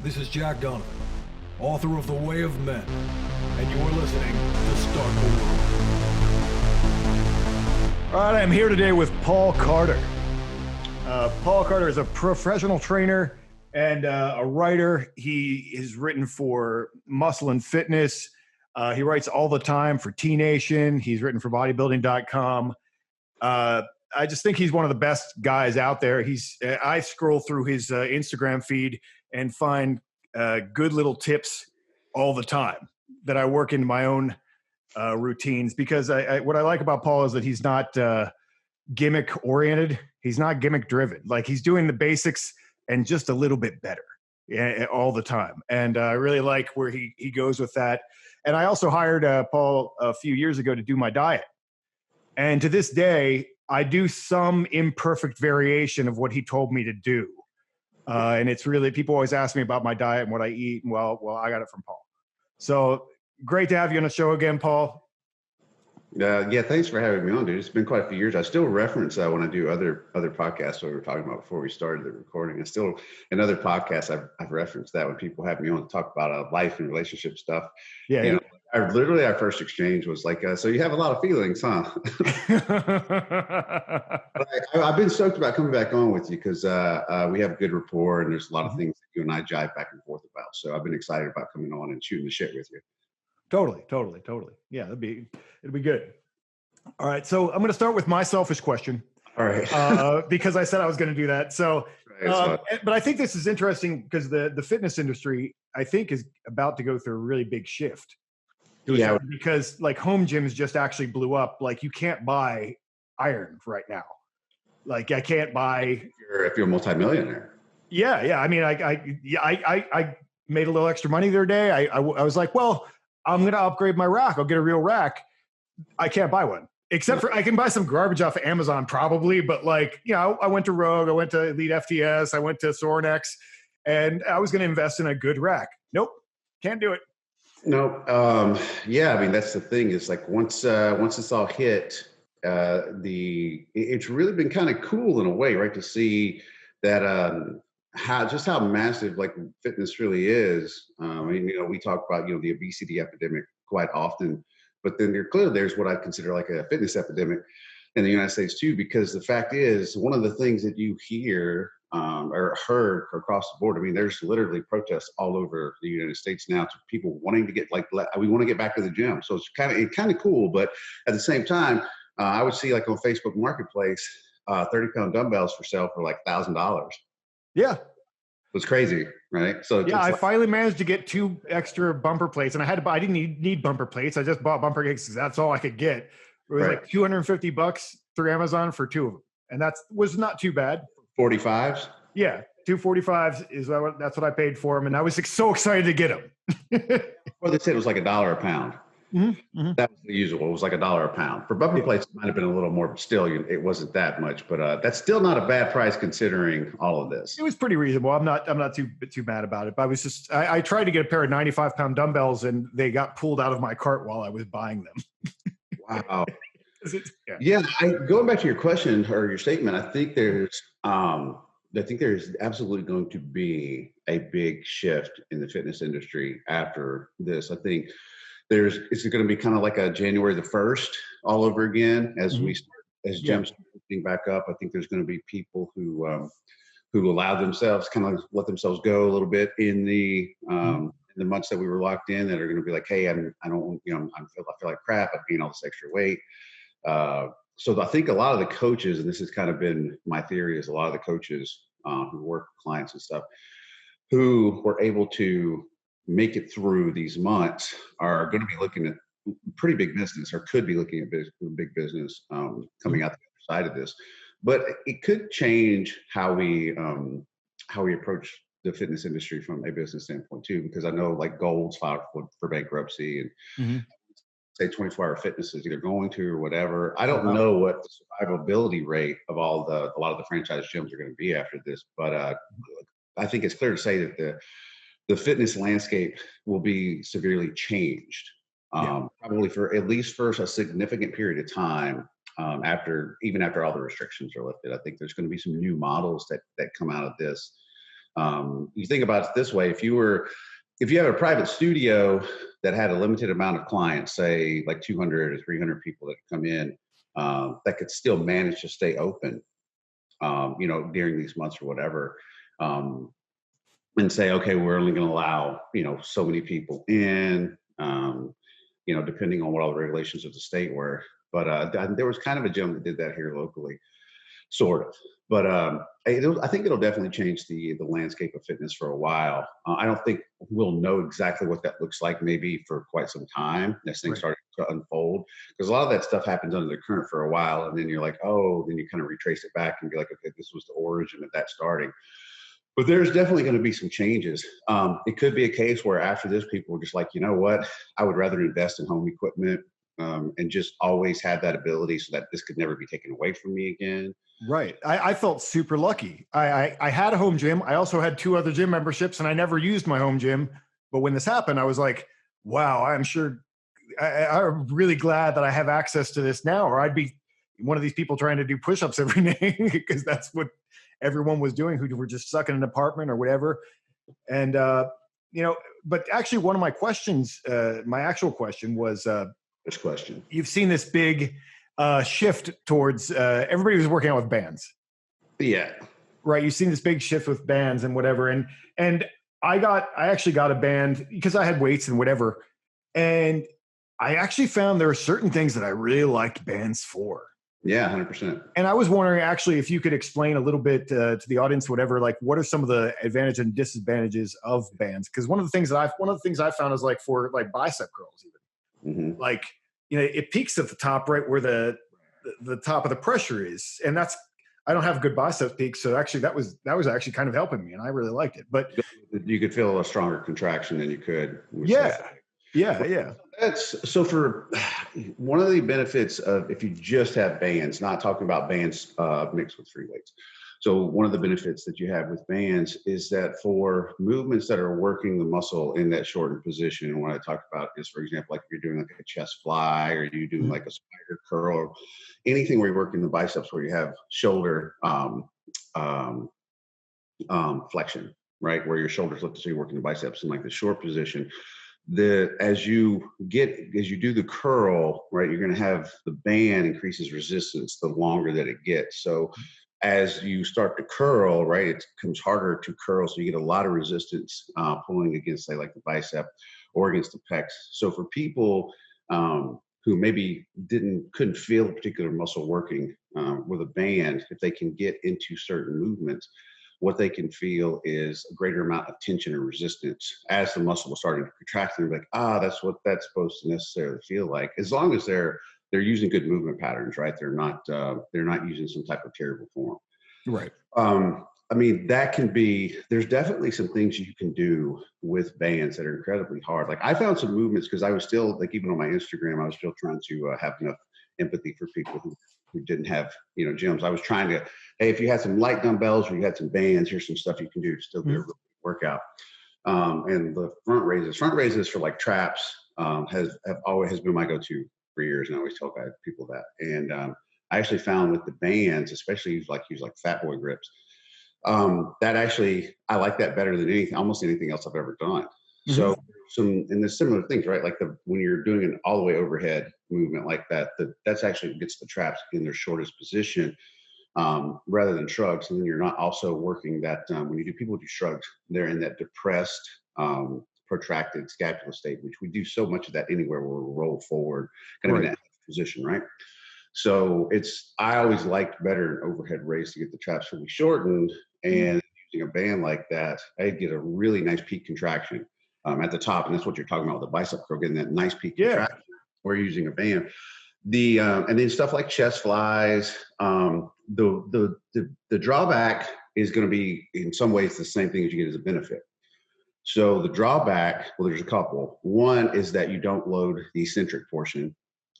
This is Jack Donovan, author of The Way of Men, and you're listening to Start the World. All right, I'm here today with Paul Carter. Paul Carter is a professional trainer and a writer. He has written for Muscle and Fitness. He writes all the time for T Nation. He's written for bodybuilding.com. I just think he's one of the best guys out there. I scroll through his Instagram feed and find good little tips all the time that I work into my own routines, because what I like about Paul is that he's not gimmick oriented. He's not gimmick driven. Like, he's doing the basics and just a little bit better all the time. And I really like where he goes with that. And I also hired Paul a few years ago to do my diet. And to this day, I do some imperfect variation of what he told me to do. And it's really, people always ask me about my diet and what I eat. And well, I got it from Paul. So great to have you on the show again, Paul. Yeah, thanks for having me on, dude. It's been quite a few years. I still reference when I do other podcasts, what we were talking about before we started the recording. And still in other podcasts, I've referenced that when people have me on to talk about life and relationship stuff. Yeah, you know, our first exchange was like, so you have a lot of feelings, huh? I've been stoked about coming back on with you because we have a good rapport, and there's a lot of things that you and I jive back and forth about. So I've been excited about coming on and shooting the shit with you. Totally. Yeah, it'll be good. All right, so I'm going to start with my selfish question. All right. Because I said I was going to do that. So, but I think this is interesting because the fitness industry, I think, is about to go through a really big shift. Yeah. Because like home gyms just actually blew up. Like, you can't buy iron right now. Like, I can't buy. If you're a multimillionaire. Yeah. I mean, I made a little extra money the other day. I was like, well, I'm going to upgrade my rack. I'll get a real rack. I can't buy one, except for I can buy some garbage off of Amazon probably. But like, I went to Rogue, I went to Elite FTS, I went to Sorinex, and I was going to invest in a good rack. Nope. Can't do it. No. Yeah. I mean, that's the thing is like once it's all hit, it's really been kind of cool in a way, right? To see that, how massive like fitness really is. I mean, we talk about, the obesity epidemic quite often, but then there's what I consider like a fitness epidemic in the United States too, because the fact is one of the things that you hear or heard across the board. I mean, there's literally protests all over the United States now to people wanting to we want to get back to the gym. So it's kind of cool, but at the same time, I would see like on Facebook Marketplace, 30-pound dumbbells for sale for like $1,000. Yeah. It was crazy, right? So yeah, I finally managed to get 2 extra bumper plates, and I didn't need bumper plates. I just bought bumper plates because that's all I could get. It was like $250 through Amazon for 2 of them, and was not too bad. 45s? Yeah, 245s that's what I paid for them, and I was so excited to get them. Well, they said it was like $1 a pound. Mm-hmm. That was the usual. It was like $1 a pound. For bumper plates, it might have been a little more, but still, it wasn't that much. But that's still not a bad price considering all of this. It was pretty reasonable. I'm not too mad about it. But I tried to get a pair of 95-pound dumbbells, and they got pulled out of my cart while I was buying them. Wow. Yeah. Going back to your question or your statement, I think there's absolutely going to be a big shift in the fitness industry after this. I think it's going to be kind of like a January the 1st all over again as gyms start opening back up. I think there's going to be people who allow themselves, kind of let themselves go a little bit in the months that we were locked in, that are going to be like, hey, I feel like crap. I've gained all this extra weight. So I think a lot of the coaches, and this has kind of been my theory, is a lot of the coaches who work with clients and stuff who were able to make it through these months are going to be looking at pretty big business, or could be looking at big business coming out the other side of this. But it could change how we approach the fitness industry from a business standpoint too, because I know like Gold's filed for bankruptcy, and say 24-hour fitness is either going to or whatever. I don't know what the survivability rate of a lot of the franchise gyms are going to be after this, but I think it's clear to say that the fitness landscape will be severely changed, probably for at least for a significant period of time. After all the restrictions are lifted, I think there's going to be some new models that come out of this You think about it this way: if you have a private studio that had a limited amount of clients, say like 200 or 300 people that come in, that could still manage to stay open, during these months or whatever, and say, okay, we're only going to allow, so many people in, depending on what all the regulations of the state were. But there was kind of a gym that did that here locally, sort of. But I think it'll definitely change the landscape of fitness for a while. I don't think we'll know exactly what that looks like maybe for quite some time as things start to unfold, because a lot of that stuff happens under the current for a while, and then you're like, oh, then you kind of retrace it back and be like, okay, this was the origin of that starting. But there's definitely going to be some changes. It could be a case where after this, people are just like, you know what, I would rather invest in home equipment and just always have that ability so that this could never be taken away from me again. Right. I felt super lucky. I had a home gym. I also had 2 other gym memberships, and I never used my home gym. But when this happened, I was like, wow, I'm really glad that I have access to this now, or I'd be one of these people trying to do push-ups every day because that's what everyone was doing who were just stuck in an apartment or whatever. And, but actually one of my questions, my actual question was, which question? You've seen this big shift towards everybody was working out with bands. Yeah. Right. You've seen this big shift with bands and whatever. And I actually got a band because I had weights and whatever. And I actually found there are certain things that I really liked bands for. Yeah, 100%. And I was wondering actually if you could explain a little bit to the audience, whatever, like what are some of the advantages and disadvantages of bands? Because one of the things I found is like for like bicep curls, even like, it peaks at the top, right where the top of the pressure is. And I don't have good bicep peaks. So actually that was actually kind of helping me, and I really liked it. But you could feel a stronger contraction than you could. Yeah. That's so for one of the benefits of if you just have bands, not talking about bands mixed with free weights. So one of the benefits that you have with bands is that for movements that are working the muscle in that shortened position, and what I talk about is, for example, like if you're doing like a chest fly or you do like a spider curl, or anything where you're working the biceps where you have shoulder flexion, right, where your shoulders lift, so you're working the biceps in like the short position. As you do the curl, right, you're going to have the band increases resistance the longer that it gets. So as you start to curl, right, it becomes harder to curl. So you get a lot of resistance pulling against, say, like the bicep or against the pecs. So for people who maybe couldn't feel a particular muscle working with a band, if they can get into certain movements, what they can feel is a greater amount of tension and resistance as the muscle was starting to contract. And like, that's what that's supposed to necessarily feel like, as long as they're using good movement patterns, right? They're not using some type of terrible form. Right. I mean, there's definitely some things you can do with bands that are incredibly hard. Like I found some movements because I was still, like, even on my Instagram, I was still trying to have enough empathy for people who didn't have, gyms. I was trying to, hey, if you had some light dumbbells or you had some bands, here's some stuff you can do to still do a real workout. And the front raises for like traps has been my go-to for years. And I always tell people that. And I actually found with the bands, especially use like fat boy grips, that actually, I like that better than almost anything else I've ever done. So and there's similar things, right? Like when you're doing an all the way overhead movement like that, that's actually gets the traps in their shortest position rather than shrugs. And then you're not also working that when people do shrugs, they're in that depressed, protracted scapula state, which we do so much of that anywhere where we roll forward, kind of in that position, right? So I always liked better an overhead raise to get the traps fully shortened, and using a band like that, I'd get a really nice peak contraction at the top, and that's what you're talking about with the bicep curl, getting that nice peak contraction. We're using a band. And then stuff like chest flies. The drawback is going to be in some ways the same thing as you get as a benefit. So the drawback, well, there's a couple. One is that you don't load the eccentric portion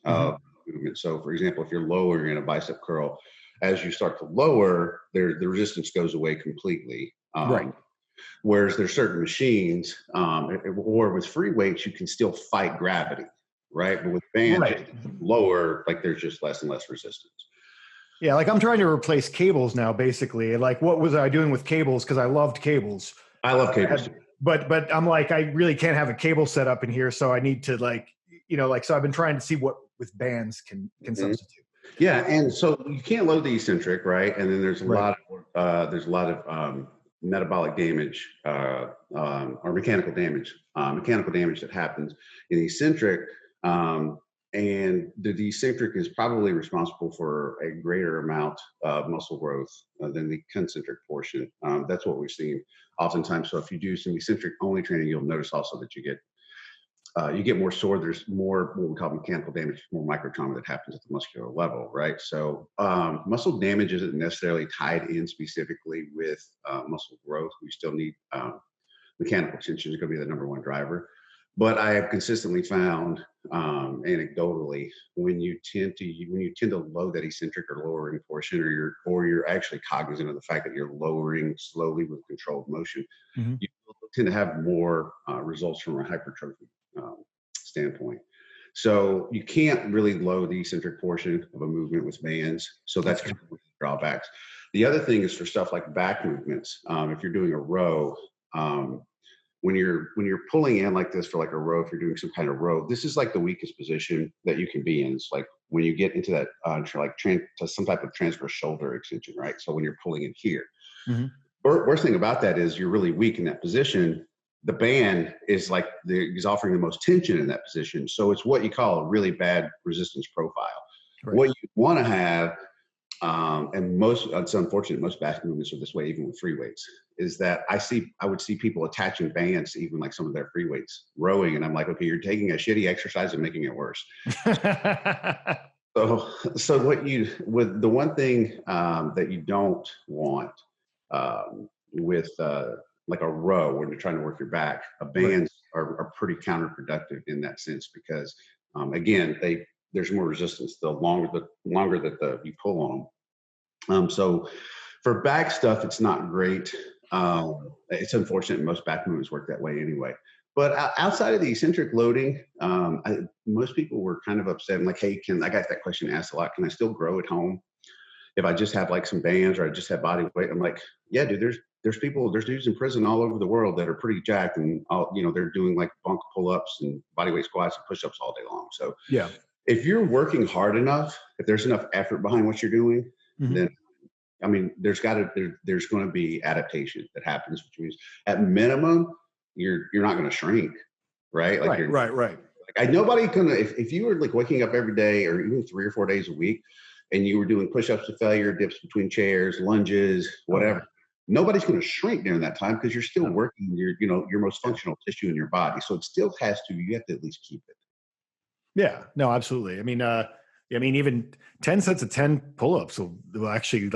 of movement. So for example, if you're lowering in a bicep curl, as you start to lower, the resistance goes away completely. Right. Whereas there's certain machines, or with free weights, you can still fight gravity, right? But with bands, lower, like there's just less and less resistance. Yeah, like I'm trying to replace cables now, basically. Like, what was I doing with cables? Because I loved cables. I love cables. But I'm like, I really can't have a cable set up in here, so I need to so I've been trying to see what with bands can substitute. Yeah, and so you can't load the eccentric, right? And then there's a Right. lot of metabolic damage or mechanical damage that happens in the eccentric. And the eccentric is probably responsible for a greater amount of muscle growth than the concentric portion. That's what we've seen oftentimes. So if you do some eccentric only training, you'll notice also that you get more sore. There's more what we call mechanical damage, more micro trauma that happens at the muscular level, right? So muscle damage isn't necessarily tied in specifically with muscle growth. We still need mechanical tension is going to be the number one driver. But I have consistently found, anecdotally, when you tend to load that eccentric or lowering portion, or you're actually cognizant of the fact that you're lowering slowly with controlled motion, you tend to have more results from a hypertrophy standpoint. So you can't really load the eccentric portion of a movement with bands. So that's kind of one of the drawbacks. The other thing is for stuff like back movements. If you're doing a row, when you're pulling in like this for like a row, if you're doing some kind of row, this is like the weakest position that you can be in. It's like when you get into that to some type of transverse shoulder extension, right? So when you're pulling in here, worst thing about that is you're really weak in that position. The band is is offering the most tension in that position. So it's what you call a really bad resistance profile. Right. What you want to have, and it's unfortunate, most back movements are this way, even with free weights, is that I would see people attaching bands to even like some of their free weights, rowing. And I'm like, okay, you're taking a shitty exercise and making it worse. So the one thing that you don't want with like a row when you're trying to work your back, bands are pretty counterproductive in that sense because again, there's more resistance the longer that you pull on them. So for back stuff, it's not great. It's unfortunate most back movements work that way anyway. But outside of the eccentric loading, most people were kind of upset. I'm like, hey, I got that question asked a lot. Can I still grow at home if I just have like some bands or I just have body weight? I'm like, yeah, dude, there's dudes in prison all over the world that are pretty jacked and they're doing like bunk pull-ups and body weight squats and push-ups all day long. So yeah, if you're working hard enough, if there's enough effort behind what you're doing, then I mean, there's going to be adaptation that happens, which means at minimum, you're not going to shrink, right? Like right. Like nobody gonna if you were like waking up every day or even 3 or 4 days a week, and you were doing push-ups to failure, dips between chairs, lunges, whatever. Nobody's going to shrink during that time because you're still working your most functional tissue in your body. So it still you have to at least keep it. Yeah, no, absolutely. I mean, even 10 sets of 10 pull-ups will actually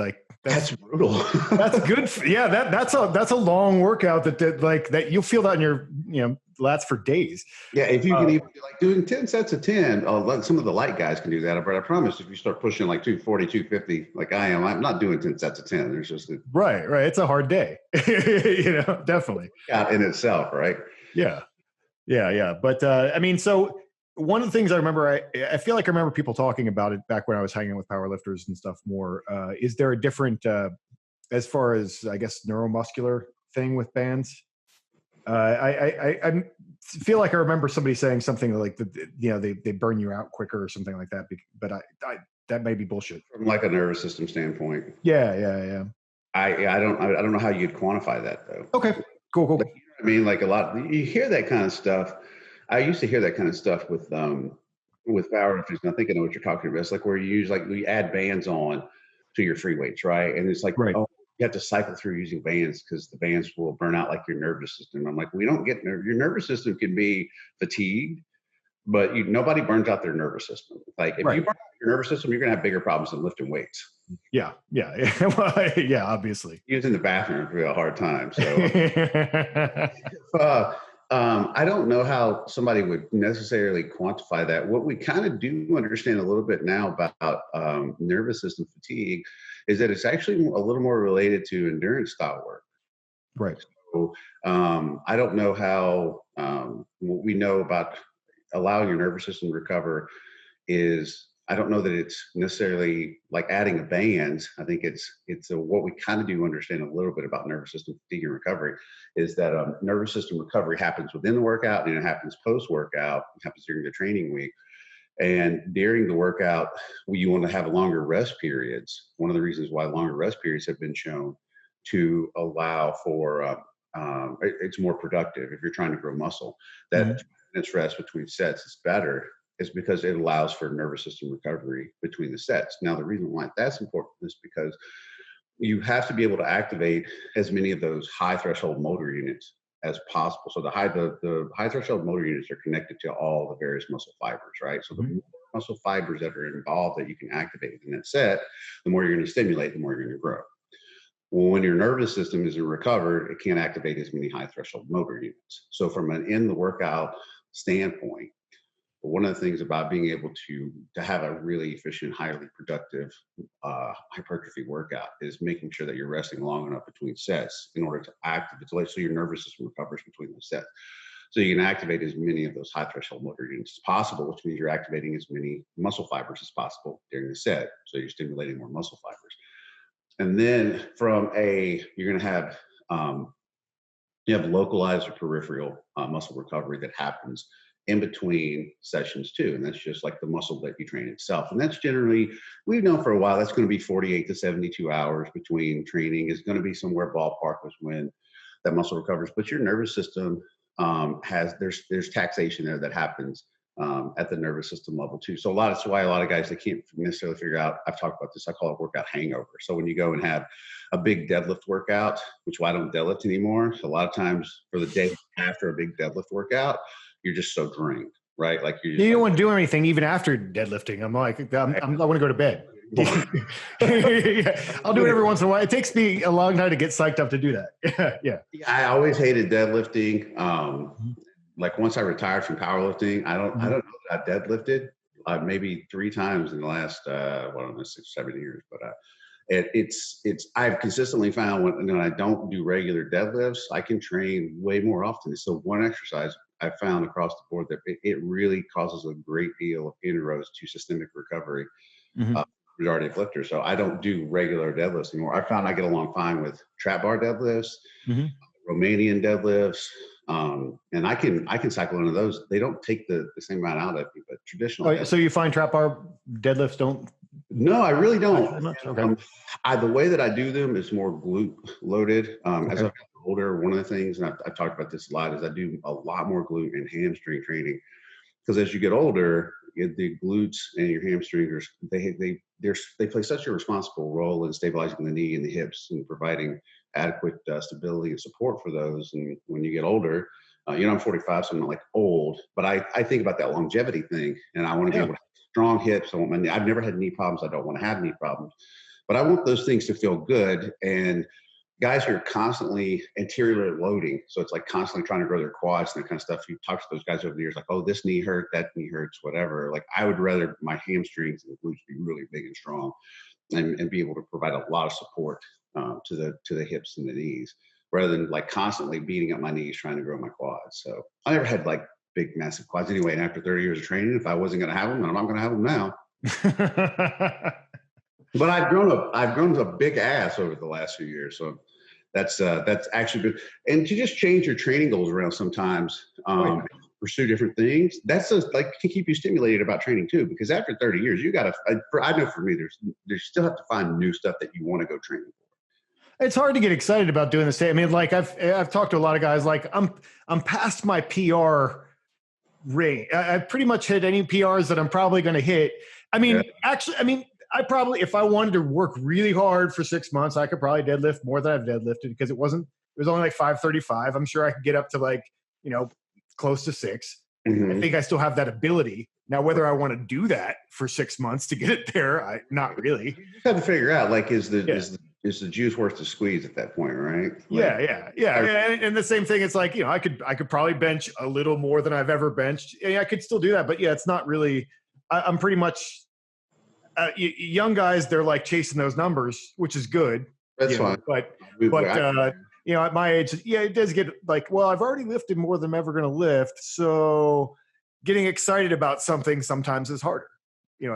that's brutal. That's good. That's a long workout that you'll feel that in your lats for days. Yeah, if you can even doing 10 sets of 10, some of the light guys can do that. But I promise, if you start pushing like 240, 250, like I am, I'm not doing 10 sets of 10. There's just right. It's a hard day. Definitely. Out in itself, right? Yeah. But I mean, so one of the things I remember, I feel like I remember people talking about it back when I was hanging out with powerlifters and stuff more. Is there a different, as far as I guess neuromuscular thing with bands? I feel like I remember somebody saying something like they burn you out quicker or something like that. But that may be bullshit from like a nervous system standpoint. Yeah. I don't know how you'd quantify that though. Okay, cool. I mean, like a lot, you hear that kind of stuff. I used to hear that kind of stuff with powerlifters, and I think I know what you're talking about. It's like where we add bands on to your free weights, right? And it's like, oh, you have to cycle through using bands because the bands will burn out like your nervous system. I'm like, we don't get your nervous system can be fatigued, but nobody burns out their nervous system. Like if you burn out your nervous system, you're gonna have bigger problems than lifting weights. Yeah. Well, yeah, obviously. Using the bathroom would be a hard time. So I don't know how somebody would necessarily quantify that. What we kind of do understand a little bit now about nervous system fatigue is that it's actually a little more related to endurance style work. Right. So I don't know how what we know about allowing your nervous system to recover is I don't know that it's necessarily like adding a band. I think what we kind of do understand a little bit about nervous system fatigue and recovery is that nervous system recovery happens within the workout and it happens post-workout. It happens during the training week. And during the workout, you want to have longer rest periods. One of the reasons why longer rest periods have been shown to allow for, it's more productive if you're trying to grow muscle. That minutes rest between sets is better, is because it allows for nervous system recovery between the sets. Now, the reason why that's important is because you have to be able to activate as many of those high threshold motor units as possible. So the high threshold motor units are connected to all the various muscle fibers, right? So the more muscle fibers that are involved that you can activate in that set, the more you're going to stimulate, the more you're going to grow. Well, when your nervous system isn't recovered, it can't activate as many high threshold motor units. So from an in the workout standpoint, one of the things about being able to have a really efficient, highly productive hypertrophy workout is making sure that you're resting long enough between sets in order to activate, so your nervous system recovers between those sets. So you can activate as many of those high threshold motor units as possible, which means you're activating as many muscle fibers as possible during the set. So you're stimulating more muscle fibers. And then you're going to have, you have localized or peripheral muscle recovery that happens in between sessions too. And that's just like the muscle that you train itself. And that's generally, we've known for a while, that's going to be 48 to 72 hours between training is going to be somewhere ballpark was when that muscle recovers. But your nervous system there's taxation there that happens at the nervous system level too. So that's why a lot of guys, they can't necessarily figure out, I've talked about this, I call it workout hangover. So when you go and have a big deadlift workout, which I don't deadlift anymore. So a lot of times for the day after a big deadlift workout, you're just so drained, right? Like you don't want to do anything even after deadlifting. I'm like, I want to go to bed. Yeah, I'll do it every once in a while. It takes me a long time to get psyched up to do that. Yeah. I always hated deadlifting. Like once I retired from powerlifting, I don't know that I deadlifted maybe 3 times in the last, 6-7 years, but I've consistently found when I don't do regular deadlifts, I can train way more often. So one exercise I found across the board that it really causes a great deal of inroads to systemic recovery. Majority of lifters. So I don't do regular deadlifts anymore. I found I get along fine with trap bar deadlifts, Romanian deadlifts, and I can cycle into those. They don't take the same amount out of me, but traditional. So you find trap bar deadlifts don't? No, I really don't. Okay. The way that I do them is more glute loaded. As I've gotten older, one of the things, and I've talked about this a lot, is I do a lot more glute and hamstring training. Because as you get older, the glutes and your hamstrings, they play such a responsible role in stabilizing the knee and the hips and providing adequate stability and support for those. And when you get older, I'm 45, so I'm not like old, but I think about that longevity thing, and I want to be able to have strong hips. I've never had knee problems. I don't want to have knee problems, but I want those things to feel good. And guys who are constantly anterior loading, so it's like constantly trying to grow their quads and that kind of stuff. You talk to those guys over the years, like, oh, this knee hurt, that knee hurts, whatever. Like I would rather my hamstrings and glutes be really big and strong, and be able to provide a lot of support to the hips and the knees, rather than like constantly beating up my knees trying to grow my quads. So I never had like big, massive quads anyway. And after 30 years of training, if I wasn't going to have them, then I'm not going to have them now. But I've grown a big ass over the last few years. So that's actually good. And to just change your training goals around sometimes, pursue different things. That's like to keep you stimulated about training too, because after 30 years, I know for me, there's still have to find new stuff that you want to go training for. It's hard to get excited about doing the same. I mean, like I've talked to a lot of guys, like I'm past my PR rate. I've pretty much hit any PRs that I'm probably going to hit. I mean, I probably, if I wanted to work really hard for 6 months, I could probably deadlift more than I've deadlifted, because it was only like 535. I'm sure I could get up to like, close to 6. I think I still have that ability. Now, whether I want to do that for 6 months to get it there, not really. You just have to figure out, like, is the juice worth the squeeze at that point, right? And the same thing, it's like, I could probably bench a little more than I've ever benched. I could still do that, but it's not really, I'm pretty much, young guys, they're like chasing those numbers, which is good. That's fine. But at my age, it does get like, well, I've already lifted more than I'm ever going to lift. So getting excited about something sometimes is harder.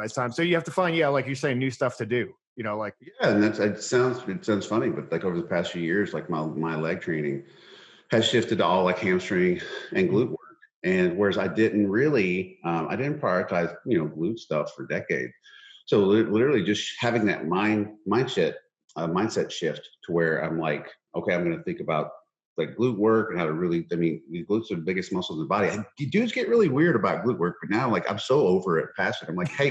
as time. So you have to find, like you're saying, new stuff to do, like. Yeah, and it sounds funny, but like over the past few years, like my leg training has shifted to all like hamstring and glute work. And whereas I didn't prioritize, glute stuff for decades. So literally just having that mindset shift to where I'm like, okay, I'm going to think about like glute work and how to really, the glutes are the biggest muscles in the body. And dudes get really weird about glute work, but now like I'm so over it, past it. I'm like, hey,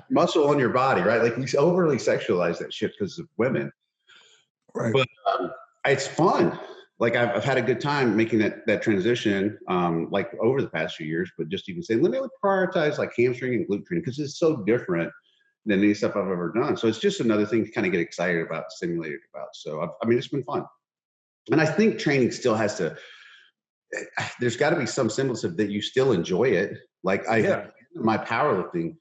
muscle on your body, right? Like we overly sexualize that shit because of women. Right. But it's fun. Like I've had a good time making that transition, like over the past few years. But just even saying, let me prioritize like hamstring and glute training because it's so different than any stuff I've ever done. So it's just another thing to kind of get excited about, stimulated about. So it's been fun. And I think training still has to. There's got to be some semblance of that you still enjoy it. Like my powerlifting.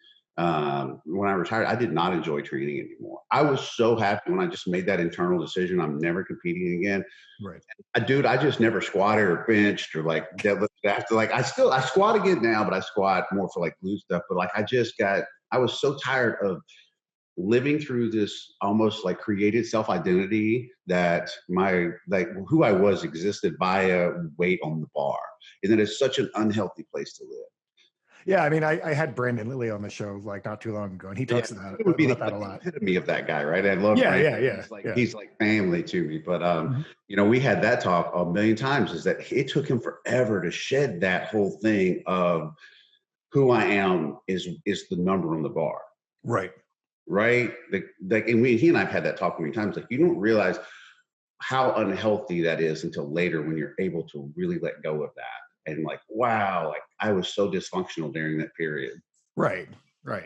When I retired, I did not enjoy training anymore. I was so happy when I just made that internal decision. I'm never competing again. Right. I just never squatted or benched or like deadlifted after. Like I squat again now, but I squat more for like glute stuff. But like I was so tired of living through this almost like created self-identity that who I was existed via weight on the bar. And that is such an unhealthy place to live. Yeah, I mean, I had Brandon Lilly on the show like not too long ago, and he talks about it would be that a lot. Epitome of that guy, right? I love Brandon. He's like family to me. But we had that talk a million times. Is that it took him forever to shed that whole thing of who I am is the number on the bar, right? Right. And he and I've had that talk many times. Like you don't realize how unhealthy that is until later when you're able to really let go of that. And like, wow, like I was so dysfunctional during that period. Right. I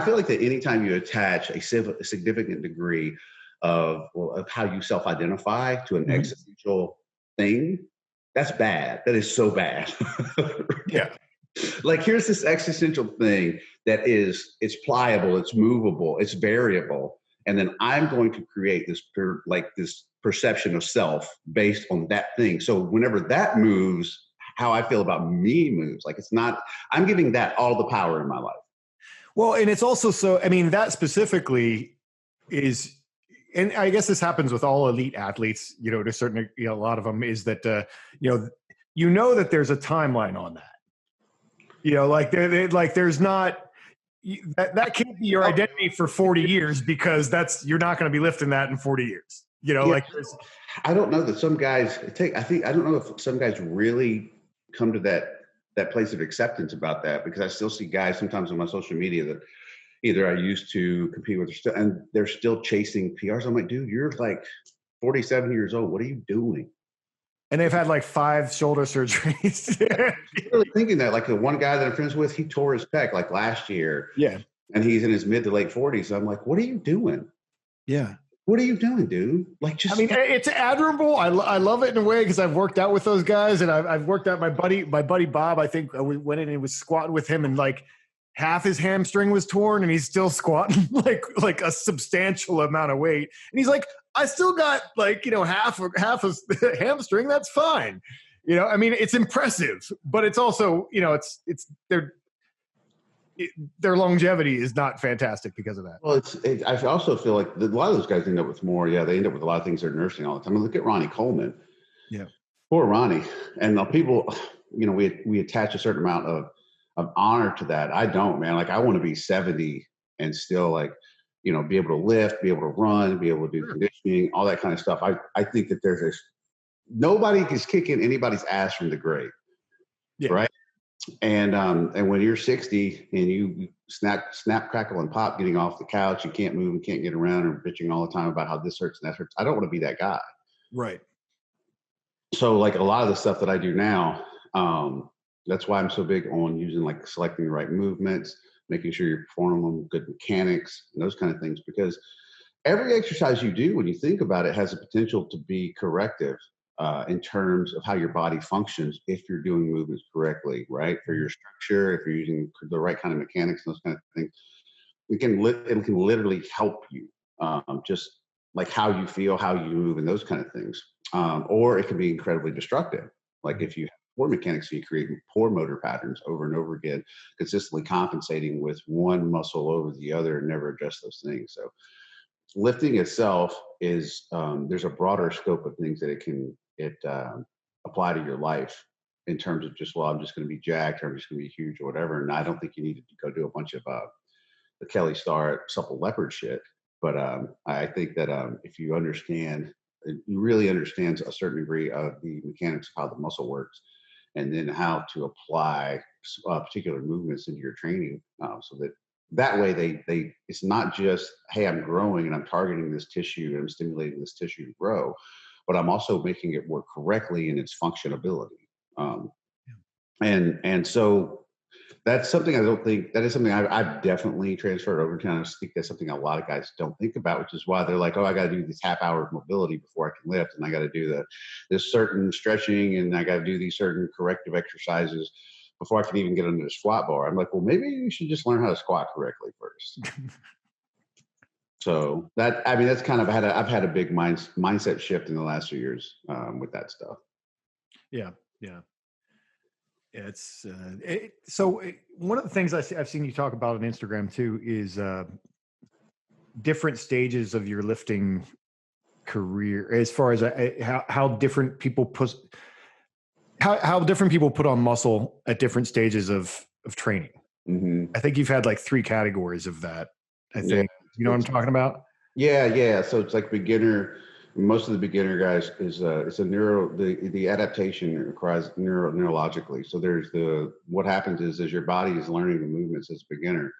feel like that anytime you attach a significant degree of how you self-identify to an existential thing, that's bad. That is so bad. Yeah. Like here's this existential thing that it's pliable, it's movable, it's variable. And then I'm going to create this perception of self based on that thing. So whenever that moves, how I feel about me moves. Like I'm giving that all the power in my life. Well, and it's also that specifically is, and I guess this happens with all elite athletes, to a certain, a lot of them is that, that there's a timeline on that, there's not, that can't be your identity for 40 years because you're not going to be lifting that in 40 years, I don't know that some guys I don't know if some guys really come to that place of acceptance about that, because I still see guys sometimes on my social media that either I used to compete with and they're still chasing PRs. I'm like, dude, you're like 47 years old. What are you doing? And they've had like 5 shoulder surgeries. I'm really thinking that, like the one guy that I'm friends with, he tore his pec like last year. Yeah. And he's in his mid to late 40s. So I'm like, what are you doing? Yeah. What are you doing, dude? Like, it's admirable. I love it in a way because I've worked out with those guys, and I've worked out my buddy Bob. I think we went in and was squatting with him, and like half his hamstring was torn, and he's still squatting like a substantial amount of weight. And he's like, I still got half of the hamstring. That's fine. It's impressive, but it's also it's their longevity is not fantastic because of that. Well, I also feel like a lot of those guys end up with more. Yeah, they end up with a lot of things they're nursing all the time. Look at Ronnie Coleman. Yeah, poor Ronnie. And people, we attach a certain amount of honor to that. I don't, man. Like I want to be 70 and still be able to lift, be able to run, be able to do conditioning, all that kind of stuff. I think that nobody is kicking anybody's ass from the grave. Yeah. Right. And when you're 60 and you snap, crackle, and pop getting off the couch, you can't move and can't get around and bitching all the time about how this hurts and that hurts. I don't want to be that guy. Right. So like a lot of the stuff that I do now, that's why I'm so big on using selecting the right movements, making sure you're performing them, good mechanics, and those kind of things, because every exercise you do, when you think about it, has a potential to be corrective in terms of how your body functions if you're doing movements correctly, right? For your structure, if you're using the right kind of mechanics and those kind of things, it can literally help you, just like how you feel, how you move, and those kind of things. Or it can be incredibly destructive. Like if you have poor mechanics, so you create poor motor patterns over and over again, consistently compensating with one muscle over the other and never adjust those things. So lifting itself is, there's a broader scope of things that it apply to your life in terms of just, well, I'm just going to be jacked, or I'm just going to be huge or whatever. And I don't think you need to go do a bunch of the Kelly Starr supple leopard shit. But I think that if you understand, you really understand a certain degree of the mechanics of how the muscle works, and then how to apply particular movements into your training, so that way they it's not just, hey, I'm growing and I'm targeting this tissue and I'm stimulating this tissue to grow, but I'm also making it work correctly in its functionability. Um, and so that's something that is something I've definitely transferred over to. And I just think that's something a lot of guys don't think about, which is why they're like, oh, I got to do this half hour of mobility before I can lift. And I got to do this certain stretching, and I got to do these certain corrective exercises before I can even get under the squat bar. I'm like, well, maybe you should just learn how to squat correctly first. So that's kind of I've had a big mindset shift in the last few years with that stuff. Yeah. It's one of the things I've seen you talk about on Instagram too is different stages of your lifting career, as far as how different people put on muscle at different stages of training. Mm-hmm. I think you've had like 3 categories of that. I think you know what I'm talking about. Yeah. So it's like beginner. Most of the beginner guys is it's a the adaptation requires neurologically. So there's what happens is as your body is learning the movements as a beginner,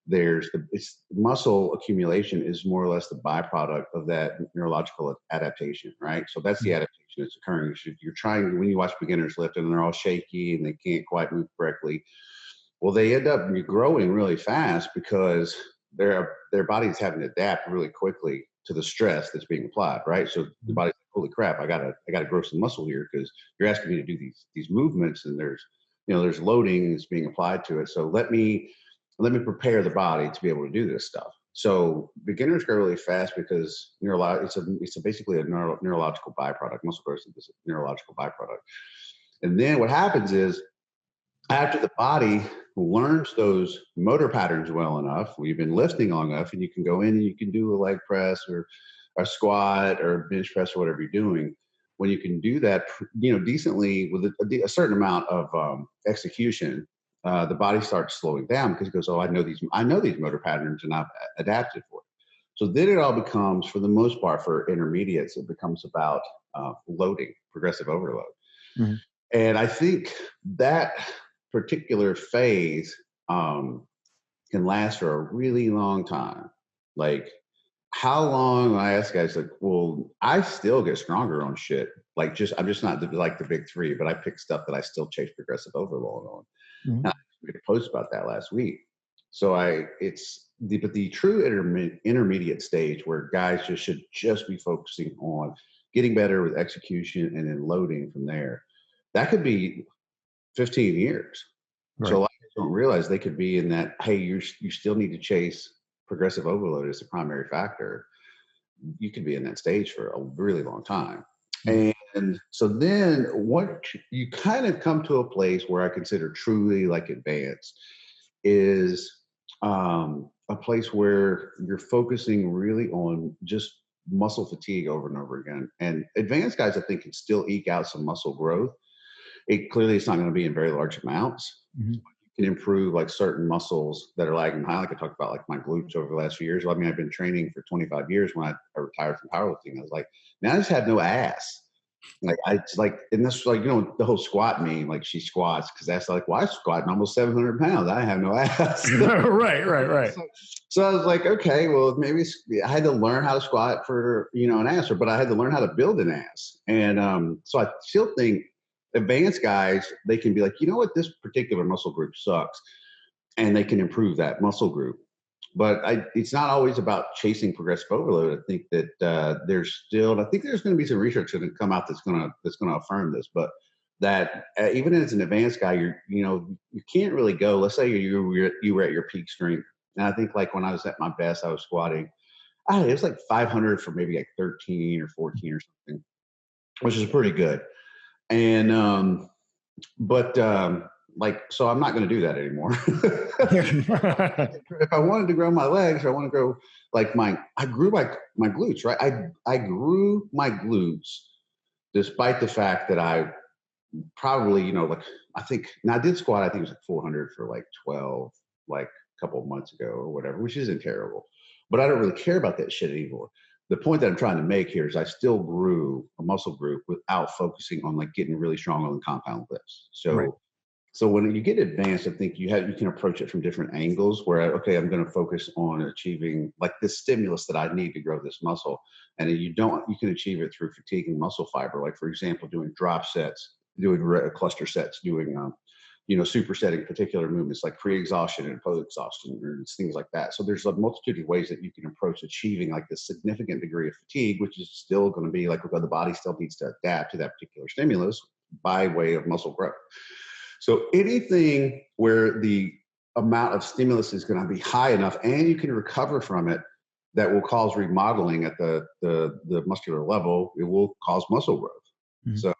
it's muscle accumulation is more or less the byproduct of that neurological adaptation, right? So that's the adaptation that's occurring. You're trying, when you watch beginners lift and they're all shaky and they can't quite move correctly, well, they end up growing really fast because their body's having to adapt really quickly to the stress that's being applied, right? So the body's like, holy crap, I gotta grow some muscle here because you're asking me to do these movements, and there's loading that's being applied to it. So let me prepare the body to be able to do this stuff. So beginners grow really fast because it's basically a neurological byproduct. Muscle growth is a neurological byproduct. And then what happens is, after the body learns those motor patterns well enough, we've been lifting long enough, and you can go in and you can do a leg press or a squat or bench press or whatever you're doing. When you can do that, decently with a certain amount of execution, the body starts slowing down because it goes, oh, I know these motor patterns, and I've adapted for it. So then it all becomes, for the most part, for intermediates, it becomes about loading, progressive overload. Mm-hmm. And I think that particular phase can last for a really long time. Like, how long? I ask guys, like, well, I still get stronger on shit. Like, I'm just not like the big 3, but I pick stuff that I still chase progressive overload on. Mm-hmm. And I made a post about that last week. So but the true intermediate stage where guys should be focusing on getting better with execution and then loading from there. That could be 15 years. Right. So a lot of people don't realize they could be in that, hey, you still need to chase progressive overload as the primary factor. You could be in that stage for a really long time. Mm-hmm. And so then what you kind of come to a place where I consider truly like advanced is a place where you're focusing really on just muscle fatigue over and over again. And advanced guys, I think, can still eke out some muscle growth. It's not going to be in very large amounts. Mm-hmm. You can improve like certain muscles that are lagging behind. Like I talked about, like my glutes over the last few years. I mean, I've been training for 25 years. When I retired from powerlifting, I was like, man, I just had no ass. And that's like, the whole squat meme, like she squats, because that's like, well, I squatting almost 700 pounds. I have no ass. Right. So I was like, okay, well, maybe I had to learn how to squat for, an ass, but I had to learn how to build an ass. And so I still think advanced guys, they can be like, you know what, this particular muscle group sucks, and they can improve that muscle group. But it's not always about chasing progressive overload. I think that there's going to be some research that come out that's going to affirm this. But that even as an advanced guy, you can't really go. Let's say you were at your peak strength, and I think like when I was at my best, I was squatting. It was like 500 for maybe like 13 or 14 or something, which is pretty good. And But so I'm not going to do that anymore. If I wanted to grow my legs, or I want to grow I grew my glutes, right? I grew my glutes despite the fact that I probably, I think, now I did squat, I think it was like 400 for like 12, like a couple of months ago or whatever, which isn't terrible. But I don't really care about that shit anymore. The point that I'm trying to make here is I still grew a muscle group without focusing on like getting really strong on the compound lifts. So, Right. so when you get advanced, I think you can approach it from different angles where, okay, I'm going to focus on achieving like this stimulus that I need to grow this muscle. And you can achieve it through fatiguing muscle fiber. Like for example, doing drop sets, doing cluster sets, doing, supersetting particular movements like pre-exhaustion and post-exhaustion and things like that. So there's a multitude of ways that you can approach achieving like this significant degree of fatigue, which is still going to be like the body still needs to adapt to that particular stimulus by way of muscle growth. So anything where the amount of stimulus is going to be high enough and you can recover from it that will cause remodeling at the muscular level, it will cause muscle growth. Mm-hmm. So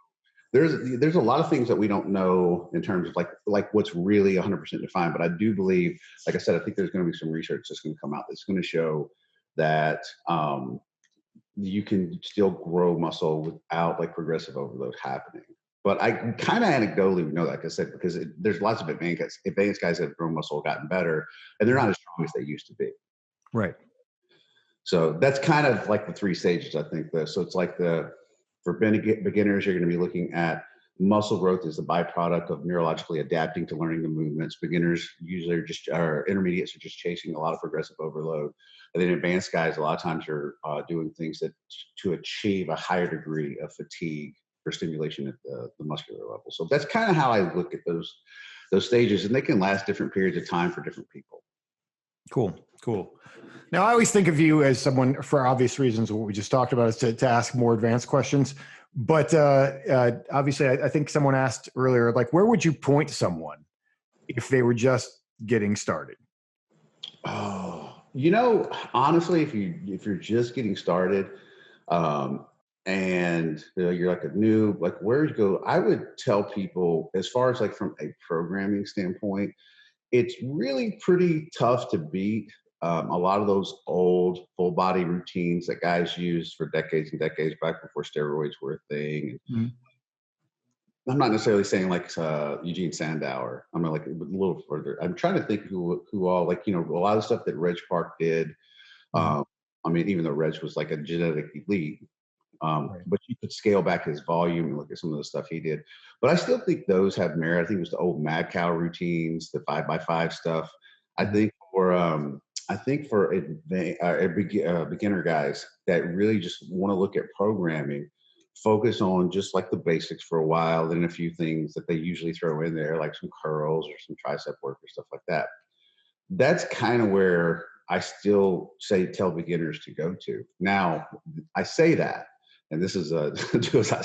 there's a lot of things that we don't know in terms of like what's really 100% defined. But I do believe, like I said, I think there's going to be some research that's going to come out that's going to show that you can still grow muscle without like progressive overload happening. But I kind of anecdotally know that, like I said, because there's lots of advanced guys that have grown muscle, gotten better, and they're not as strong as they used to be. Right. So that's kind of like the three stages, I think. So it's like for beginners, you're going to be looking at muscle growth as the byproduct of neurologically adapting to learning the movements. Beginners usually intermediates are just chasing a lot of progressive overload. And then advanced guys, a lot of times are doing things to achieve a higher degree of fatigue for stimulation at the muscular level. So that's kind of how I look at those stages, and they can last different periods of time for different people. Cool. Now, I always think of you as someone, for obvious reasons, what we just talked about, is to ask more advanced questions. But obviously, I think someone asked earlier, like, where would you point someone if they were just getting started? Oh, honestly, if you're just getting started, and you're like a noob, like where to go, I would tell people, as far as like from a programming standpoint, it's really pretty tough to beat a lot of those old full body routines that guys used for decades and decades back before steroids were a thing. Mm-hmm. I'm not necessarily saying like Eugene Sandow. I'm like a little further. I'm trying to think who all, like, a lot of stuff that Reg Park did. Mm-hmm. I mean, even though Reg was like a genetic elite, right. But you could scale back his volume and look at some of the stuff he did. But I still think those have merit. I think it was the old Mad Cow routines, the 5x5 stuff. I think for beginner guys that really just want to look at programming, focus on just like the basics for a while, then a few things that they usually throw in there, like some curls or some tricep work or stuff like that. That's kind of where I still tell beginners to go to. Now, I say that, and this is do as I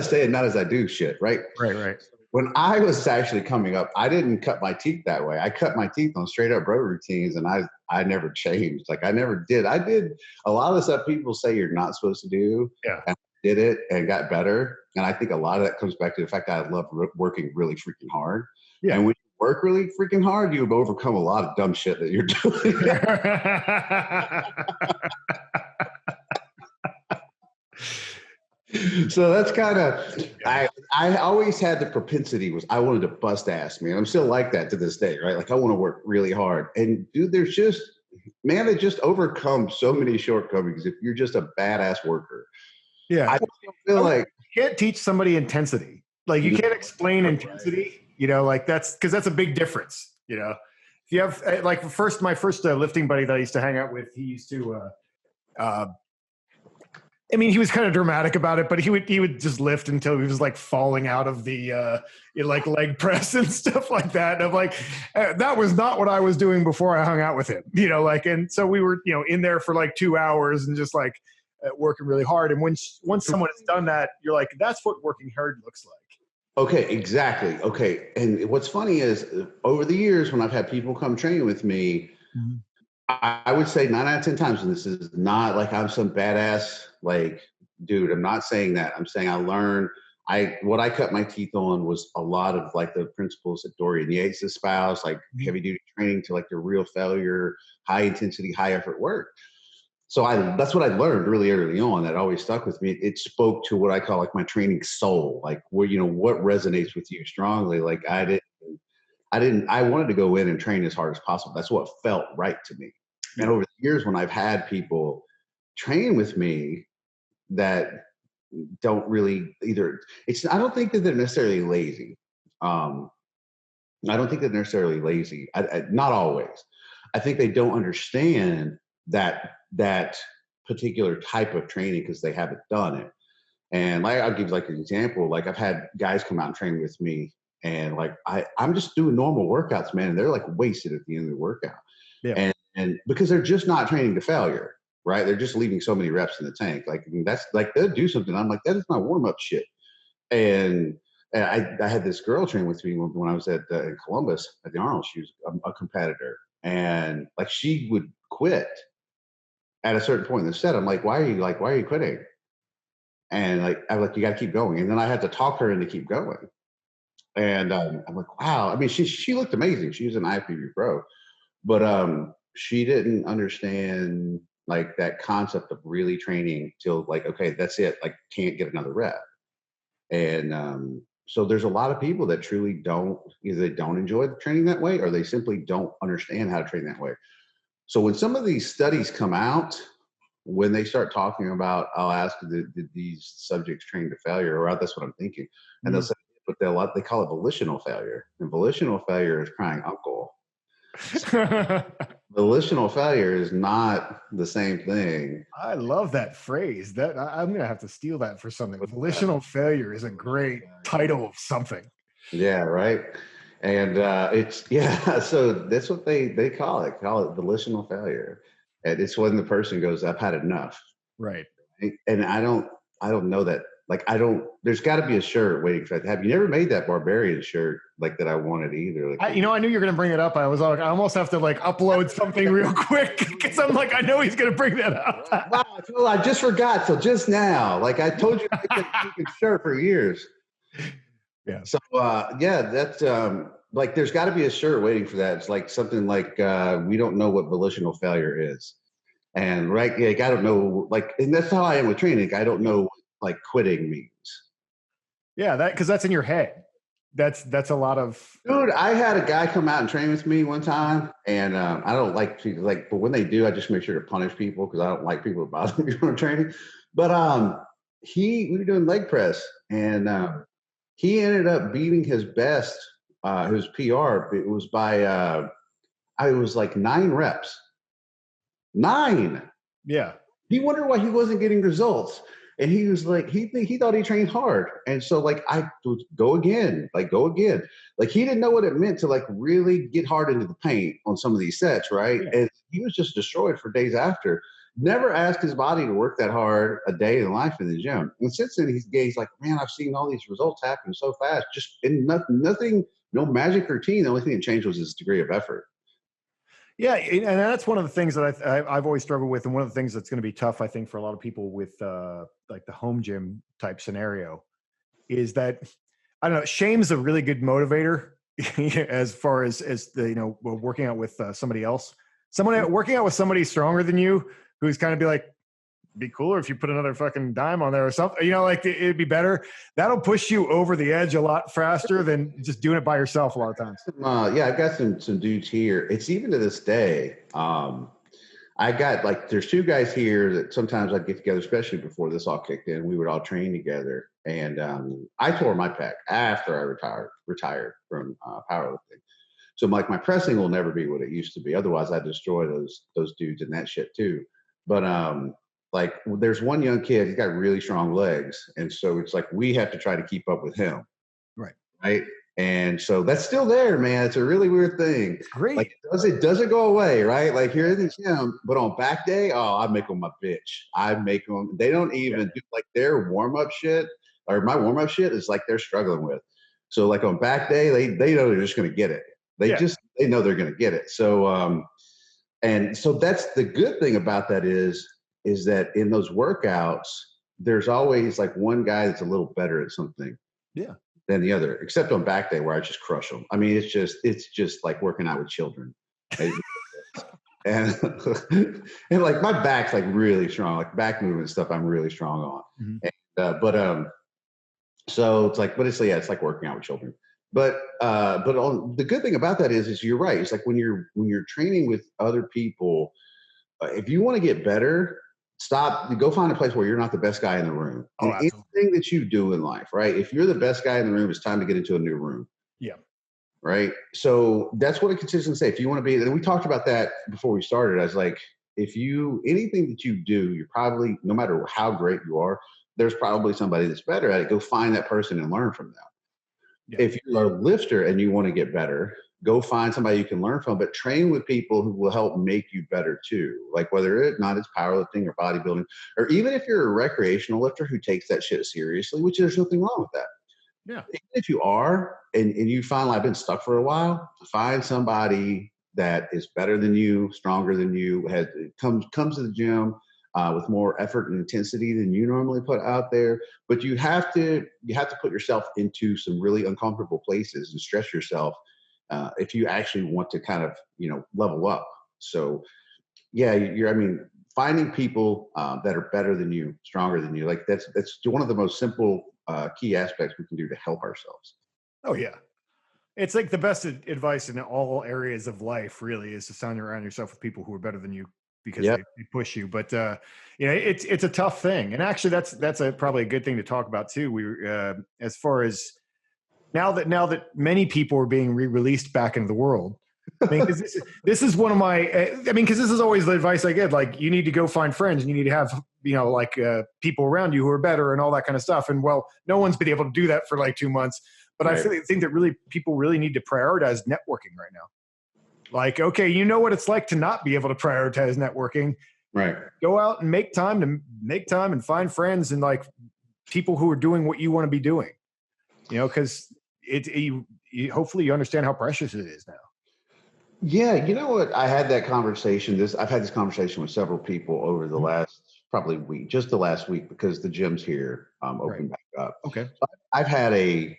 say and not as I do shit, right? Right. When I was actually coming up, I didn't cut my teeth that way. I cut my teeth on straight up bro routines, and I never changed. Like I never did. I did a lot of the stuff people say you're not supposed to do. Yeah. And I did it and got better. And I think a lot of that comes back to the fact that I love working really freaking hard. Yeah. And when you work really freaking hard, you overcome a lot of dumb shit that you're doing. So that's kind of, I always had the propensity I wanted to bust ass, man. I'm still like that to this day, right? Like I want to work really hard. And dude, they just overcome so many shortcomings if you're just a badass worker. Yeah. I feel like you can't teach somebody intensity. Like you can't explain intensity, like that's a big difference, If you have like my first lifting buddy that I used to hang out with, he used to, he was kind of dramatic about it, but he would just lift until he was like falling out of the like leg press and stuff like that. And I'm like, that was not what I was doing before I hung out with him, and so we were, in there for like 2 hours and just like working really hard. And once someone has done that, you're like, that's what working hard looks like. Okay, exactly. Okay. And what's funny is over the years, when I've had people come train with me, mm-hmm. I would say 9 out of 10 times, and this is not like I'm some badass, like, dude, I'm not saying that. I'm saying I learned what I cut my teeth on was a lot of like the principles that Dorian Yates espoused, like heavy duty training to like the real failure, high intensity, high effort work. So that's what I learned really early on. That always stuck with me. It spoke to what I call like my training soul, like where, what resonates with you strongly. Like I wanted to go in and train as hard as possible. That's what felt right to me. And over the years, when I've had people train with me that don't really I don't think that they're necessarily lazy. I don't think they're necessarily lazy. Not always. I think they don't understand that particular type of training because they haven't done it. And like, I'll give like an example. Like I've had guys come out and train with me, and like I'm just doing normal workouts, man, and they're like wasted at the end of the workout. Yeah. And because they're just not training to failure, right? They're just leaving so many reps in the tank. Like that's like they'll do something. I'm like, that is my warm up shit. And I had this girl train with me when I was at in Columbus at the Arnold. She was a competitor, and like she would quit at a certain point in the set. I'm like, why are you quitting? And like, I'm like, you got to keep going. And then I had to talk her into keep going. And I'm like, wow. I mean, she looked amazing. She was an IFBB pro, but she didn't understand like that concept of really training till like, okay, that's it. Like, can't get another rep. And so there's a lot of people that truly either they don't enjoy the training that way, or they simply don't understand how to train that way. So when some of these studies come out, when they start talking about, I'll ask, did these subjects train to failure? Or that's what I'm thinking. And they'll say, but they call it volitional failure. And volitional failure is crying uncle. Volitional failure is not the same thing. I love that phrase. That I'm going to have to steal that for something. Volitional failure is a great title of something. Yeah, right. And so that's what they call it volitional failure. And it's when the person goes, I've had enough. Right. And I don't know that. Like, there's got to be a shirt waiting for that. Have you never made that barbarian shirt like that I wanted either? Like, I knew you were going to bring it up. I was like, I almost have to like upload something real quick because I'm like, I know he's going to bring that up. Wow, I just forgot till just now. Like I told you, I make that shirt for years. Yeah. So that's like, there's got to be a shirt waiting for that. It's like something like we don't know what volitional failure is, and right, like I don't know, like, and that's how I am with training. I don't know what, like, quitting means. Yeah, because that's in your head. That's a lot of. Dude, I had a guy come out and train with me one time, and I don't like people but when they do, I just make sure to punish people because I don't like people to bother me when I'm training. But we were doing leg press, and he ended up beating his best, his PR. It was by it was like 9 reps. 9. Yeah. He wondered why he wasn't getting results. And he was like, he thought he trained hard. And so like, I would go again. Like he didn't know what it meant to like really get hard into the paint on some of these sets. Right. Yeah. And he was just destroyed for days after. Never asked his body to work that hard a day in life in the gym. And since then he's like, man, I've seen all these results happen so fast. Just in nothing, no magic routine. The only thing that changed was his degree of effort. Yeah, and that's one of the things that I've always struggled with, and one of the things that's going to be tough, I think, for a lot of people with like the home gym type scenario, is that I don't know. Shame's a really good motivator as far as the working out with somebody else, working out with somebody stronger than you, who's kind of be like, be cooler if you put another fucking dime on there or something, like it'd be better. That'll push you over the edge a lot faster than just doing it by yourself a lot of times. Yeah, I've got some dudes here. It's even to this day. I got like, there's 2 guys here that sometimes I'd get together, especially before this all kicked in. We would all train together. And I tore my pec after I retired from powerlifting. So like my pressing will never be what it used to be. Otherwise I'd destroy those dudes and that shit too. But like there's one young kid, he's got really strong legs. And so it's like, we have to try to keep up with him. Right. And so that's still there, man. It's a really weird thing. Great. Like it doesn't go away, right? Like here in the gym, but on back day, I make them a bitch. They don't even do like their warm-up shit, or my warm-up shit is like they're struggling with. So like on back day, they know they're just going to get it. They know they're going to get it. So, and so that's the good thing about that is that in those workouts, there's always like one guy that's a little better at something than the other, except on back day where I just crush them. I mean, it's just like working out with children. And and like my back's like really strong, like back movement stuff I'm really strong on. Mhm. And, so it's like, but it's, yeah, it's like working out with children. But on the good thing about that is you're right. It's like when you're training with other people, if you want to get better, go find a place where you're not the best guy in the room. Oh, And absolutely. anything that you do in life, right? If you're the best guy in the room, it's time to get into a new room. Yeah. Right. So that's what a consistent say. If you want to be, and we talked about that before we started. I was like, anything that you do, you're probably, no matter how great you are, there's probably somebody that's better at it. Go find that person and learn from them. Yeah. If you're a lifter and you want to get better, go find somebody you can learn from, but train with people who will help make you better too. Like whether it's not it's powerlifting or bodybuilding, or even if you're a recreational lifter who takes that shit seriously, which there's nothing wrong with that. Yeah. Even if you are, and you find like I've been stuck for a while, find somebody that is better than you, stronger than you, comes to the gym with more effort and intensity than you normally put out there. But you have to put yourself into some really uncomfortable places and stress yourself if you actually want to kind of level up. So yeah, I mean, finding people that are better than you, stronger than you, like that's one of the most simple key aspects we can do to help ourselves. Oh yeah. It's like the best advice in all areas of life really is to surround yourself with people who are better than you because Yep. they push you. But it's a tough thing. And actually that's probably a good thing to talk about too. As far as now that many people are being re-released back into the world. I mean, because this is one of my, because this is always the advice I get. Like, you need to go find friends, and you need to have, people around you who are better and all that kind of stuff. And well, no one's been able to do that for like 2 months. But Right. I think that people really need to prioritize networking right now. Like, okay, you know what it's like to not be able to prioritize networking. Right. Go out and make time and find friends and like people who are doing what you want to be doing. Because hopefully you understand how precious it is now. Yeah, you know what? I've had this conversation with several people over the last probably week, just the last week, because the gym's here open back up. Okay. So I've had a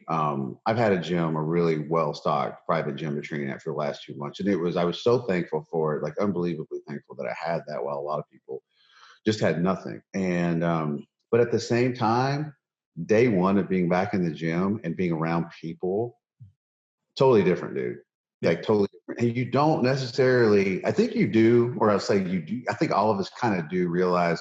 gym, a really well stocked private gym to train at for the last 2 months, and I was so thankful for it, like unbelievably thankful that I had that, while a lot of people just had nothing. And but at the same time, day one of being back in the gym and being around people, totally different, dude. Like totally different. And you don't necessarily, I think you do, or I'll say you do. I think all of us kind of do realize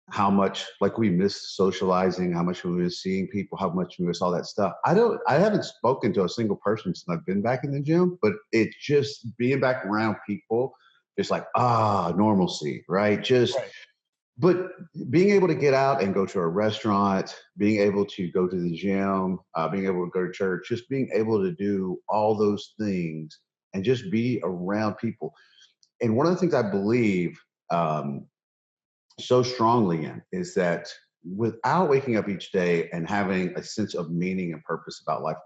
how much like we miss socializing, how much we miss seeing people, how much we miss all that stuff. I haven't spoken to a single person since I've been back in the gym, but it's just being back around people, just like, normalcy, right? But being able to get out and go to a restaurant, being able to go to the gym, being able to go to church, just being able to do all those things and just be around people. And one of the things I believe so strongly in is that without waking up each day and having a sense of meaning and purpose about life,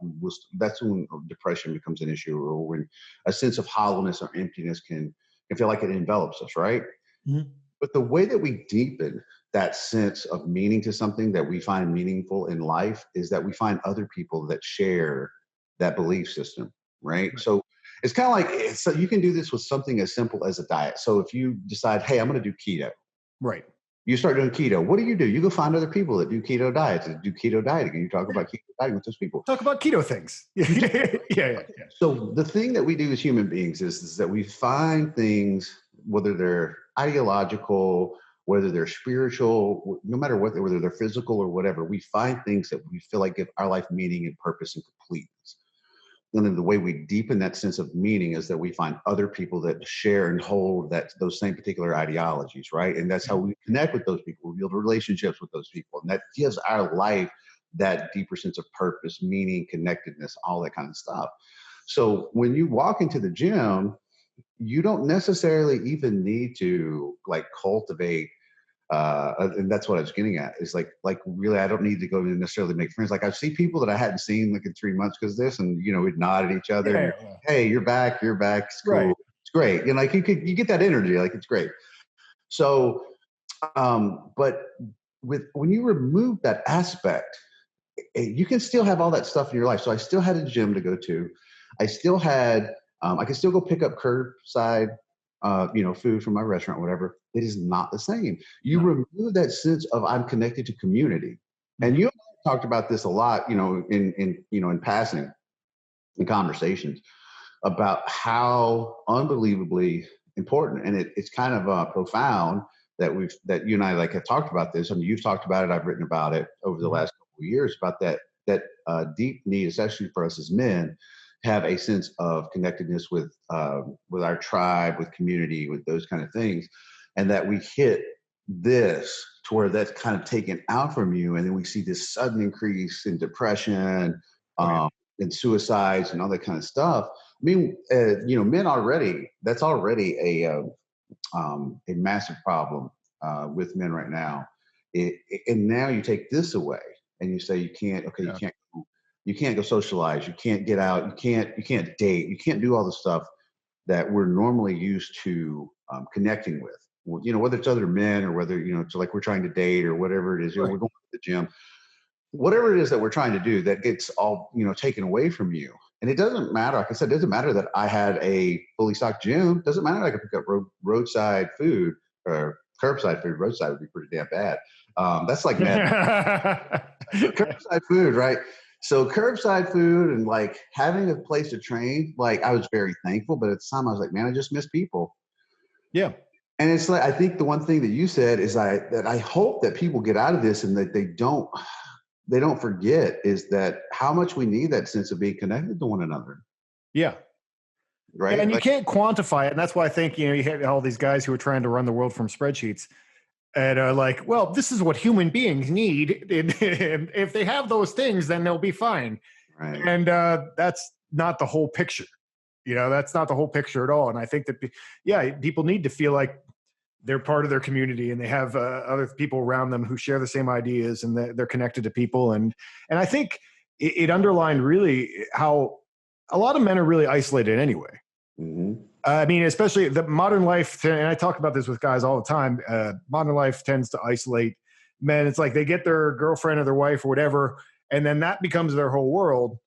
that's when depression becomes an issue, or when a sense of hollowness or emptiness can feel like it envelops us, right? Mm-hmm. But the way that we deepen that sense of meaning to something that we find meaningful in life is that we find other people that share that belief system, right? So it's kind of like, so you can do this with something as simple as a diet. So if you decide, hey, I'm going to do keto, Right. you start doing keto. What do? You go find other people that do keto diets, that do keto dieting, and you talk about keto dieting with those people. Talk about keto things. Yeah. So the thing that we do as human beings is that we find things, whether they're ideological, whether they're spiritual, no matter what, whether they're physical or whatever, we find things that we feel like give our life meaning and purpose and completeness. And then the way we deepen that sense of meaning is that we find other people that share and hold those same particular ideologies, right? And that's how we connect with those people. We build relationships with those people, and that gives our life that deeper sense of purpose, meaning, connectedness, all that kind of stuff. So when you walk into the gym, you don't necessarily even need to like cultivate and that's what I was getting at, is like really I don't need to go to necessarily make friends. Like I see people that I hadn't seen like in 3 months because of this, and we'd nod at each other. Yeah. Hey, you're back, it's cool. Right. It's great. Like you get that energy, like it's great. So but when you remove that aspect, you can still have all that stuff in your life. So I still had a gym to go to. I still had, I could still go pick up curbside, food from my restaurant, whatever. It is not the same. You remove that sense of I'm connected to community. And you talked about this a lot, in passing in conversations about how unbelievably important, and it's kind of profound that you and I like have talked about this. I mean, you've talked about it. I've written about it over the last couple of years about that deep need, especially for us as men, have a sense of connectedness with our tribe, with community, with those kind of things, and that we hit this to where that's kind of taken out from you, and then we see this sudden increase in depression, and suicides, and all that kind of stuff. I mean, men already, that's already a massive problem with men right now. And now you take this away, and you say you can't go socialize, you can't get out, you can't date, you can't do all the stuff that we're normally used to connecting with. Whether it's other men or whether it's like we're trying to date or whatever it is. We're going to the gym. Whatever it is that we're trying to do, that gets all taken away from you. And it doesn't matter. Like I said, it doesn't matter that I had a fully stocked gym. It doesn't matter that I could pick up roadside food or curbside food. Roadside would be pretty damn bad. That's like curbside food, right? So curbside food and like having a place to train, like I was very thankful, but at the time I was like, man, I just miss people. Yeah. And it's like, I think the one thing that you said is that I hope that people get out of this and that they don't forget is that how much we need that sense of being connected to one another. Yeah. Right. And you can't quantify it. And that's why I think, you have all these guys who are trying to run the world from spreadsheets and are like, well, this is what human beings need. And if they have those things, then they'll be fine. Right. And that's not the whole picture. That's not the whole picture at all. And I think that, people need to feel like they're part of their community and they have other people around them who share the same ideas and they're connected to people. And I think it underlined really how a lot of men are really isolated anyway. Mm-hmm. I mean, especially the modern life, and I talk about this with guys all the time, modern life tends to isolate men. It's like they get their girlfriend or their wife or whatever, and then that becomes their whole world.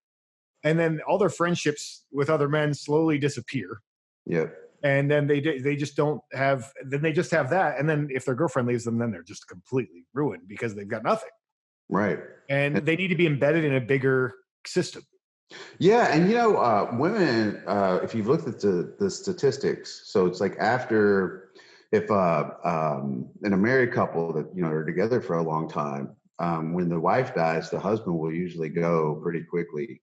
And then all their friendships with other men slowly disappear. Yep. And then they just don't have, then they just have that. And then if their girlfriend leaves them, then they're just completely ruined because they've got nothing. Right. And they need to be embedded in a bigger system. Yeah. And, women, if you've looked at the statistics, so it's like if in a married couple that, are together for a long time, when the wife dies, the husband will usually go pretty quickly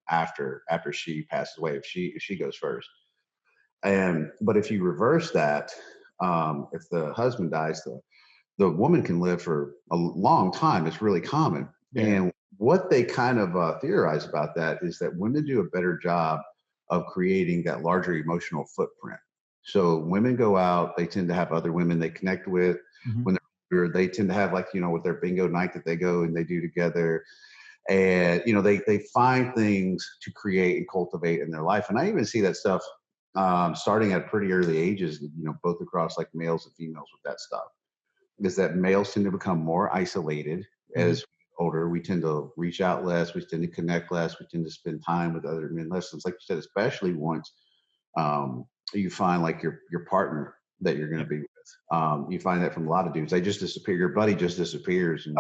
after she passes away, if she goes first. But if you reverse that, if the husband dies, the woman can live for a long time. It's really common. Yeah. And what they kind of theorize about that is that women do a better job of creating that larger emotional footprint. So women go out, they tend to have other women they connect with. Mm-hmm. When they tend to have with their bingo night that they go and they do together. And, they find things to create and cultivate in their life. And I even see that stuff starting at pretty early ages, both across like males and females with that stuff, is that males tend to become more isolated as older. We tend to reach out less. We tend to connect less. We tend to spend time with other men less. It's like you said, especially once you find like your partner that you're going to be with. You find that from a lot of dudes. They just disappear. Your buddy just disappears. And,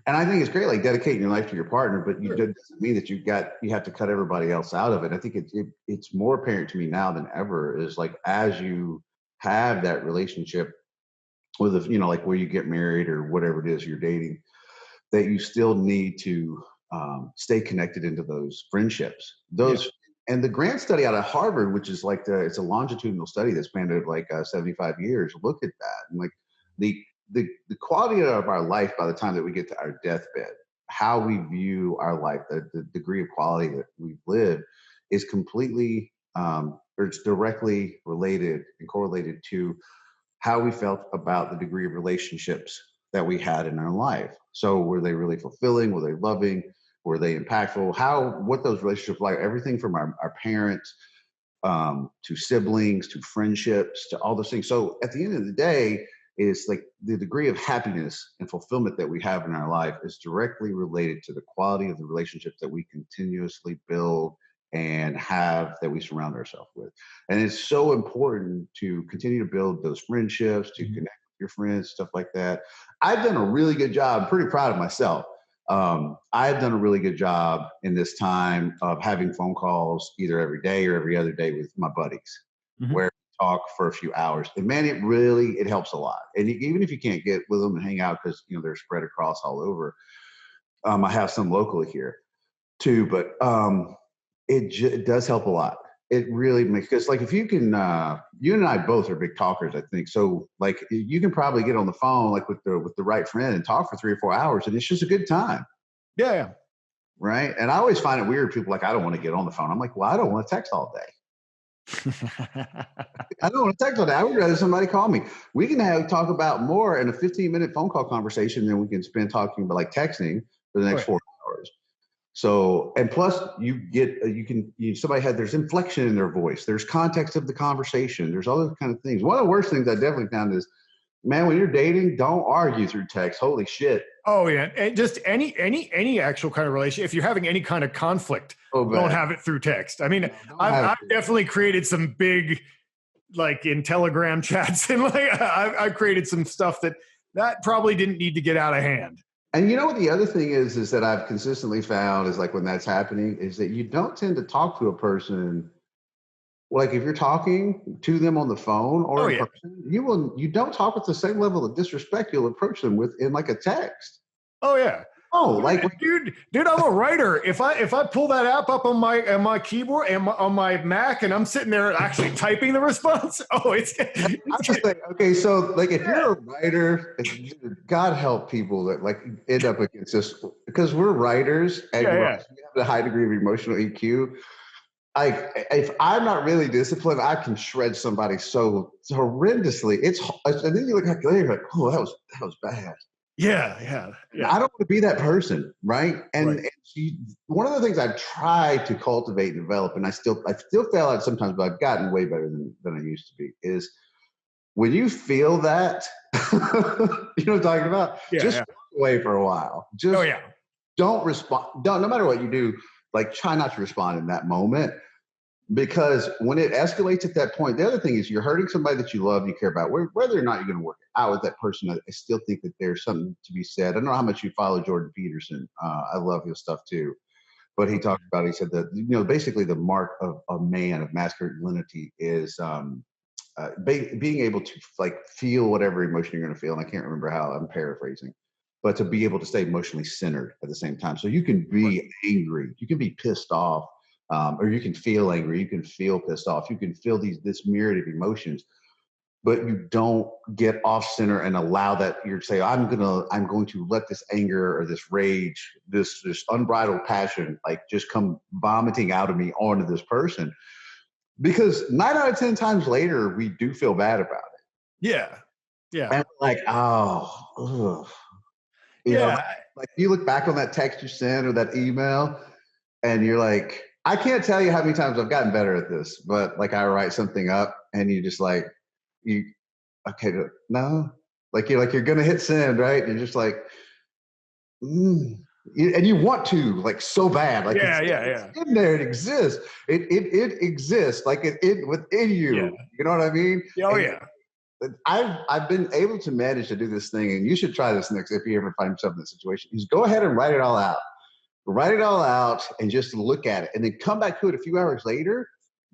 And I think it's great, like dedicating your life to your partner, but it doesn't mean that you have to cut everybody else out of it. I think it's more apparent to me now than ever is like, as you have that relationship with, like where you get married or whatever it is you're dating, that you still need to stay connected into those friendships. And the Grant study out of Harvard, which is like it's a longitudinal study that spanned over like 75 years, looked at that. And like the quality of our life by the time that we get to our deathbed, how we view our life, the degree of quality that we've lived is completely, or it's directly related and correlated to how we felt about the degree of relationships that we had in our life. So were they really fulfilling? Were they loving? Were they impactful? What those relationships like, everything from our parents to siblings, to friendships, to all those things. So at the end of the day, is like the degree of happiness and fulfillment that we have in our life is directly related to the quality of the relationships that we continuously build and have, that we surround ourselves with. And it's so important to continue to build those friendships, to connect with your friends, stuff like that. I've done a really good job. I'm pretty proud of myself. I've done a really good job in this time of having phone calls either every day or every other day with my buddies, where we talk for a few hours. And man, it helps a lot. And even if you can't get with them and hang out, because they're spread across all over. I have some locally here too, but it does help a lot. It really makes, because like if you can, you and I both are big talkers, I think. So like you can probably get on the phone like with the right friend and talk for 3 or 4 hours, and it's just a good time. Yeah. Right. And I always find it weird. People like, I don't want to get on the phone. I'm like, well, I don't want to text all day. I don't want to text all day. I would rather somebody call me. We can talk about more in a 15-minute phone call conversation than we can spend talking about like texting for the next 4 hours. So, and plus there's inflection in their voice. There's context of the conversation. There's all those kind of things. One of the worst things I definitely found is, man, when you're dating, don't argue through text. Holy shit. Oh yeah. And just any actual kind of relationship, if you're having any kind of conflict, don't have it through text. I mean, I've definitely created some big, like in Telegram chats, and like I've created some stuff that probably didn't need to get out of hand. And you know what the other thing is that I've consistently found is like when that's happening is that you don't tend to talk to a person. Like if you're talking to them on the phone or in person, you don't talk with the same level of disrespect you'll approach them with in like a text. Oh yeah. Oh, like dude, I'm a writer. If I pull that app up on my keyboard and on my Mac, and I'm sitting there actually typing the response, it's just like, okay, so like if you're a writer, God help people that like end up against this, because we're writers and we have a high degree of emotional EQ. If I'm not really disciplined, I can shred somebody so horrendously. And then you look back later, like, oh, that was bad. Yeah. I don't want to be that person, right? And one of the things I've tried to cultivate and develop, and I still fail at sometimes, but I've gotten way better than I used to be, is when you feel that, you know what I'm talking about? Just walk away for a while. Just don't respond. No matter what you do, like try not to respond in that moment. Because when it escalates at that point, the other thing is you're hurting somebody that you love and you care about. Whether or not you're going to work out with that person, I still think that there's something to be said. I don't know how much you follow Jordan Peterson. I love his stuff too. But he talked about, he said that, basically the mark of a man, of masculinity is being able to like feel whatever emotion you're going to feel. And I can't remember how, I'm paraphrasing. But to be able to stay emotionally centered at the same time. So you can be angry, you can be pissed off, or you can feel angry, you can feel pissed off, you can feel this myriad of emotions, but you don't get off center and allow that. You're say, I'm going to let this anger or this rage, this unbridled passion, like just come vomiting out of me onto this person, because 9 out of 10 times later we do feel bad about it. Yeah. And like, you know, like you look back on that text you sent or that email, and you're like, I can't tell you how many times I've gotten better at this, but like I write something up and you just like, no, like you're going to hit send, right? You're just like, and you want to like so bad, like it's in there, it exists. It exists like it within you. You know what I mean? I've been able to manage to do this thing, and you should try this next if you ever find yourself in this situation. Is go ahead and write it all out. Write it all out and just look at it, and then come back to it a few hours later.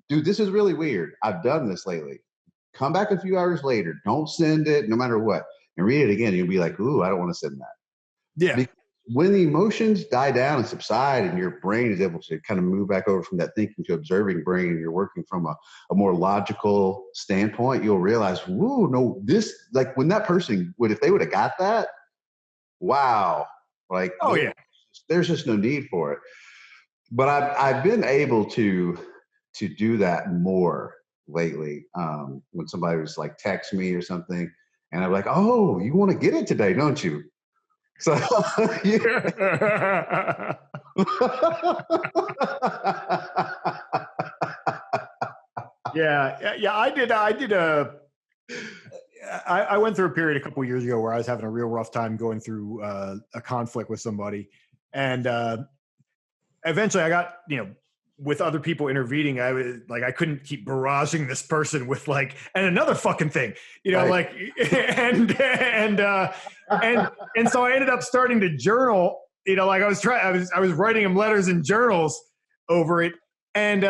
Dude, this is really weird. I've done this lately. Come back a few hours later. Don't send it, no matter what, and read it again. You'll be like, ooh, I don't want to send that. Yeah. Because when the emotions die down and subside, and your brain is able to kind of move back over from that thinking to observing brain, and you're working from a more logical standpoint, you'll realize, whoa, no, this, like when that person if they would have got that, wow, like, there's just no need for it. But I've been able to do that more lately. When somebody was like text me or something, and I'm like, oh, you want to get it today, don't you? So I went through a period a couple of years ago where I was having a real rough time going through a conflict with somebody. And eventually I got, with other people intervening, I couldn't keep barraging this person with and another fucking thing, Right. and so I ended up starting to journal, I was writing him letters and journals over it. And,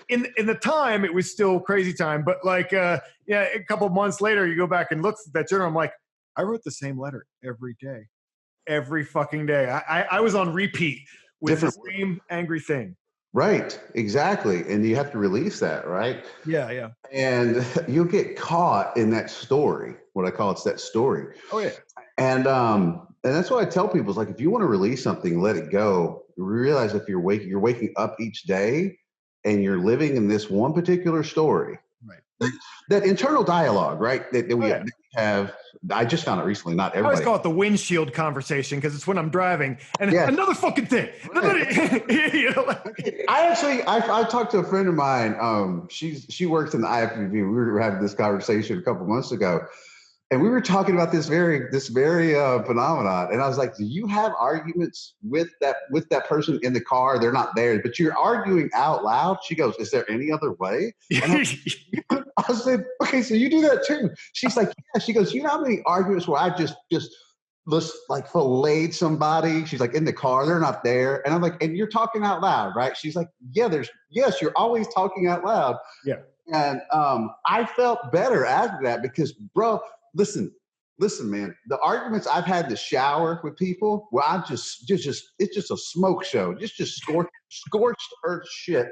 in the time, it was still crazy time, but a couple of months later, you go back and look at that journal. I'm like, I wrote the same letter every day, every fucking day. I was on repeat with the same angry thing. Right, exactly. And you have to release that, right? Yeah. And you'll get caught in that story. What I call it's that story. Oh yeah. And that's what I tell people is if you want to release something, let it go. Realize if you're waking up each day and you're living in this one particular story. Right. That internal dialogue, right? That we have. I just found it recently. Not everybody. I always call it the windshield conversation because it's when I'm driving and another fucking thing. I talked to a friend of mine. She works in the IFBB. We were having this conversation a couple months ago, and we were talking about this very phenomenon. And I was like, "Do you have arguments with that person in the car? They're not there, but you're arguing out loud." She goes, "Is there any other way?" I said, "Okay, so you do that too." She's like, "Yeah." She goes, "You know how many arguments where I just filleted somebody?" She's like, "In the car, they're not there." And I'm like, "And you're talking out loud, right?" She's like, "Yes, you're always talking out loud." Yeah. And I felt better after that because, bro, listen, man, the arguments I've had in the shower with people where I just it's just a smoke show, just scorched earth shit.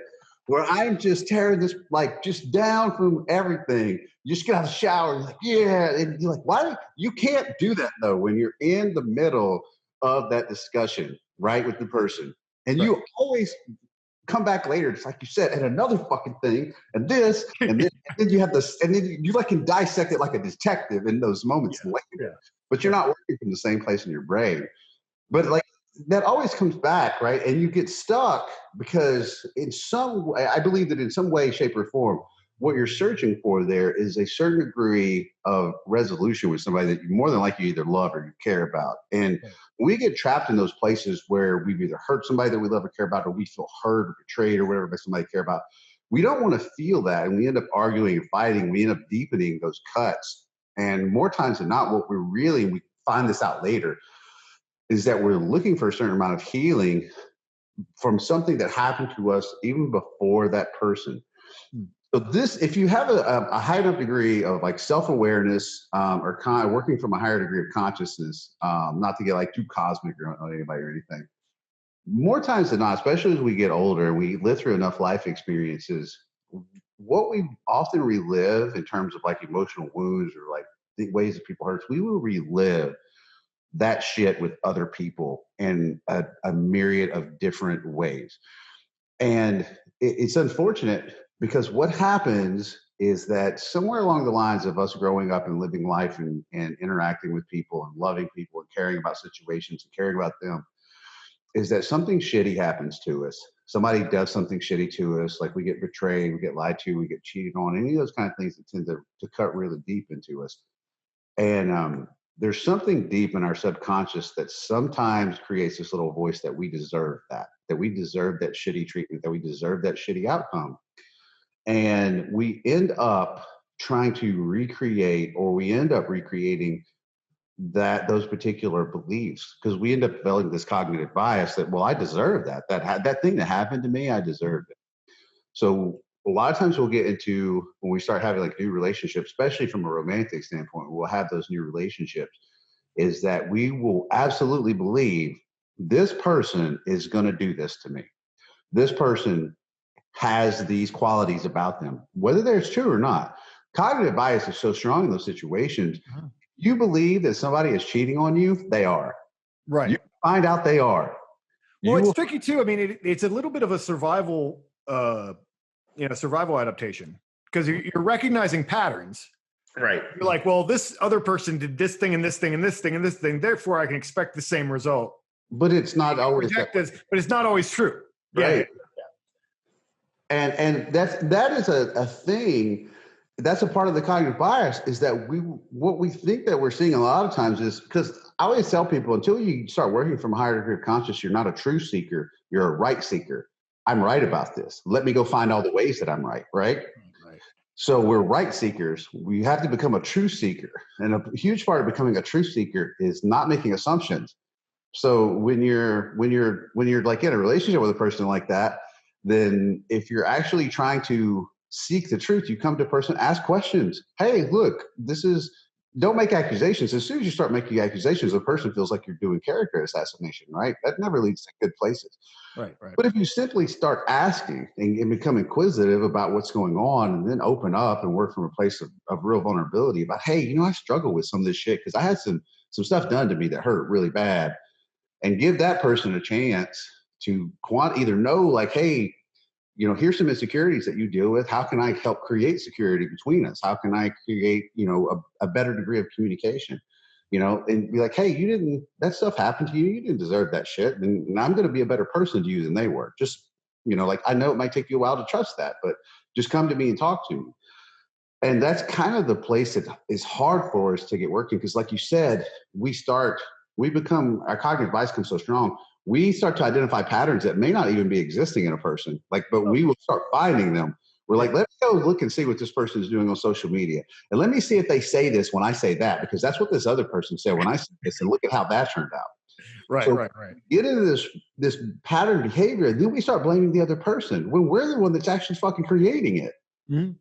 Where I'm just tearing this just down from everything. You just get out of the shower, and and you're like, why? You can't do that though when you're in the middle of that discussion, right, with the person, and you always come back later, just like you said, and another fucking thing, and this, and then you have this, and then you can dissect it like a detective in those moments later, but you're not working from the same place in your brain, but that always comes back, right? And you get stuck because in some way, I believe that in some way, shape, or form, what you're searching for there is a certain degree of resolution with somebody that you more than likely either love or you care about. And we get trapped in those places where we've either hurt somebody that we love or care about, or we feel hurt or betrayed or whatever by somebody care about. We don't want to feel that. And we end up arguing and fighting. We end up deepening those cuts. And more times than not, what we find this out later, is that we're looking for a certain amount of healing from something that happened to us even before that person. So if you have a high enough degree of self-awareness or working from a higher degree of consciousness, not to get too cosmic on anybody or anything, more times than not, especially as we get older, we live through enough life experiences, what we often relive in terms of emotional wounds or the ways that people hurt, we will relive that shit with other people in a myriad of different ways. And it's unfortunate because what happens is that somewhere along the lines of us growing up and living life and interacting with people and loving people and caring about situations and caring about them is that something shitty happens to us. Somebody does something shitty to us, we get betrayed, we get lied to, we get cheated on, any of those kind of things that tend to cut really deep into us. And there's something deep in our subconscious that sometimes creates this little voice that we deserve that we deserve that shitty treatment, that we deserve that shitty outcome. And we end up trying to recreate, or we end up recreating those particular beliefs because we end up developing this cognitive bias that, well, I deserve that thing that happened to me, I deserved it. So a lot of times we'll get into, when we start having new relationships, especially from a romantic standpoint, we'll have those new relationships, is that we will absolutely believe this person is going to do this to me. This person has these qualities about them, whether that's true or not. Cognitive bias is so strong in those situations. You believe that somebody is cheating on you, they are. Right. You find out they are. Well, it's tricky too. I mean, it's a little bit of a survival adaptation because you're recognizing patterns. Right. You're like, well, this other person did this thing and this thing and this thing and this thing. Therefore, I can expect the same result. But it's not always. But it's not always true. Right. Yeah. And that is a thing that's a part of the cognitive bias, is that what we think that we're seeing a lot of times is, because I always tell people, until you start working from a higher degree of consciousness, you're not a true seeker, you're a right seeker. I'm right about this. Let me go find all the ways that I'm right, right? Right. So we're right seekers. We have to become a true seeker. And a huge part of becoming a true seeker is not making assumptions. So when you're like in a relationship with a person like that, then if you're actually trying to seek the truth, you come to a person, ask questions. Hey, look, don't make accusations. As soon as you start making accusations, the person feels like you're doing character assassination, right? That never leads to good places. Right. But if you simply start asking and become inquisitive about what's going on, and then open up and work from a place of real vulnerability about, hey, I struggle with some of this shit because I had some stuff done to me that hurt really bad, and give that person a chance to either know, like, hey, here's some insecurities that you deal with. How can I help create security between us? How can I create, a better degree of communication? And be like, hey, that stuff happened to you. You didn't deserve that shit. And I'm going to be a better person to you than they were. Just, like, I know it might take you a while to trust that, but just come to me and talk to me. And that's kind of the place that is hard for us to get working. Because like you said, our cognitive bias comes so strong. We start to identify patterns that may not even be existing in a person. But we will start finding them. We're like, let's go look and see what this person is doing on social media. And let me see if they say this when I say that, because that's what this other person said when I said this. And look at how that turned out. Right. Get into this pattern behavior. And then we start blaming the other person when we're the one that's actually fucking creating it. Mm-hmm.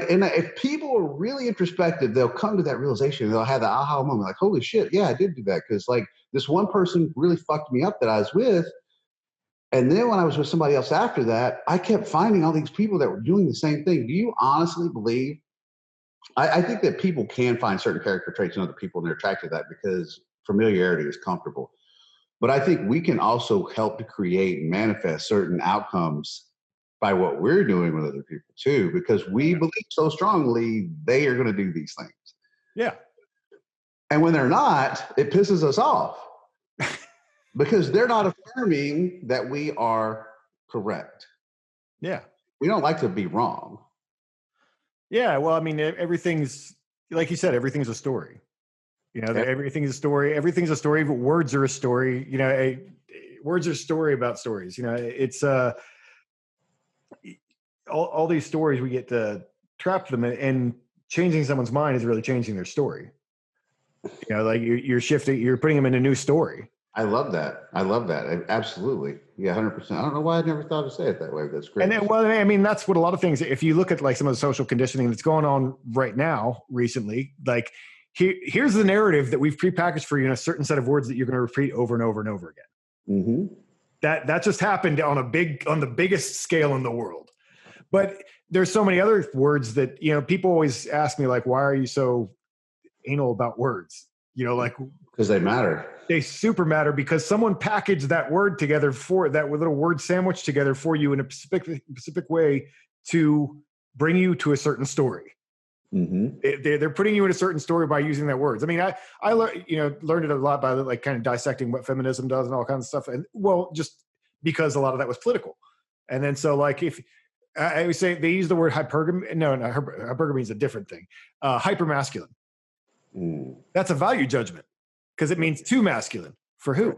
And if people are really introspective, they'll come to that realization. They'll have the aha moment, like, holy shit, yeah, I did do that. Because like this one person really fucked me up that I was with. And then when I was with somebody else after that, I kept finding all these people that were doing the same thing. Do you honestly believe? I think that people can find certain character traits in other people, and they're attracted to that because familiarity is comfortable. But I think we can also help to create and manifest certain outcomes by what we're doing with other people too, because we believe so strongly they are going to do these things. Yeah. And when they're not, it pisses us off because they're not affirming that we are correct. Yeah. We don't like to be wrong. Yeah. Well, I mean, everything's, like you said, everything's a story. Everything's a story. Everything's a story, but words are a story. Words are a story about stories. It's all these stories we get to trap them in, and changing someone's mind is really changing their story. Like you're shifting, you're putting them in a new story. I love that. Absolutely. Yeah, 100%. I don't know why I never thought to say it that way. That's great. And then, well, I mean, that's what a lot of things, if you look at like some of the social conditioning that's going on right now recently, like here's the narrative that we've prepackaged for you in a certain set of words that you're going to repeat over and over and over again. Mm-hmm. That just happened on the biggest scale in the world. But there's so many other words that, people always ask me, like, why are you so anal about words? Like, because they matter. They super matter because someone packaged that word together for that little word sandwich together for you in a specific way to bring you to a certain story. Mm-hmm. They're putting you in a certain story by using their words. I mean, I learned it a lot by like kind of dissecting what feminism does and all kinds of stuff. And well, just because a lot of that was political. And then so like if I would say they use the word hypergamy. No, hypergamy is a different thing. Hypermasculine. That's a value judgment because it means too masculine. For who?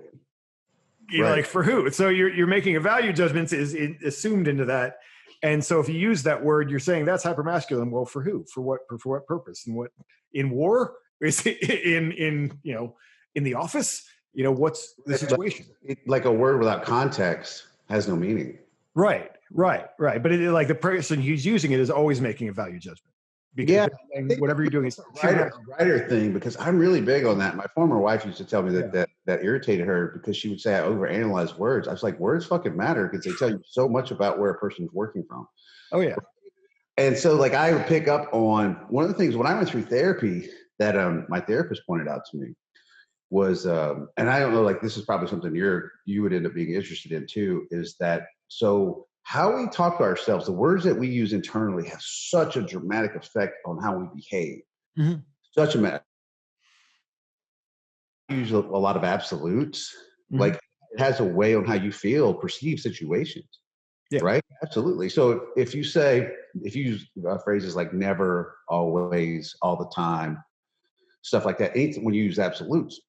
Right. Like for who? So you're making a value judgment is assumed into that. And so if you use that word, you're saying that's hypermasculine. Well, for who? For what purpose? And what in war? Is it in the office? What's the situation? Like a word without context has no meaning. Right. But like the person who's using it is always making a value judgment. Because whatever you're doing is writer thing, because I'm really big on that. My former wife used to tell me that irritated her because she would say I overanalyze words. I was like, words fucking matter because they tell you so much about where a person's working from. Oh yeah. And so like I would pick up on one of the things when I went through therapy that my therapist pointed out to me was, and I don't know, like this is probably something you would end up being interested in too, is that so how we talk to ourselves, the words that we use internally have such a dramatic effect on how we behave. Mm-hmm. Such a use a lot of absolutes. Mm-hmm. Like it has a way on how you feel, perceive situations. Yeah. Right. Absolutely. So if you use phrases like never, always, all the time, stuff like that, anything, when you use absolutes,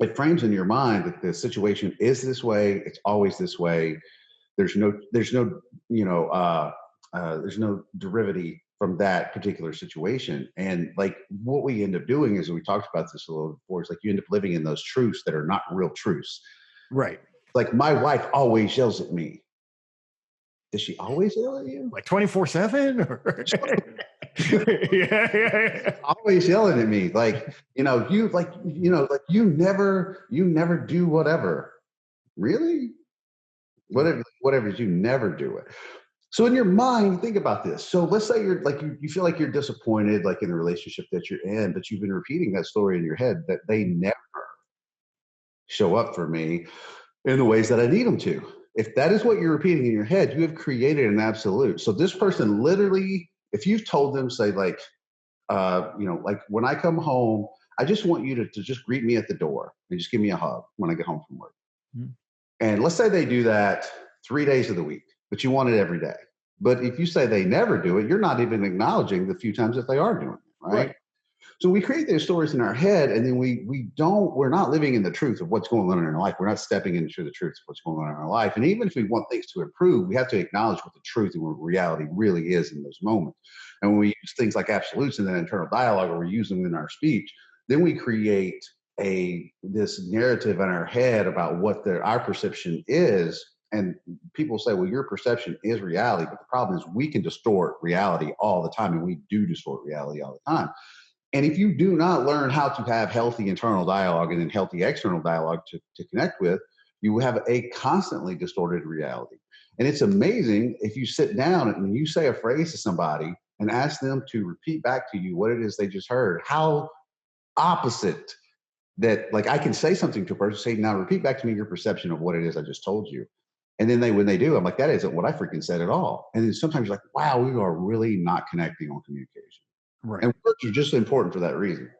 it frames in your mind that the situation is this way. It's always this way. There's no, you know, there's no derivative from that particular situation. And like what we end up doing is, we talked about this a little before, is like you end up living in those truths that are not real truths. Right. Like my wife always yells at me. Does she always yell at you? Like 24/7? Yeah. Always yelling at me. Like, you never do whatever. Really? Whatever, you never do it. So in your mind, think about this. So let's say you're like, you feel like you're disappointed, like in the relationship that you're in, but you've been repeating that story in your head that they never show up for me in the ways that I need them to. If that is what you're repeating in your head, you have created an absolute. So this person literally, if you've told them, say like, like when I come home, I just want you to just greet me at the door and just give me a hug when I get home from work. Mhm. And let's say they do that 3 days of the week, but you want it every day. But if you say they never do it, you're not even acknowledging the few times that they are doing it, right? So we create those stories in our head, and then we're not living in the truth of what's going on in our life. We're not stepping into the truth of what's going on in our life. And even if we want things to improve, we have to acknowledge what the truth and what reality really is in those moments. And when we use things like absolutes in that internal dialogue, or we use them in our speech, then we create this narrative in our head about what our perception is. And people say, well, your perception is reality. But the problem is we can distort reality all the time, and we do distort reality all the time. And if you do not learn how to have healthy internal dialogue and then healthy external dialogue to connect with, you have a constantly distorted reality. And it's amazing if you sit down and you say a phrase to somebody and ask them to repeat back to you what it is they just heard, how opposite that, like I can say something to a person, say, now repeat back to me your perception of what it is I just told you. And then when they do, I'm like, that isn't what I freaking said at all. And then sometimes you're like, wow, we are really not connecting on communication. Right. And words are just important for that reason.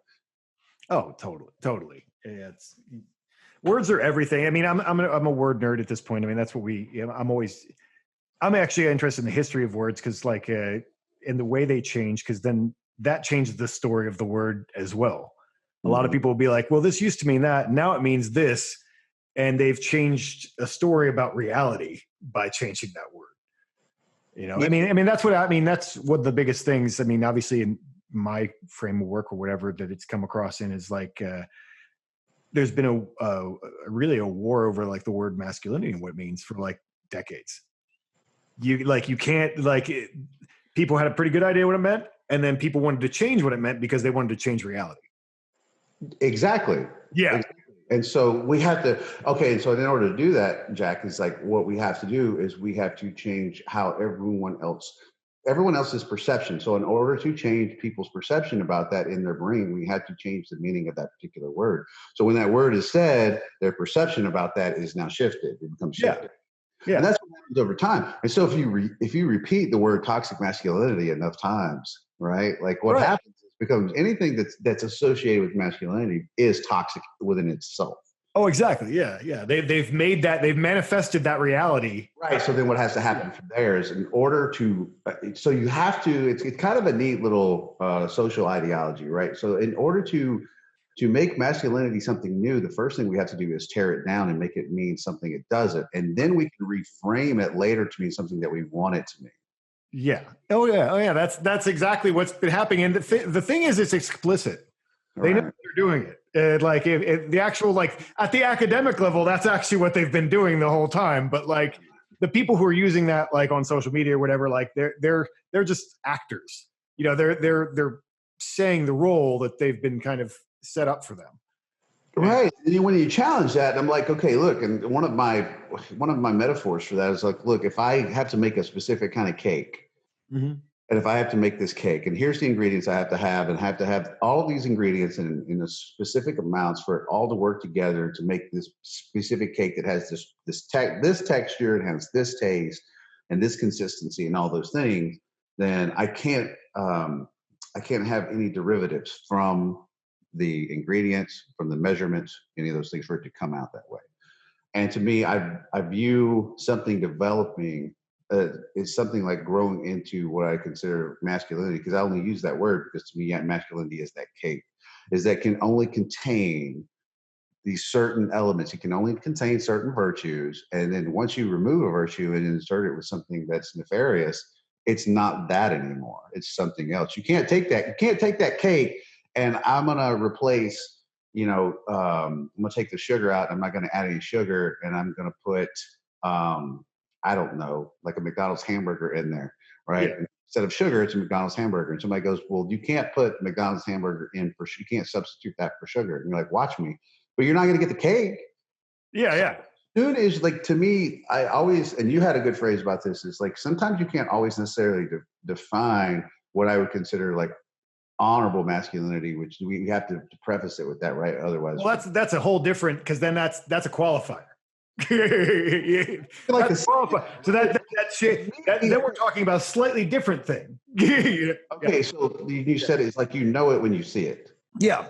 Oh, totally. Yeah, words are everything. I mean, I'm a word nerd at this point. I mean, that's what I'm actually interested in the history of words, because like in the way they change, because then that changes the story of the word as well. A lot of people will be like, well, this used to mean that, now it means this. And they've changed a story about reality by changing that word. Yeah. I mean, that's what the biggest things, I mean, obviously in my frame of work or whatever that it's come across in is like, there's been really a war over like the word masculinity and what it means for like decades. You can't people had a pretty good idea what it meant. And then people wanted to change what it meant because they wanted to change reality. Exactly. Yeah. Exactly. And so we have to, okay. So in order to do that, Jack, is like what we have to do is we have to change how everyone else's perception. So in order to change people's perception about that in their brain, we have to change the meaning of that particular word. So when that word is said, their perception about that is now shifted. It becomes shifted. Yeah. And that's what happens over time. And so if you repeat the word toxic masculinity enough times, right? Like what happens is becomes anything that's associated with masculinity is toxic within itself. Oh, exactly. Yeah. Yeah. They've manifested that reality. Right. So then what has to happen from there is in order to, so you have to, it's kind of a neat little social ideology, right? So in order to make masculinity something new, the first thing we have to do is tear it down and make it mean something it doesn't. And then we can reframe it later to mean something that we want it to mean. Yeah. Oh yeah. That's exactly what's been happening. And the thing is, it's explicit. They know they're doing it. Like if the actual, like at the academic level, that's actually what they've been doing the whole time. But like the people who are using that, like on social media or whatever, like they're just actors. They're saying the role that they've been kind of set up for them. Right. And when you challenge that, I'm like, okay, look, and one of my metaphors for that is like, look, if I have to make a specific kind of cake, and if I have to make this cake, and here's the ingredients I have to have, and have to have all of these ingredients in a specific amounts for it all to work together to make this specific cake that has this texture, it has this taste, and this consistency, and all those things, then I can't have any derivatives from the ingredients, from the measurements, any of those things for it to come out that way. And to me, I view something developing is something like growing into what I consider masculinity, because I only use that word because to me, masculinity is that cake, is that can only contain these certain elements. It can only contain certain virtues. And then once you remove a virtue and insert it with something that's nefarious, it's not that anymore. It's something else. You can't take that. You can't take that cake and I'm going to replace, I'm going to take the sugar out. I'm not going to add any sugar and I'm going to put, I don't know, like a McDonald's hamburger in there, right? Yeah. Instead of sugar, it's a McDonald's hamburger. And somebody goes, well, you can't put McDonald's hamburger in you can't substitute that for sugar. And you're like, watch me. But you're not going to get the cake. Yeah. Food is like, to me, I always, and you had a good phrase about this, is like sometimes you can't always necessarily define what I would consider like honorable masculinity, which we have to preface it with that, right? Otherwise, well, that's a whole different, because then that's a qualifier. like that's qualifier. So that shit, then we're talking about a slightly different thing. Okay, so you said it's like it when you see it. Yeah.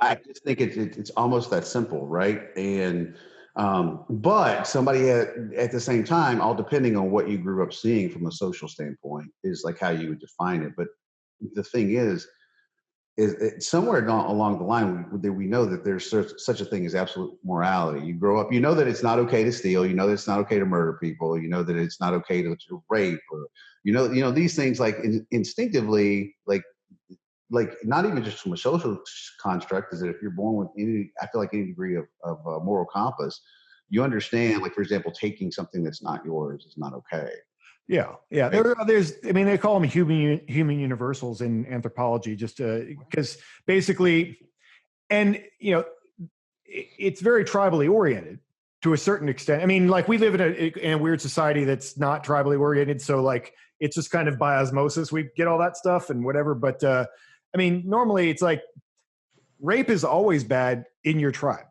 I just think it's almost that simple, right? And but somebody at the same time, all depending on what you grew up seeing from a social standpoint, is like how you would define it. But the thing is somewhere along the line we know that there's such a thing as absolute morality. You grow up, you know that it's not okay to steal, you know that it's not okay to murder people, you know that it's not okay to rape, or you know these things like instinctively, like not even just from a social construct, is that if you're born with I feel like any degree of moral compass, you understand, like for example, taking something that's not yours is not okay. Yeah. There's, I mean, they call them human universals in anthropology, just because basically, and it's very tribally oriented to a certain extent. I mean, like we live in a weird society that's not tribally oriented, so like it's just kind of by osmosis we get all that stuff and whatever. But I mean, normally it's like rape is always bad in your tribe.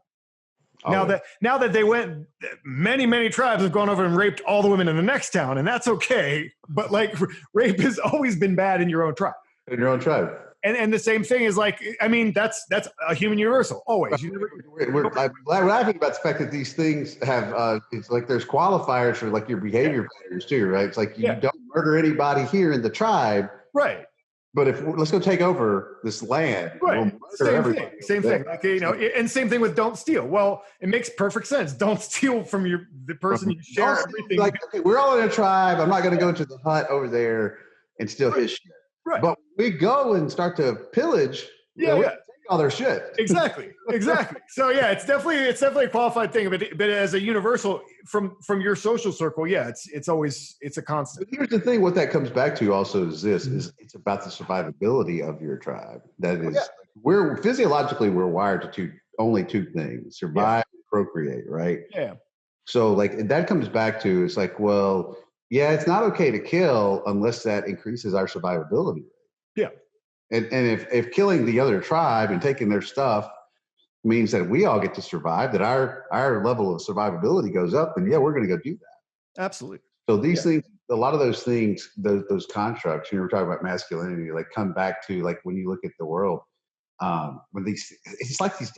Now that they went, many tribes have gone over and raped all the women in the next town, and that's okay. But like, rape has always been bad in your own tribe. In your own tribe. And the same thing is like, I mean, that's a human universal always. We're laughing about the fact that these things have. It's like there's qualifiers for like your behavior patterns too, right? It's like you don't murder anybody here in the tribe, right? But let's go take over this land. Right. Same thing. Like, and same thing with don't steal. Well, it makes perfect sense. Don't steal from the person you share everything. Like, okay, we're all in a tribe. I'm not going to go into the hut over there and steal his shit. Right. But we go and start to pillage. Take all their shit. Exactly. So yeah, it's definitely a qualified thing. But as a universal from your social circle, it's always a constant. But here's the thing: what that comes back to also is it's about the survivability of your tribe. That is, we're physiologically wired to only two things: survive and procreate, right? Yeah. So like that comes back to, it's like, well, yeah, it's not okay to kill unless that increases our survivability rate. Yeah. And if killing the other tribe and taking their stuff means that we all get to survive, that our level of survivability goes up, then we're going to go do that. Absolutely. So these things, a lot of those things, those constructs, we're talking about masculinity, like come back to like when you look at the world, when it's like these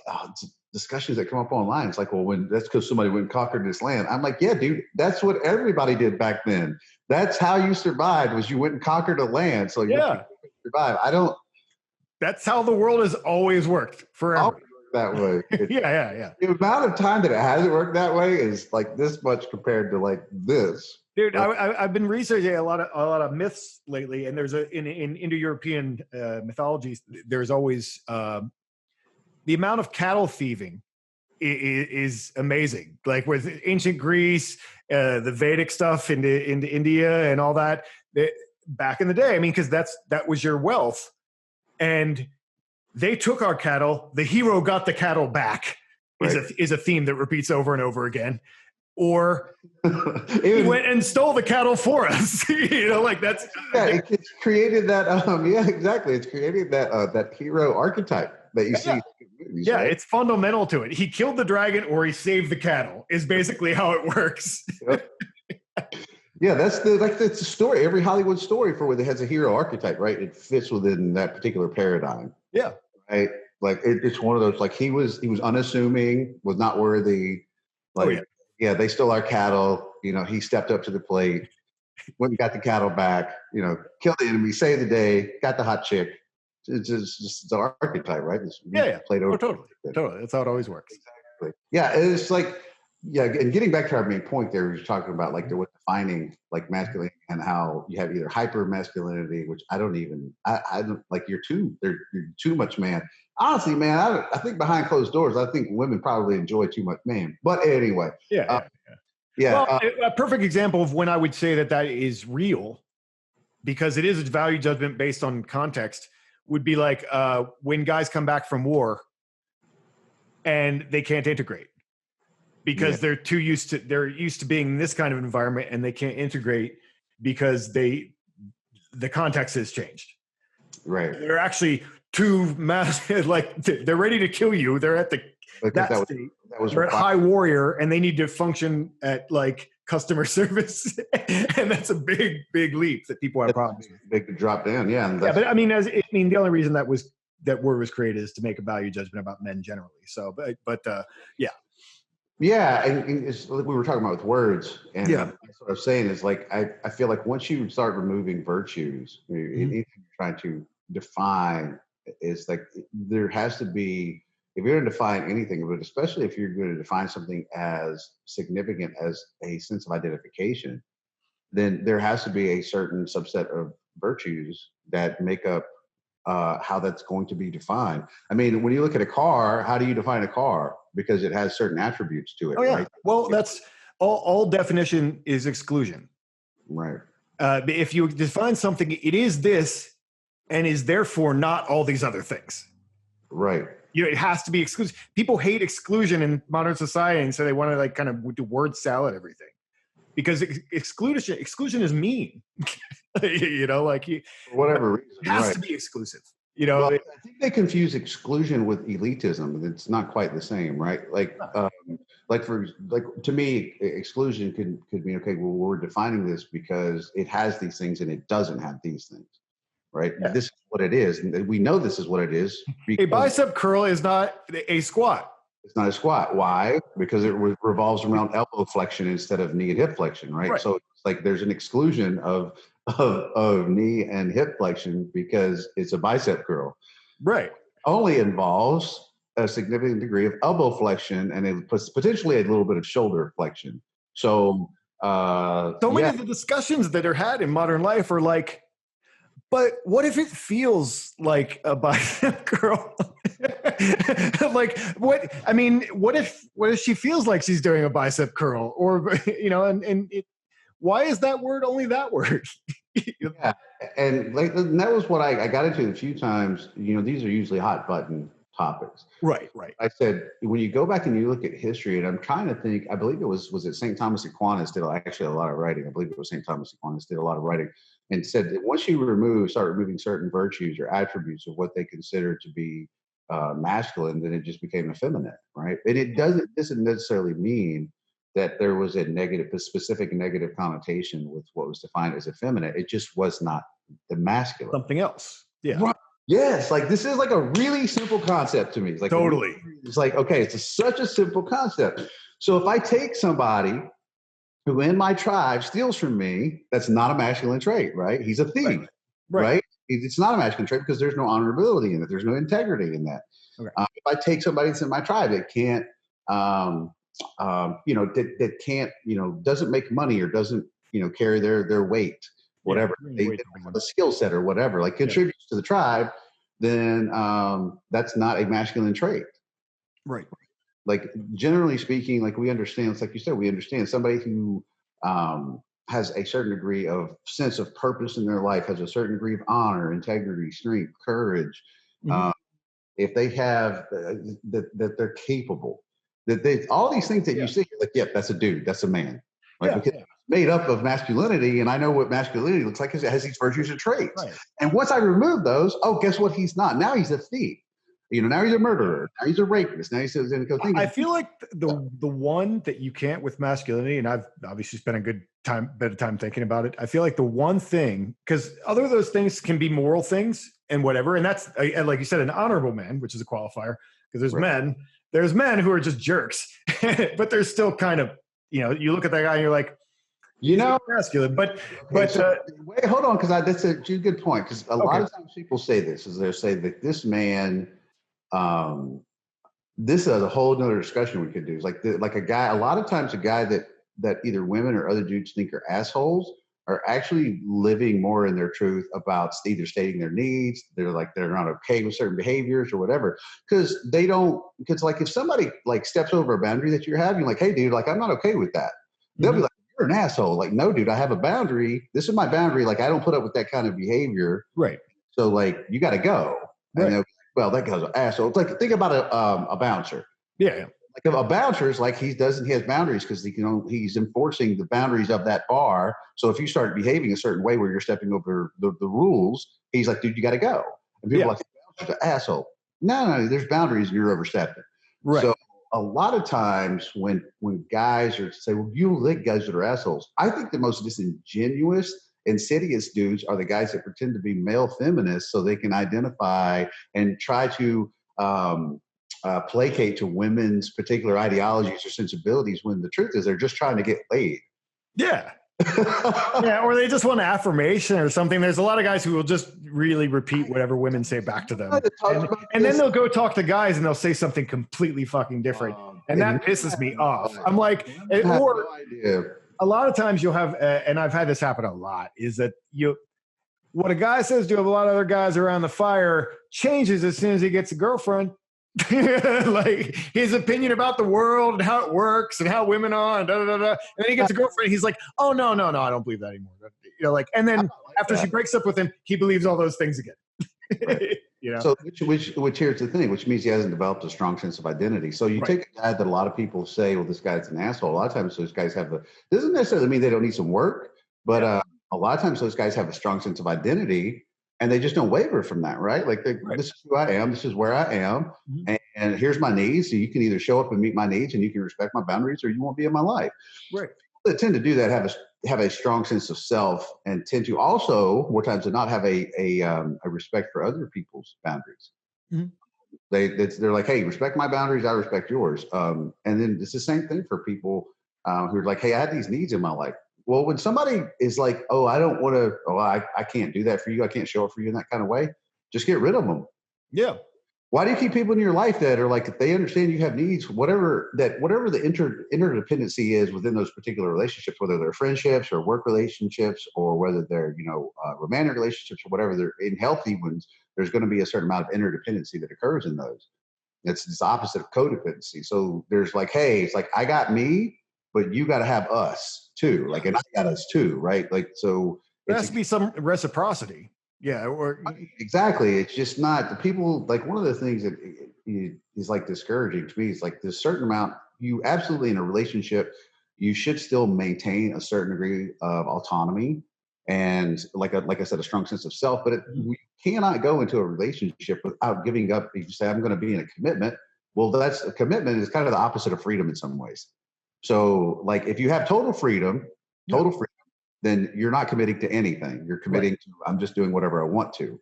discussions that come up online. It's like, well, that's because somebody went and conquered this land. I'm like, yeah, dude, that's what everybody did back then. That's how you survived, was you went and conquered a land. So you survive. That's how the world has always worked forever. That way. Yeah. The amount of time that it hasn't worked that way is like this much compared to like this. Dude, I've been researching a lot of myths lately, and there's in Indo-European mythologies, there's always the amount of cattle thieving is amazing. Like with ancient Greece, the Vedic stuff into India and all that. Back in the day, I mean, because that was your wealth. And they took our cattle. The hero got the cattle back. Is a theme that repeats over and over again. Or he went and stole the cattle for us. Like that's it's created that. Exactly. It's created that hero archetype that you see. In movies, right? It's fundamental to it. He killed the dragon, or he saved the cattle. Is basically how it works. Yeah, that's the story. Every Hollywood story for where it has a hero archetype, right? It fits within that particular paradigm. Yeah. Right. Like it's one of those. Like he was unassuming, was not worthy. Like they stole our cattle. He stepped up to the plate. went and got the cattle back, killed the enemy, saved the day, got the hot chick. It's just the archetype, right? Yeah. Played over. Oh, totally. That's how it always works. Exactly. Yeah, it's like, and getting back to our main point there, we were talking about like the defining like masculinity and how you have either hyper masculinity, which I don't like. You're too much man. Honestly, man, I think behind closed doors, I think women probably enjoy too much man. But anyway, Yeah. Well, a perfect example of when I would say that is real, because it is a value judgment based on context, would be like when guys come back from war and they can't integrate because they're used to being in this kind of environment, and they can't integrate because the context has changed. Right. They're actually too massive, like they're ready to kill you. They're at they're at high warrior, and they need to function at like customer service, and that's a big leap that people have problems with. Big to drop down, yeah. But I mean, the only reason that word was created is to make a value judgment about men generally. So, yeah, and it's like we were talking about with words, and yeah, that's what I'm saying is like I feel like once you start removing virtues, anything you're trying to define is like there has to be, if you're going to define anything, but especially if you're going to define something as significant as a sense of identification, then there has to be a certain subset of virtues that make up how that's going to be defined. I mean, when you look at a car, how do you define a car? Because it has certain attributes to it. Oh, yeah. Right? Well, that's all definition is exclusion. Right. If you define something, it is this and is therefore not all these other things. Right. It has to be exclusion. People hate exclusion in modern society, and so they want to like kind of do word salad everything, because exclusion is mean. Like for whatever reason, it has to be exclusive. Well, I think they confuse exclusion with elitism. It's not quite the same, right? Like to me, exclusion could mean, okay, well, we're defining this because it has these things and it doesn't have these things. Right. Yeah. This is what it is. And we know this is what it is. A bicep curl is not a squat. It's not a squat. Why? Because it revolves around elbow flexion instead of knee and hip flexion. Right. So it's like there's an exclusion of knee and hip flexion because it's a bicep curl. Right. Only involves a significant degree of elbow flexion and potentially a little bit of shoulder flexion. So many of the discussions that are had in modern life are like, but what if it feels like a bicep curl? Like what if she feels like she's doing a bicep curl, or why is that word only that word? Yeah. And that was what I got into a few times. These are usually hot button topics. Right. I said, when you go back and you look at history, and I'm trying to think, I believe it was it St. Thomas Aquinas did actually a lot of writing. I believe it was St. Thomas Aquinas did a lot of writing and said that once you start removing certain virtues or attributes of what they consider to be masculine, then it just became effeminate, right? And it doesn't necessarily mean that there was a specific negative connotation with what was defined as effeminate. It just was not the masculine. Something else. Yeah. Right. Yes, like this is like a really simple concept to me. It's like totally. It's like, okay, it's such a simple concept. So if I take somebody who in my tribe steals from me, that's not a masculine trait, right? He's a thief, right? It's not a masculine trait because there's no honorability in it. There's no integrity in that. Okay. If I take somebody that's in my tribe that can't, that can't, doesn't make money or doesn't, carry their weight, whatever, they have a skill set or whatever, like contributes to the tribe, then that's not a masculine trait. Right. Like generally speaking, like we understand, it's like you said, we understand somebody who has a certain degree of sense of purpose in their life, has a certain degree of honor, integrity, strength, courage. Mm-hmm. If they have that they're capable, that they all these things that you see, like, that's a dude, that's a man. Like because it's made up of masculinity, and I know what masculinity looks like because it has these virtues and traits. Right. And once I remove those, guess what? He's not. Now he's a thief. Now he's a murderer. Now he's a rapist. Now he's going to go think. I feel like the one that you can't with masculinity, and I've obviously spent a bit of time thinking about it. I feel like the one thing, because other of those things can be moral things and whatever, and that's like you said, an honorable man, which is a qualifier, because there's men who are just jerks, but there's still kind of, you look at that guy and you're like, You know, masculine, but wait, hold on, because that's a good point. Because a lot of times people say this, is they say that this man, this is a whole nother discussion we could do. It's like a guy. A lot of times, a guy that either women or other dudes think are assholes are actually living more in their truth about either stating their needs. They're not okay with certain behaviors or whatever, because they don't. Because like if somebody like steps over a boundary that you're having, like, hey, dude, like I'm not okay with that. They'll be like, you're an asshole. Like, no, dude, I have a boundary. This is my boundary. Like, I don't put up with that kind of behavior. Right. So, like, you got to go. Right. And well, that guy's an asshole. It's like, think about a bouncer. Yeah. Like a bouncer is like he has boundaries because he's enforcing the boundaries of that bar. So if you start behaving a certain way where you're stepping over the rules, he's like, dude, you got to go. And people are like, bouncer's an asshole. No, there's boundaries and you're overstepping. Right. So a lot of times when guys are say, well, you like guys that are assholes, I think the most disingenuous, insidious dudes are the guys that pretend to be male feminists so they can identify and try to placate to women's particular ideologies or sensibilities, when the truth is they're just trying to get laid. Yeah. Yeah, or they just want affirmation or something. There's a lot of guys who will just really repeat whatever women say back to them. And then they'll go talk to guys and they'll say something completely fucking different. And that pisses me off. I'm like, or a lot of times you'll have, and I've had this happen a lot, is that what a guy says to a lot of other guys around the fire changes as soon as he gets a girlfriend. Like his opinion about the world and how it works and how women are and and then he gets a girlfriend. He's like, oh no, I don't believe that anymore. Like, and then after she breaks up with him, he believes all those things again. Right. So which here's the thing, which means he hasn't developed a strong sense of identity. So you take a guy that a lot of people say, well, this guy's an asshole. A lot of times those guys doesn't necessarily mean they don't need some work, but a lot of times those guys have a strong sense of identity. And they just don't waver from that, right? Like, this is who I am. This is where I am. And here's my needs. So you can either show up and meet my needs and you can respect my boundaries, or you won't be in my life. Right. People that tend to do that have a strong sense of self and tend to also, more times than not, have a respect for other people's boundaries. They're like, hey, respect my boundaries. I respect yours. And then it's the same thing for people who are like, hey, I have these needs in my life. Well, when somebody is like, oh, I don't want to, I can't do that for you. I can't show up for you in that kind of way. Just get rid of them. Yeah. Why do you keep people in your life that are like, if they understand you have needs, whatever the interdependency is within those particular relationships, whether they're friendships or work relationships, or whether they're, romantic relationships or whatever, they're in healthy ones, there's going to be a certain amount of interdependency that occurs in those. It's this opposite of codependency. So there's like, hey, it's like, I got me, but you got to have us too. Like, and I got us too, right? Like, so there has to be some reciprocity. Yeah. Exactly. It's just not the people. Like, one of the things that is like discouraging to me is like this certain amount, you absolutely in a relationship, you should still maintain a certain degree of autonomy. And like I said, a strong sense of self, but we cannot go into a relationship without giving up. If you say, I'm going to be in a commitment, well, that's a commitment is kind of the opposite of freedom in some ways. So like, if you have total freedom, then you're not committing to anything. You're committing to, I'm just doing whatever I want to.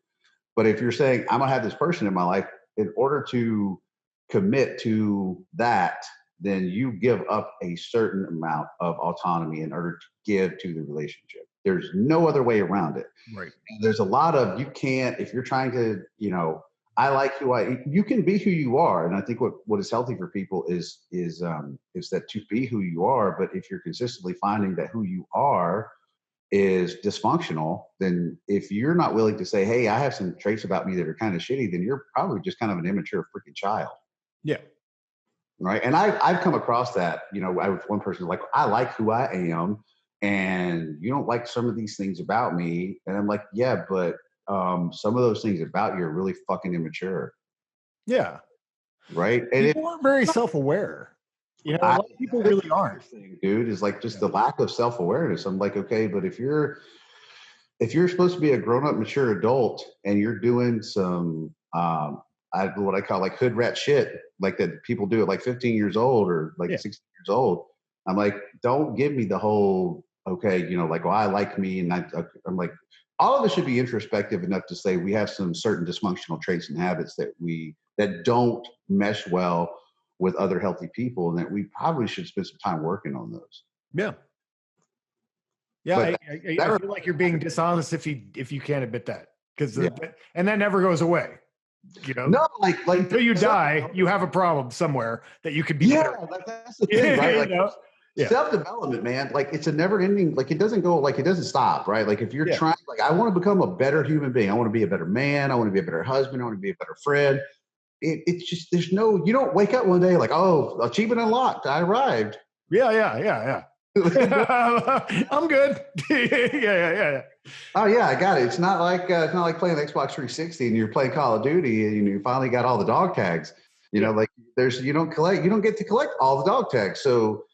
But if you're saying, I'm going to have this person in my life, in order to commit to that, then you give up a certain amount of autonomy in order to give to the relationship. There's no other way around it. Right. And there's a lot of, you can't, if you're trying to, I like you can be who you are. And I think what is healthy for people is that to be who you are. But if you're consistently finding that who you are is dysfunctional, then if you're not willing to say, hey, I have some traits about me that are kind of shitty, then you're probably just kind of an immature freaking child. Yeah. Right. And I've come across that, I was one person like, I like who I am and you don't like some of these things about me. And I'm like, yeah, but some of those things about you are really fucking immature. Yeah. Right. And people aren't very self-aware. A lot of people really aren't. Dude, is like just the lack of self-awareness. I'm like, okay, but if you're supposed to be a grown-up, mature adult and you're doing some what I call like hood rat shit, like that people do at like 15 years old or like 16 years old, I'm like, don't give me the whole, okay, like, well, I like me. And I'm like, all of us should be introspective enough to say we have some certain dysfunctional traits and habits that don't mesh well with other healthy people, and that we probably should spend some time working on those. Yeah. Yeah, But I feel like you're being dishonest if you can't admit that, because yeah. and that never goes away. You know, No, like until you die, you have a problem somewhere that you could be yeah, better. like that's the thing, right? Like Yeah, self-development, man. Like it's a never-ending. Like it doesn't go. Like it doesn't stop, right? Like if you're yeah, trying, like I want to become a better human being. I want to be a better man. I want to be a better husband. I want to be a better friend. It's just there's no. You don't wake up one day like, oh, achievement unlocked. I arrived. yeah. I'm good. Yeah. Oh yeah, I got it. It's not like playing Xbox 360 and you're playing Call of Duty and you finally got all the dog tags. You know, like you don't get to collect all the dog tags. So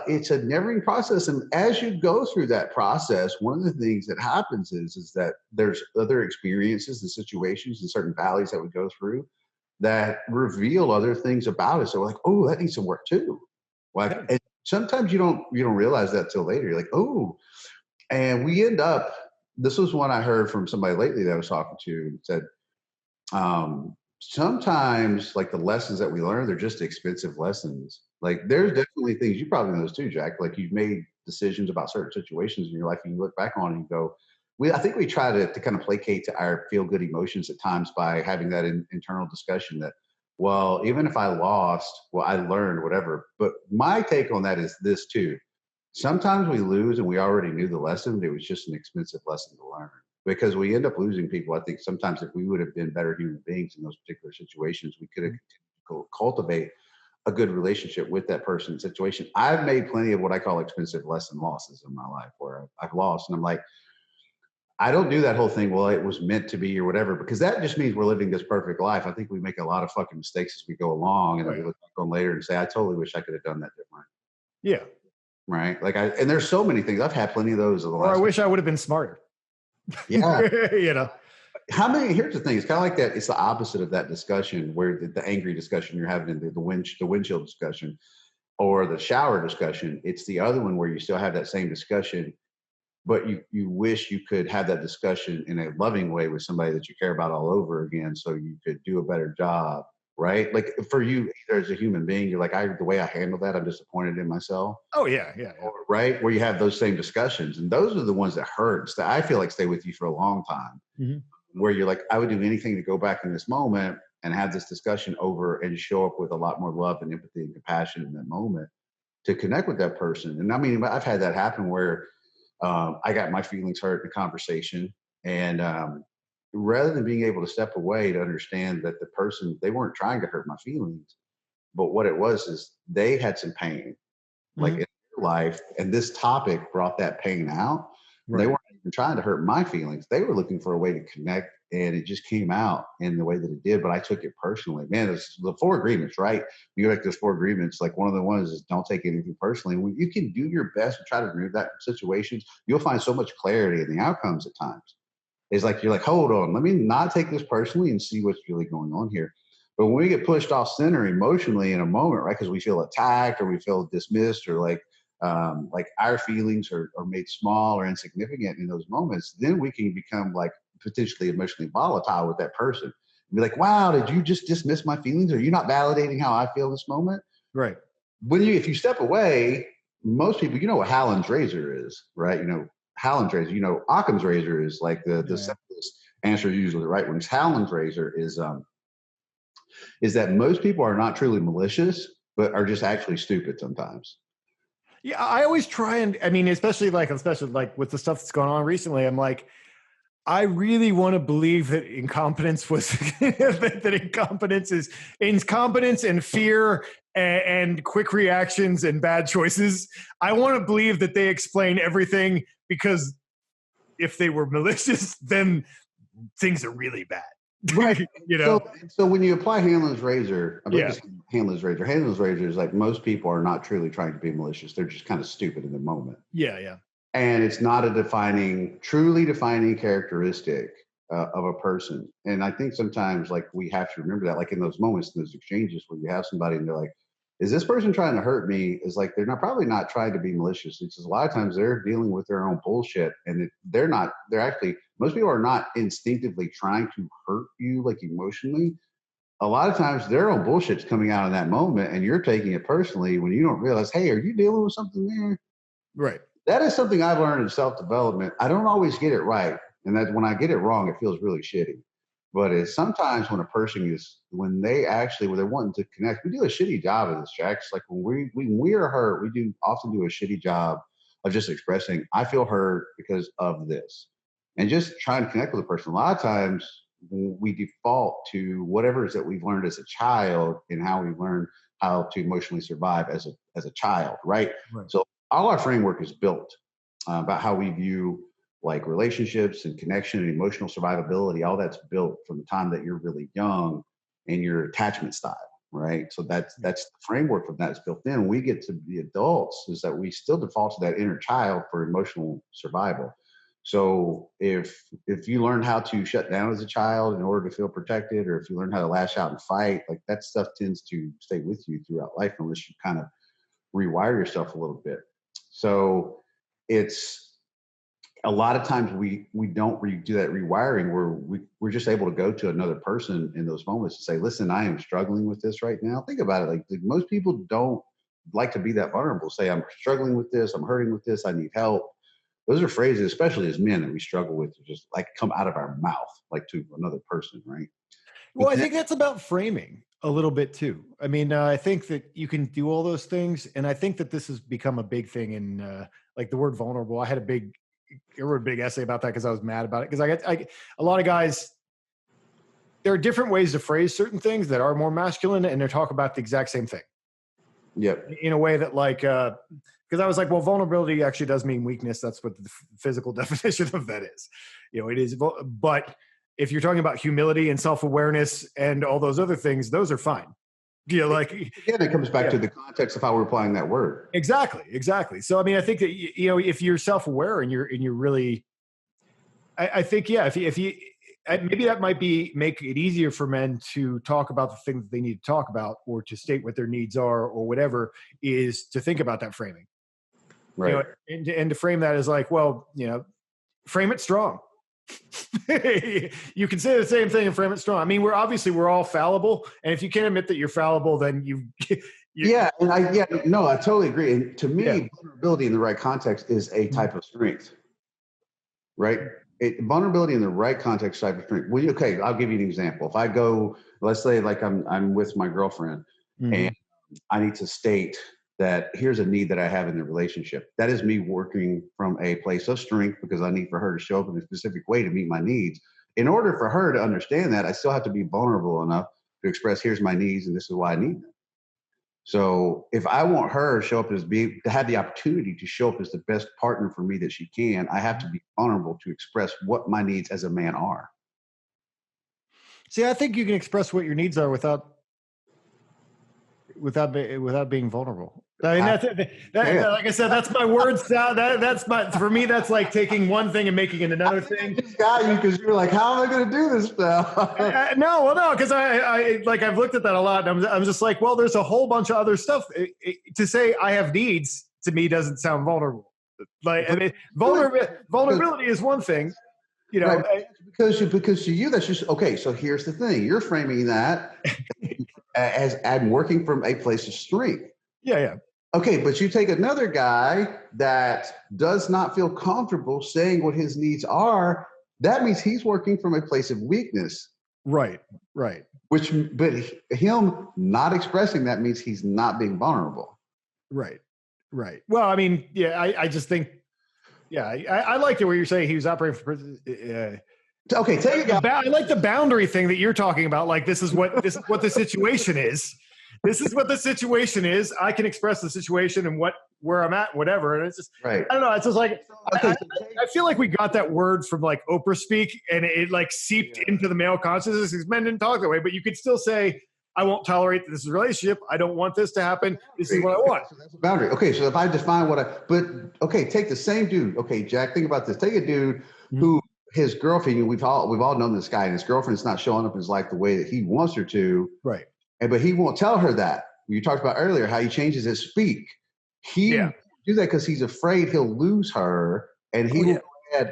it's a never-ending process. And as you go through that process, one of the things that happens is that there's other experiences and situations and certain valleys that we go through that reveal other things about us. So we're like, oh, that needs some work too. Like, and sometimes you don't realize that till later. You're like, oh, and we end up. This was one I heard from somebody lately that I was talking to and said, sometimes like the lessons that we learn, they're just expensive lessons. Like there's definitely things you probably know this too, Jack. Like you've made decisions about certain situations in your life and you look back on it and you go, I think we try to kind of placate to our feel good emotions at times by having that internal discussion that, well, even if I lost, well, I learned whatever. But my take on that is this too. Sometimes we lose and we already knew the lesson. It was just an expensive lesson to learn because we end up losing people. I think sometimes if we would have been better human beings in those particular situations, we could have cultivate a good relationship with that person situation. I've made plenty of what I call expensive lesson losses in my life where I've lost. And I'm like, I don't do that whole thing. Well, it was meant to be or whatever, because that just means we're living this perfect life. I think we make a lot of fucking mistakes as we go along and then we look back on later and say, I totally wish I could have done that different. Yeah. Right. Like and there's so many things. I've had plenty of those in the last. Or I wish I would have been smarter. Yeah. You know. Here's the thing. It's kind of like that. It's the opposite of that discussion where the angry discussion you're having in the windshield discussion or the shower discussion. It's the other one where you still have that same discussion, but you wish you could have that discussion in a loving way with somebody that you care about all over again so you could do a better job. Right. Like for you, either as a human being, you're like, the way I handle that, I'm disappointed in myself. Oh, yeah. Right. Where you have those same discussions. And those are the ones that hurt. That I feel like stay with you for a long time. Mm-hmm. Where you're like, I would do anything to go back in this moment and have this discussion over and show up with a lot more love and empathy and compassion in that moment to connect with that person. And I mean, I've had that happen where I got my feelings hurt in a conversation. And rather than being able to step away to understand that the person, they weren't trying to hurt my feelings, but what it was is they had some pain, like in their life, and this topic brought that pain out. Right. They weren't even trying to hurt my feelings. They were looking for a way to connect, and it just came out in the way that it did. But I took it personally. Man, it's the 4 agreements, right? You go back to those 4 agreements. Like one of the ones is don't take anything personally. When you can do your best to try to remove that from situations, you'll find so much clarity in the outcomes at times. It's like you're like, hold on, let me not take this personally and see what's really going on here. But when we get pushed off center emotionally in a moment, right, because we feel attacked or we feel dismissed or like our feelings are made small or insignificant in those moments, then we can become like potentially emotionally volatile with that person. And be like, wow, did you just dismiss my feelings? Are you not validating how I feel this moment? Right. If you step away, most people, you know what Hallen's razor is, right? You know, Hallen's razor, you know, Occam's razor is like the simplest answer usually, right? When Hallen's razor is that most people are not truly malicious, but are just actually stupid sometimes. Yeah, I always try and, I mean, especially like with the stuff that's going on recently, I'm like, I really want to believe that incompetence was that incompetence is incompetence and fear and quick reactions and bad choices. I want to believe that they explain everything, because if they were malicious, then things are really bad. Right. You know. So when you apply Hanlon's razor, Hanlon's razor is like most people are not truly trying to be malicious. They're just kind of stupid in the moment. Yeah. And it's not a truly defining characteristic of a person. And I think sometimes like we have to remember that, like in those moments, in those exchanges where you have somebody and they're like, is this person trying to hurt me? Is like, they're probably not trying to be malicious. It's just a lot of times they're dealing with their own bullshit, and most people are not instinctively trying to hurt you, like emotionally. A lot of times their own bullshit's coming out in that moment and you're taking it personally when you don't realize, hey, are you dealing with something there? Right. that is something I've learned in self-development. I don't always get it right. And that when I get it wrong, it feels really shitty. But it's sometimes when a person when they're wanting to connect, we do a shitty job of this, Jack. It's like when we are hurt, we often do a shitty job of just expressing, I feel hurt because of this. And just trying to connect with a person. A lot of times we default to whatever it is that we've learned as a child and how we learn how to emotionally survive as a child, right? So all our framework is built about how we view like relationships and connection and emotional survivability. All that's built from the time that you're really young and your attachment style, right? So that's the framework from that is built in. When we get to the adults, is that we still default to that inner child for emotional survival. So if you learn how to shut down as a child in order to feel protected, or if you learn how to lash out and fight, like that stuff tends to stay with you throughout life unless you kind of rewire yourself a little bit. So it's a lot of times we don't do that rewiring where we're just able to go to another person in those moments and say, listen, I am struggling with this right now. Think about it. Like most people don't like to be that vulnerable. Say, I'm struggling with this. I'm hurting with this. I need help. Those are phrases, especially as men, that we struggle with to just like come out of our mouth, like to another person, right? Well, I think that's about framing a little bit too. I mean, I think that you can do all those things. And I think that this has become a big thing in like the word vulnerable. I wrote a big essay about that because I was mad about it. Because a lot of guys, there are different ways to phrase certain things that are more masculine, and they talk about the exact same thing. Yep. In a way that like, because I was like, well, vulnerability actually does mean weakness. That's what the physical definition of that is. You know, it is. But if you're talking about humility and self-awareness and all those other things, those are fine. You know, like again, it comes back to the context of how we're applying that word. Exactly. So, I mean, I think that you know, if you're self-aware and you're really, I think, yeah, if you maybe that might make it easier for men to talk about the things that they need to talk about, or to state what their needs are, or whatever, is to think about that framing. Right. You know, and to frame that as like, well, you know, frame it strong. You can say the same thing and frame it strong. I mean, we're all fallible, and if you can't admit that you're fallible, then I totally agree. And to me, vulnerability in the right context is a type of strength, right? Vulnerability in the right context, type of strength. Well, okay, I'll give you an example. If I go, let's say, like I'm with my girlfriend, and I need to state that here's a need that I have in the relationship. That is me working from a place of strength because I need for her to show up in a specific way to meet my needs. In order for her to understand that, I still have to be vulnerable enough to express, here's my needs and this is why I need them. So if I want her to show up to have the opportunity to show up as the best partner for me that she can, I have to be vulnerable to express what my needs as a man are. See, I think you can express what your needs are without being vulnerable. I mean, like I said, that's my words. For me, that's like taking one thing and making it another thing. I just got you because you're like, how am I going to do this now? No, because I've looked at that a lot, and I'm just like, well, there's a whole bunch of other stuff. To say I have needs to me doesn't sound vulnerable. Like, I mean, vulnerability is one thing, you know, right, because to you that's just okay. So here's the thing: you're framing that as I'm working from a place of strength. Yeah. Okay, but you take another guy that does not feel comfortable saying what his needs are. That means he's working from a place of weakness. Right. But him not expressing that means he's not being vulnerable. Right. Well, I mean, yeah, I just think, yeah, I liked it where you're saying he was operating for. Okay, take it. I like the boundary thing that you're talking about. Like, this is what the situation is. This is what the situation is. I can express the situation and where I'm at, whatever. And it's just, right. I don't know. It's just like, I feel like we got that word from like Oprah speak, and it like seeped into the male consciousness because men didn't talk that way, but you could still say, I won't tolerate this relationship. I don't want this to happen. This is what I want. So that's a boundary. Okay. So if I define take the same dude. Okay, Jack, think about this. Take a dude who his girlfriend, we've all known this guy, and his girlfriend's not showing up in his life the way that he wants her to. Right. But he won't tell her that. You talked about earlier how he changes his speak. He do that because he's afraid he'll lose her, and he will.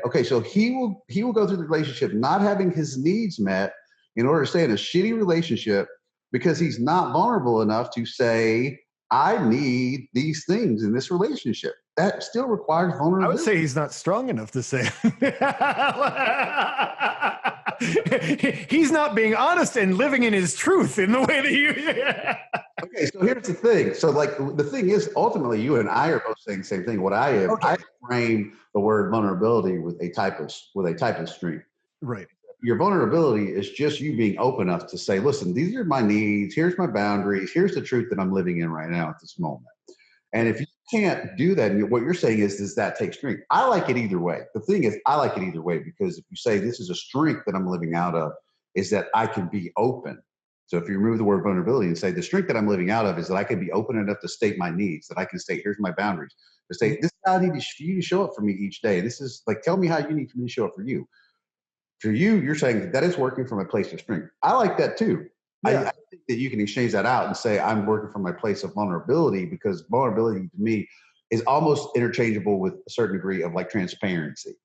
Okay, so he will go through the relationship not having his needs met in order to stay in a shitty relationship because he's not vulnerable enough to say, I need these things in this relationship. that still requires vulnerability. I would say he's not strong enough to say. He's not being honest and living in his truth in the way that you. Okay, so here's the thing. So, like, the thing is, ultimately, you and I are both saying the same thing. What I am, I frame the word vulnerability with a type of strength. Right. Your vulnerability is just you being open enough to say, listen, these are my needs. Here's my boundaries. Here's the truth that I'm living in right now at this moment. And if you can't do that, and what you're saying is, does that take strength? I like it either way. The thing is, I like it either way, because if you say this is a strength that I'm living out of, is that I can be open. So if you remove the word vulnerability and say the strength that I'm living out of is that I can be open enough to state my needs, that I can state, here's my boundaries, to say, this is how I need you to show up for me each day. This is like, tell me how you need for me to show up for you. For you, you're saying that is working from a place of strength. I like that too. Yeah. I think that you can exchange that out and say, I'm working from my place of vulnerability, because vulnerability to me is almost interchangeable with a certain degree of like transparency.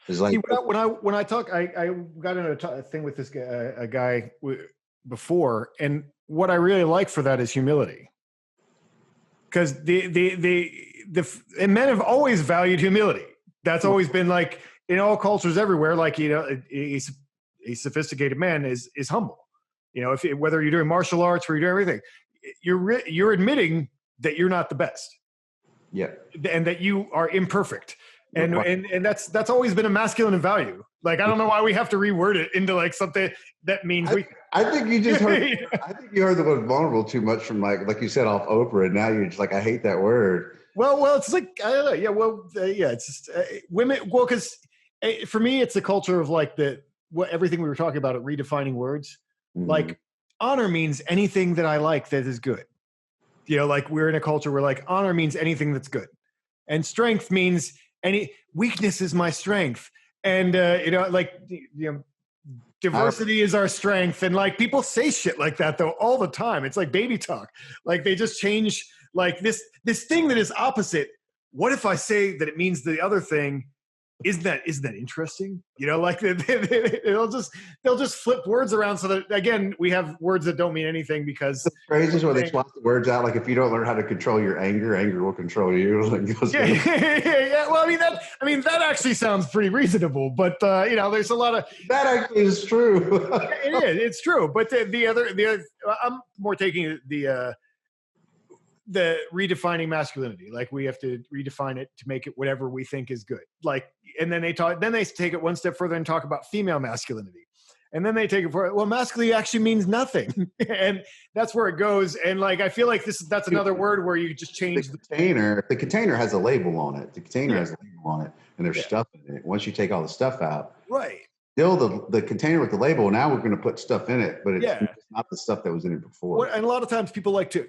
It's like, see, when I talk, I got into a thing with this guy, a guy before, and what I really like for that is humility, because and men have always valued humility. That's always been like in all cultures everywhere. Like, you know, a sophisticated man is humble. You know, whether you're doing martial arts or you're doing everything, you're admitting that you're not the best. Yeah, and that you are imperfect. And that's always been a masculine value. Like, I don't know why we have to reword it into like something that means I think you just heard. I think you heard the word vulnerable too much from like you said off Oprah, and now you're just like, I hate that word. Well, it's like I don't know. Yeah, yeah. It's just women. Well, because for me, it's the culture of like everything we were talking about, redefining words. Mm-hmm. Like, honor means anything that I like that is good. You know, like we're in a culture where like honor means anything that's good, and strength means any weakness is my strength. And, you know, like, you know, diversity is our strength. And like people say shit like that though, all the time. It's like baby talk. Like they just change like this thing that is opposite. What if I say that it means the other thing? Isn't that interesting? You know, like they'll just flip words around so that, again, we have words that don't mean anything because the phrases where they swap the words out. Like if you don't learn how to control your anger will control you. Yeah. Well, I mean that actually sounds pretty reasonable, but you know, there's a lot of that actually is true. It's true. But the other, I'm more taking the redefining masculinity. Like we have to redefine it to make it whatever we think is good. Like, and then they take it one step further and talk about female masculinity. And then they take it for, well, masculinity actually means nothing. And that's where it goes. And like, I feel like that's another word where you just change the container has a label on it. The container has a label on it and there's stuff in it. Once you take all the stuff out, right. Still the container with the label. Now we're going to put stuff in it, but it's not the stuff that was in it before. And a lot of times people like to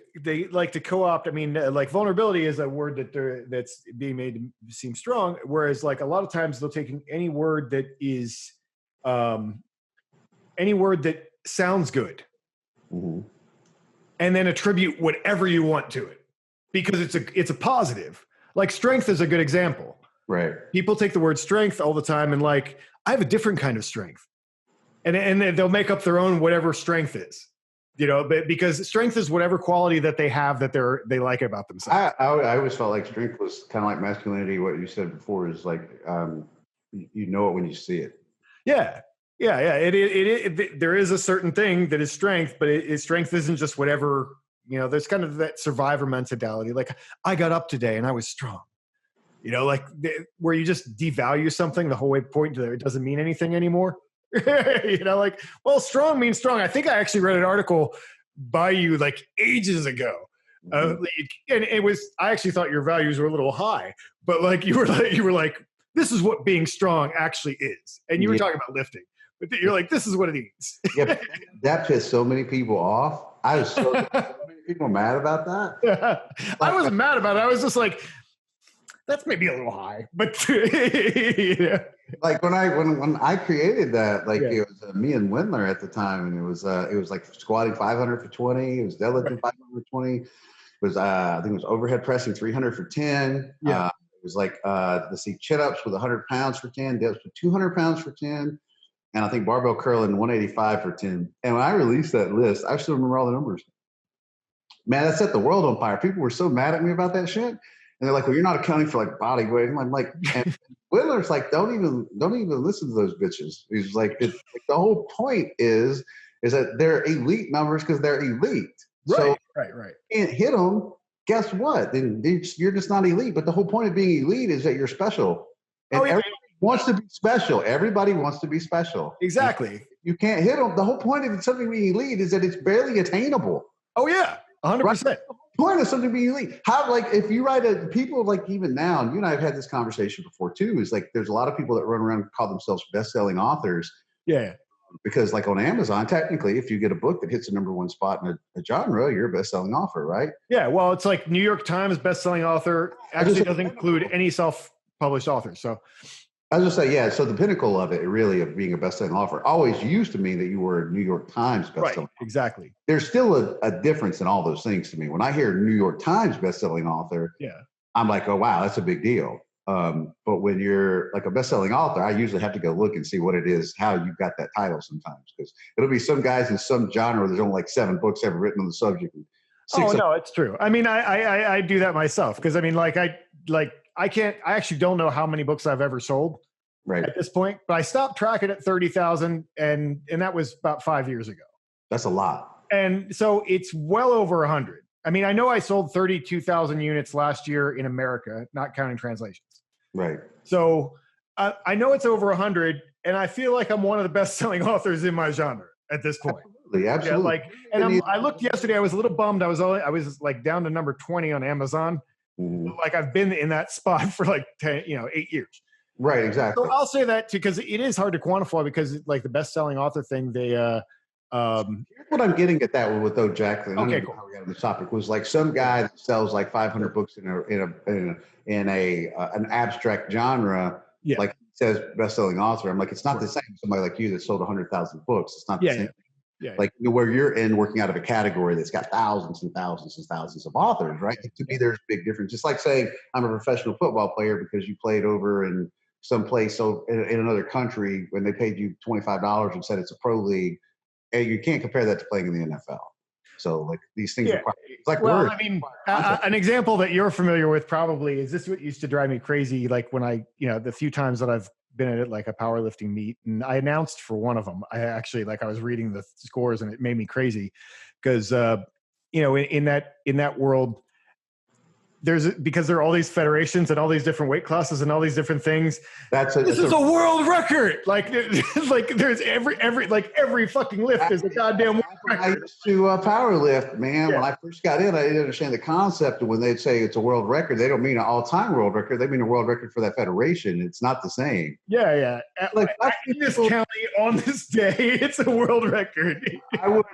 co-opt. I mean, like vulnerability is a word that's being made to seem strong. Whereas like a lot of times they'll take any word that is, any word that sounds good, mm-hmm. and then attribute whatever you want to it because it's a positive. Like strength is a good example. Right. People take the word strength all the time and like, I have a different kind of strength, and they'll make up their own whatever strength is, you know. But because strength is whatever quality that they have that they like about themselves. I always felt like strength was kind of like masculinity. What you said before is like you know it when you see it. Yeah. It there is a certain thing that is strength, but strength isn't just whatever, you know. There's kind of that survivor mentality. Like I got up today and I was strong. You know, like where you just devalue something the whole way point to it doesn't mean anything anymore. You know, like, well, strong means strong. I think I actually read an article by you like ages ago. Mm-hmm. And it was, I actually thought your values were a little high, but like you were like, this is what being strong actually is. And you were talking about lifting, but you're like, this is what it is. Yeah, that pissed so many people off. I was so many people mad about that. I wasn't mad about it. I was just like, that's maybe a little high, but yeah. Like when I created that, like it was me and Wendler at the time, and it was like squatting 500 for 20. It was deadlifting 500 for 20. It was I think it was overhead pressing 300 for 10. Yeah. It was like let's see, chin ups with 100 pounds for 10, dips with 200 pounds for 10, and I think barbell curling 185 for 10. And when I released that list, I still remember all the numbers. Man, that set the world on fire. People were so mad at me about that shit. they're like, well, you're not accounting for like body weight. And I'm like, and Whittler's like, don't even listen to those bitches. He's like, the whole point is that they're elite numbers because they're elite. Right, So right. you can't hit them. Guess what? Then you're just not elite. But the whole point of being elite is that you're special. And everybody wants to be special. Everybody wants to be special. Exactly. You can't hit them. The whole point of something being elite is that it's barely attainable. Oh yeah, 100%. Right? The point of something being elite. How, like, if you write people, like, even now, and you and I have had this conversation before too, is like there's a lot of people that run around and call themselves best-selling authors. Yeah. Because, like, on Amazon, technically, if you get a book that hits the #1 spot in a genre, you're a best-selling author, right? Yeah. Well, it's like New York Times best-selling author actually doesn't include any self-published authors. So I was just say, yeah. So the pinnacle of it, really, of being a best-selling author, always used to mean that you were a New York Times best-selling. Right. Exactly. There's still a difference in all those things to me. When I hear New York Times best-selling author, Yeah. I'm like, oh wow, that's a big deal. But when you're like a best-selling author, I usually have to go look and see what it is, how you got that title sometimes, because it'll be some guys in some genre. There's only like 7 books ever written on the subject. No, it's true. I mean, I do that myself because I mean, I actually don't know how many books I've ever sold at this point, but I stopped tracking at 30,000, and that was about 5 years ago. That's a lot. And so it's well over 100. I mean, I know I sold 32,000 units last year in America, not counting translations. Right. So I know it's over 100, and I feel like I'm one of the best-selling authors in my genre at this point. Absolutely. Yeah, I looked yesterday. I was a little bummed. I was like down to number 20 on Amazon. Mm-hmm. Like I've been in that spot for like 8 years. Right. Exactly. So I'll say that too, because it is hard to quantify, because like the best-selling author thing, Here's what I'm getting at that one with Jacqueline. Okay, cool. How we got on the topic was like some guy that sells like 500 books in an abstract genre. Yeah. Like he says best-selling author. I'm like, it's not the same as somebody like you that sold 100,000 books. It's not the same. Yeah. Like where you're in working out of a category that's got thousands and thousands and thousands of authors, right? To me, there's a big difference. Just like saying I'm a professional football player because you played over in some place in another country when they paid you $25 and said it's a pro league, and you can't compare that to playing in the NFL. So like these things are like words. I mean, an example that you're familiar with probably is this. What used to drive me crazy, like when the few times that I've been at like a powerlifting meet, and I announced for one of them. I was reading the scores, and it made me crazy because in that world, because there are all these federations and all these different weight classes and all these different things. This is a world record. Like there's every fucking lift is a goddamn world record. I used to power lift, man. Yeah. When I first got in, I didn't understand the concept. And when they'd say it's a world record, they don't mean an all-time world record. They mean a world record for that federation. It's not the same. Yeah. Like in this county on this day, it's a world record. I would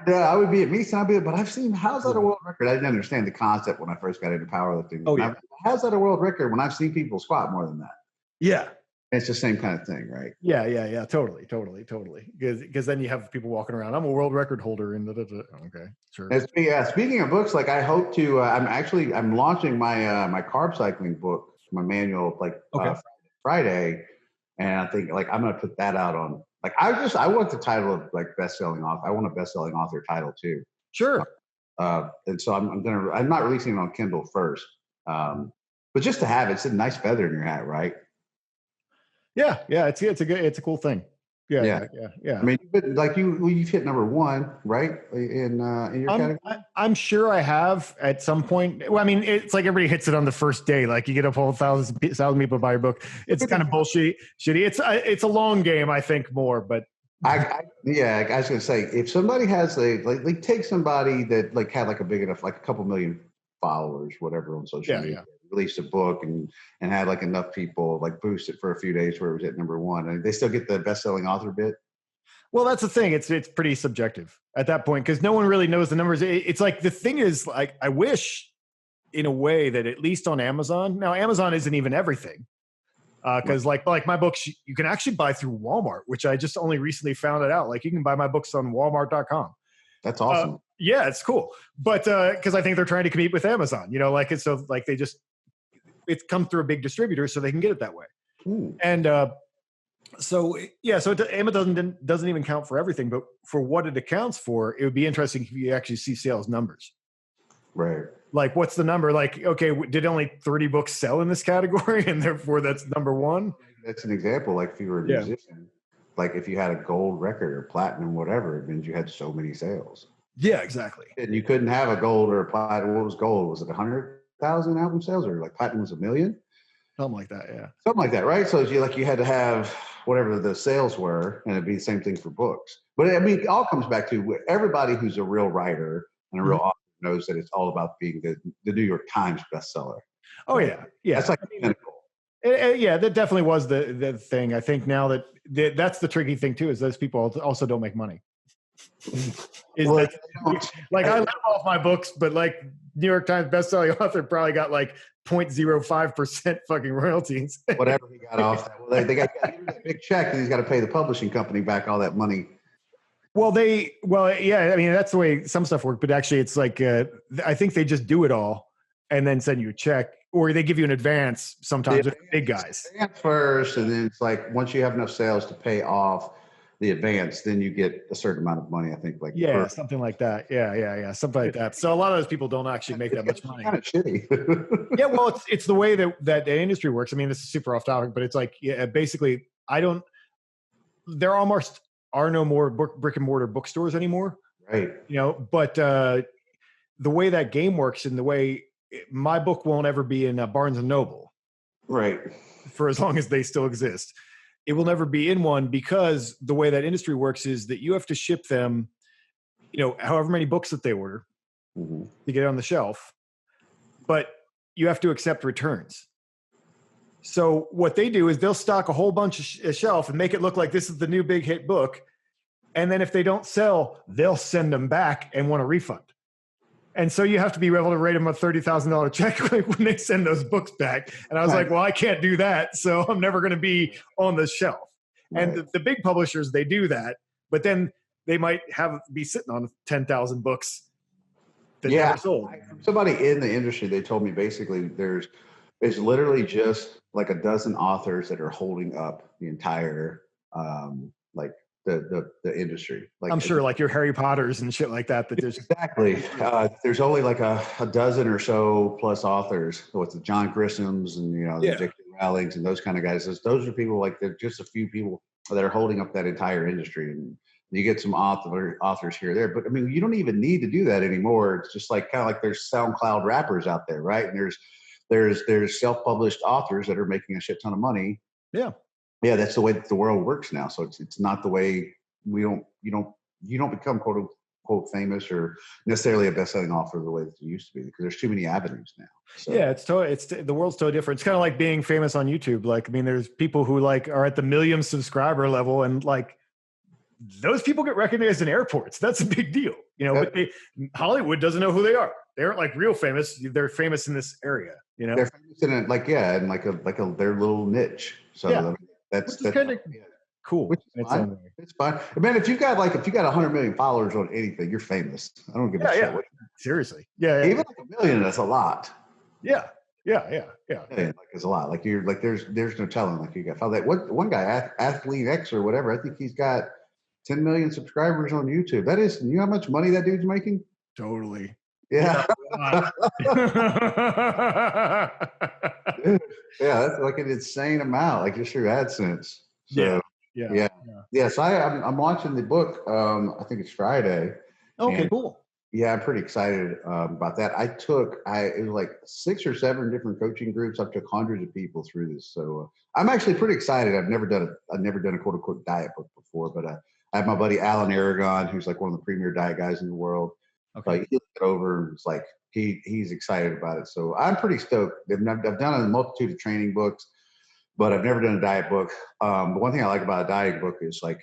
be at meets and I'd be, but I've seen, how's that a world record? I didn't understand the concept when I first got into powerlifting. Oh, yeah. How's that a world record when I've seen people squat more than that? Yeah. It's the same kind of thing, right? Yeah. Totally. Because then you have people walking around. I'm a world record holder. Okay, sure. Speaking of books, like I hope to. I'm launching my carb cycling book, my manual, Friday, and I think like I'm gonna put that out on. Like I want the title of like best-selling author. I want a best-selling author title too. Sure. And so I'm not releasing it on Kindle first, but just to have it, it's a nice feather in your hat, right? Yeah. It's a cool thing. Yeah. I mean, like you've hit #1, right? In your category. I'm sure I have at some point. Well, I mean, it's like everybody hits it on the first day. Like you get a whole thousand people buy your book. It's kind of bullshit. It's a long game, I think, more, but. I was gonna say, if somebody has take somebody that like had like a big enough, like a couple million followers, whatever, on social media, released a book and had like enough people like boost it for a few days where it was at #1, and they still get the best-selling author bit. Well, that's the thing. It's pretty subjective at that point because no one really knows the numbers. It's like the thing is, like, I wish in a way that at least on Amazon. Now, Amazon isn't even everything. Because like my books, you can actually buy through Walmart, which I just only recently found it out. Like you can buy my books on Walmart.com. That's awesome. Yeah, it's cool. But because I think they're trying to compete with Amazon, it's so like it's come through a big distributor, so they can get it that way. Ooh. And so Amazon doesn't even count for everything, but for what it accounts for, it would be interesting if you actually see sales numbers. Right. Like, what's the number? Like, okay, did only 30 books sell in this category, and therefore that's number one? That's an example. Like if you were a Yeah. musician, like if you had a gold record or platinum, whatever, it means you had so many sales. Yeah, exactly. And you couldn't have a gold or a platinum. What was gold? Was it 100,000 album sales, or like platinum was 1,000,000? Something like that. Yeah. Something like that, right? So you had to have whatever the sales were, and it'd be the same thing for books. But I mean, it all comes back to everybody who's a real writer and a real author knows that it's all about being the New York Times bestseller. Oh yeah, yeah. That's like pinnacle. Yeah, that definitely was the thing. I think now that's the tricky thing too, is those people also don't make money. Well, like I live off my books, but like New York Times bestselling author probably got like 0.05% fucking royalties. Whatever he got off that. Well, they got that big check, and he's got to pay the publishing company back all that money. Well, yeah. I mean, that's the way some stuff works. But actually, it's like I think they just do it all and then send you a check, or they give you an advance sometimes with big guys. Advance first, and then it's like once you have enough sales to pay off the advance, then you get a certain amount of money. I think, like something like that. Yeah, something like that. So a lot of those people don't actually make that much money. Kind of shitty. Yeah, well, it's the way that the industry works. I mean, this is super off topic, but it's like basically, there almost are no more brick and mortar bookstores anymore. Right. But the way that game works and the way my book won't ever be in Barnes and Noble. Right. For as long as they still exist. It will never be in one, because the way that industry works is that you have to ship them, however many books that they order to get it on the shelf, but you have to accept returns. So what they do is they'll stock a whole bunch of shelf and make it look like this is the new big hit book. And then if they don't sell, they'll send them back and want a refund. And so you have to be able to write them a $30,000 check when they send those books back. And I was like, well, I can't do that. So I'm never going to be on the shelf. Right. And the big publishers, they do that, but then they might be sitting on 10,000 books that never sold. Somebody in the industry, they told me basically it's literally just like a dozen authors that are holding up the entire, like the industry. Like, I'm sure like your Harry Potters and shit like that. Exactly. There's only like a dozen or so plus authors. So it's the John Grishams and the J.K. Rowlings and those kind of guys. Those are people like they're just a few people that are holding up that entire industry. And you get some authors here or there, but I mean, you don't even need to do that anymore. It's just like kind of like there's SoundCloud rappers out there, right? And there's self-published authors that are making a shit ton of money. Yeah, that's the way that the world works now. So it's not the way you don't become quote unquote famous or necessarily a best-selling author the way that you used to be, because there's too many avenues now. So. Yeah, the world's totally different. It's kind of like being famous on YouTube. Like, I mean, there's people who like are at the 1 million subscriber level, and like those people get recognized in airports. That's a big deal, But Hollywood doesn't know who they are. They aren't like real famous. They're famous in this area, They're famous in their little niche. So. Yeah. That's kind of cool. Which is fine. It's fine. Man, if you got 100 million followers on anything, you're famous. I don't give a shit. Yeah. Seriously. Yeah. Even like 1 million, that's a lot. Yeah. It's a lot. Like you're like there's no telling. Like you got that one guy, Athlete X or whatever. I think he's got 10 million subscribers on YouTube. That is, you know how much money that dude's making? Totally. Yeah. Yeah, that's like an insane amount, like just through AdSense. So, yeah. So I'm launching the book. I think it's Friday. Okay, cool. Yeah, I'm pretty excited about that. It was like 6 or 7 different coaching groups. I've took hundreds of people through this, so I'm actually pretty excited. I've never done a quote unquote diet book before, but I have my buddy Alan Aragon, who's like one of the premier diet guys in the world. Okay, he looked it over and it's like he's excited about it. So I'm pretty stoked. I've done a multitude of training books, but I've never done a diet book. But one thing I like about a diet book is like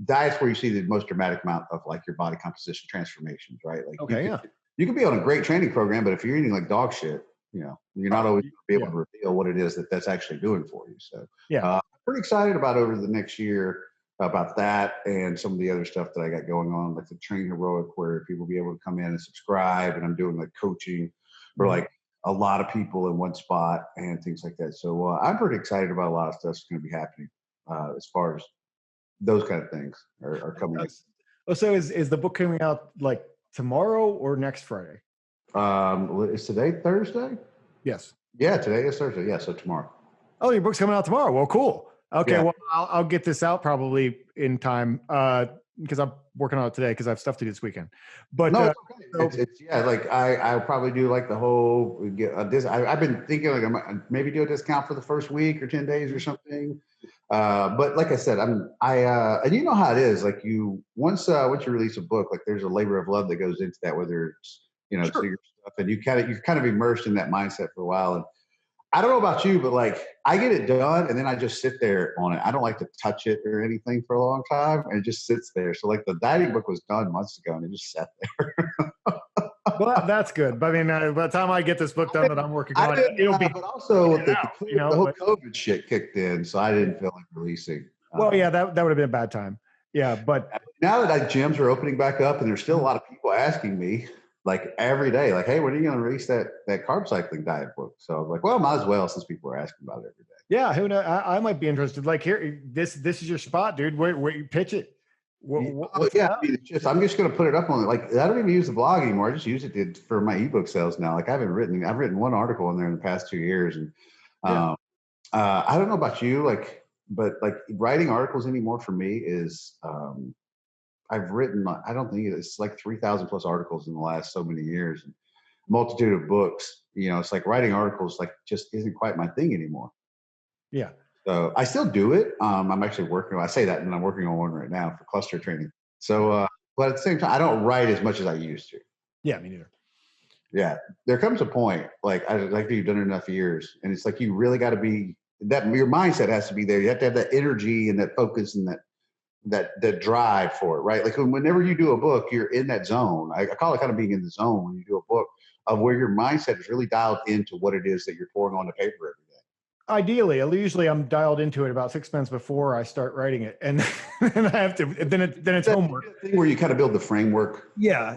diets where you see the most dramatic amount of like your body composition transformations, right? Like you can be on a great training program, but if you're eating like dog shit, you're not always going to be able to reveal what it is that's actually doing for you. So I'm pretty excited about over the next year about that and some of the other stuff that I got going on, like the Train Heroic, where people will be able to come in and subscribe, and I'm doing like coaching for like a lot of people in one spot and things like that. So I'm pretty excited about a lot of stuff that's going to be happening as far as those kind of things are coming. Oh, so is the book coming out like tomorrow or next Friday? Is today Thursday? Yes. Yeah, today is Thursday. Yeah, so tomorrow. Oh, your book's coming out tomorrow. Well, cool. Okay, Yeah. well, I'll get this out probably in time because I'm working on it today because I have stuff to do this weekend. But No, it's okay. It's yeah, like I'll probably do like the whole I've been thinking like I might maybe do a discount for the first week or 10 days or something. But like I said, and you know how it is. Like once you release a book, like there's a labor of love that goes into that, whether it's to sure. your stuff, and you're kind of immersed in that mindset for a while. And I don't know about you, but like I get it done and then I just sit there on it. I don't like to touch it or anything for a long time, and it just sits there. So like the dieting book was done months ago and it just sat there. Well, that's good. But I mean, by the time I get this book done that I'm working on, it'll be. But also the whole but, COVID shit kicked in, so I didn't feel like releasing. Well, yeah, that would have been a bad time. Yeah, but now that gyms are opening back up, and there's still a lot of people asking me, like every day, like, "Hey, when are you going to release that carb cycling diet book?" So I'm like, "Well, might as well since people are asking about it every day." Yeah, who knows? I might be interested. Like here, this is your spot, dude. Where you pitch it? Yeah, I mean, I'm just going to put it up on it. Like I don't even use the blog anymore. I just use it for my ebook sales now. Like I've written one article in there in the past 2 years, and I don't know about you, but like writing articles anymore for me is I've written, I don't think it's like 3,000 plus articles in the last so many years, and multitude of books. It's like writing articles like just isn't quite my thing anymore. Yeah. So I still do it. I'm actually working. I say that, and I'm working on one right now for cluster training. So, but at the same time, I don't write as much as I used to. Yeah, me neither. Yeah, there comes a point, like you've done it enough years, and it's like you really got to be that. Your mindset has to be there. You have to have that energy and that focus and that drive for it, right? Like whenever you do a book, you're in that zone. I call it kind of being in the zone when you do a book of where your mindset is really dialed into what it is that you're pouring on the paper every day. Ideally, usually I'm dialed into it about 6 months before I start writing it, and then I have to. Then it's homework. Thing where you kind of build the framework. Yeah.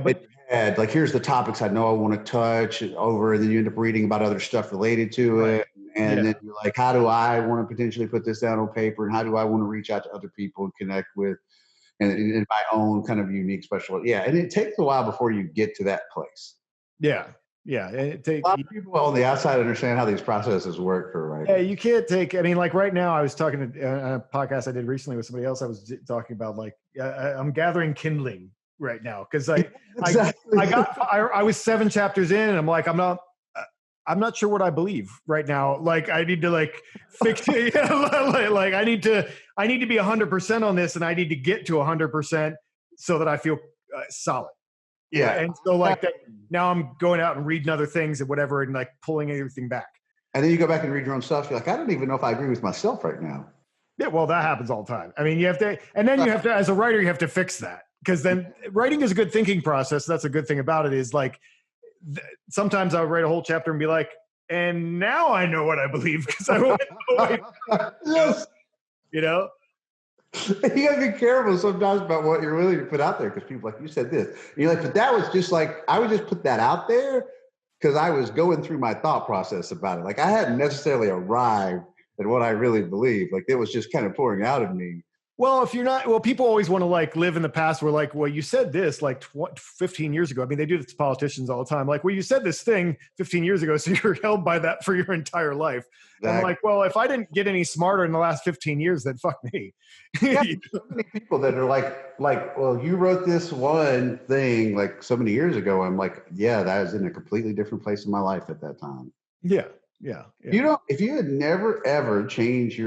But like, here's the topics I know I want to touch over, and then you end up reading about other stuff related to it, and then you're like, how do I want to potentially put this down on paper, and how do I want to reach out to other people and connect with, and in my own kind of unique special. Yeah, and it takes a while before you get to that place. Yeah. It takes a lot of people on the outside understand how these processes work for writing. Yeah, you can't take. I mean, like right now, I was talking to a podcast I did recently with somebody else. I was talking about like I'm gathering kindling right now because I was 7 chapters in, and I'm like, I'm not sure what I believe right now. Like I need to fix it. Like I need to be 100% on this, and I need to get to 100% so that I feel solid. Yeah. And so that, now I'm going out and reading other things and whatever, and like pulling everything back. And then you go back and read your own stuff. You're like, I don't even know if I agree with myself right now. Yeah. Well, that happens all the time. I mean, you have to, as a writer, you have to fix that, because then writing is a good thinking process. That's a good thing about it is like, sometimes I'll write a whole chapter and be like, and now I know what I believe because I went away. Yes. You gotta be careful sometimes about what you're willing to put out there, because people like, you said this, and you're like, but that was just like, I would just put that out there because I was going through my thought process about it. Like I hadn't necessarily arrived at what I really believed. Like it was just kind of pouring out of me. Well, if you're not, people always want to live in the past where well, you said this 15 years ago. I mean, they do this to politicians all the time. Like, well, you said this thing 15 years ago, so you're held by that for your entire life. Exactly. I'm like, well, if I didn't get any smarter in the last 15 years, then fuck me. Yeah, so many people that are like, well, you wrote this one thing like so many years ago. I'm like, yeah, that was in a completely different place in my life at that time. Yeah. If you had never ever changed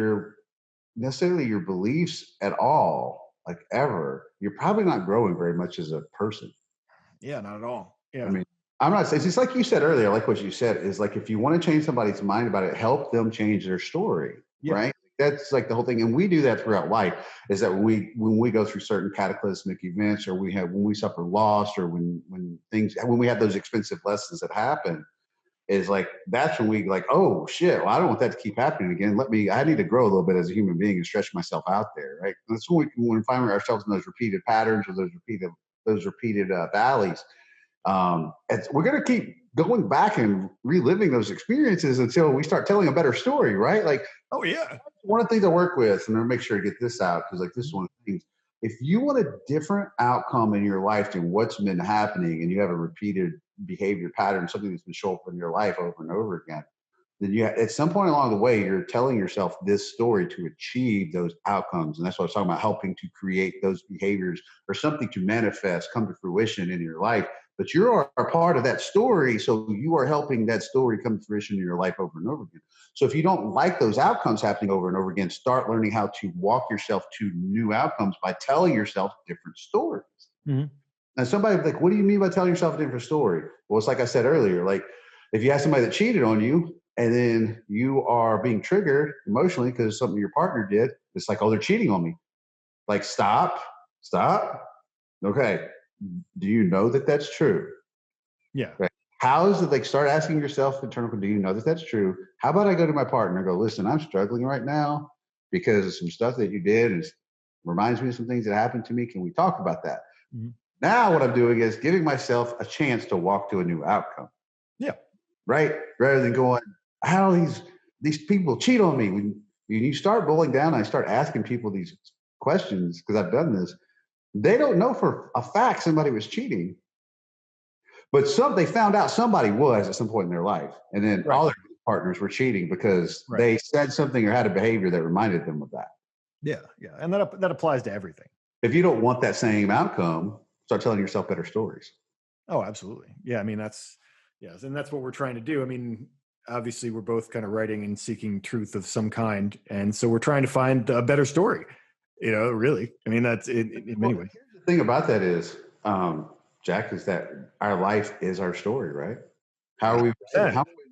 necessarily your beliefs at all, like ever, you're probably not growing very much as a person. Yeah, not at all. Yeah. I mean, I'm not saying, it's like you said earlier, like what you said is like, if you want to change somebody's mind about it, help them change their story, right? That's like the whole thing. And we do that throughout life, is that when we go through certain cataclysmic events, or when we suffer loss, or when we have those expensive lessons that happen, is like, that's when we like, oh shit, well, I don't want that to keep happening again. I need to grow a little bit as a human being and stretch myself out there, right? And that's when we find ourselves in those repeated patterns, or those repeated valleys. We're going to keep going back and reliving those experiences until we start telling a better story, right? Like, oh yeah. One of the things I work with, and I'll make sure to get this out, because like this is one of the things, if you want a different outcome in your life than what's been happening, and you have a repeated behavior pattern, something that's been showing up in your life over and over again, then you at some point along the way, you're telling yourself this story to achieve those outcomes. And that's what I was talking about, helping to create those behaviors or something to manifest, come to fruition in your life. But you are a part of that story. So you are helping that story come to fruition in your life over and over again. So if you don't like those outcomes happening over and over again, start learning how to walk yourself to new outcomes by telling yourself different stories. Mm-hmm. Now, somebody like, what do you mean by telling yourself a different story? Well, it's like I said earlier, like if you have somebody that cheated on you and then you are being triggered emotionally because something your partner did, it's like, oh, they're cheating on me. Like, stop. Okay. Do you know that that's true? Yeah. Okay. How is it, like, start asking yourself internally, do you know that that's true? How about I go to my partner and go, listen, I'm struggling right now because of some stuff that you did and it reminds me of some things that happened to me. Can we talk about that? Mm-hmm. Now what I'm doing is giving myself a chance to walk to a new outcome. Yeah. Right? Rather than going, how these people cheat on me. When you start boiling down, I start asking people these questions, because I've done this. They don't know for a fact somebody was cheating, but they found out somebody was at some point in their life. And then all their partners were cheating because they said something or had a behavior that reminded them of that. Yeah. Yeah. And that applies to everything. If you don't want that same outcome, start telling yourself better stories. Oh, absolutely. Yeah. I mean, and that's what we're trying to do. I mean, obviously we're both kind of writing and seeking truth of some kind. And so we're trying to find a better story, really. I mean, that's in many ways. The thing about that is, Jack, is that our life is our story, right? How are we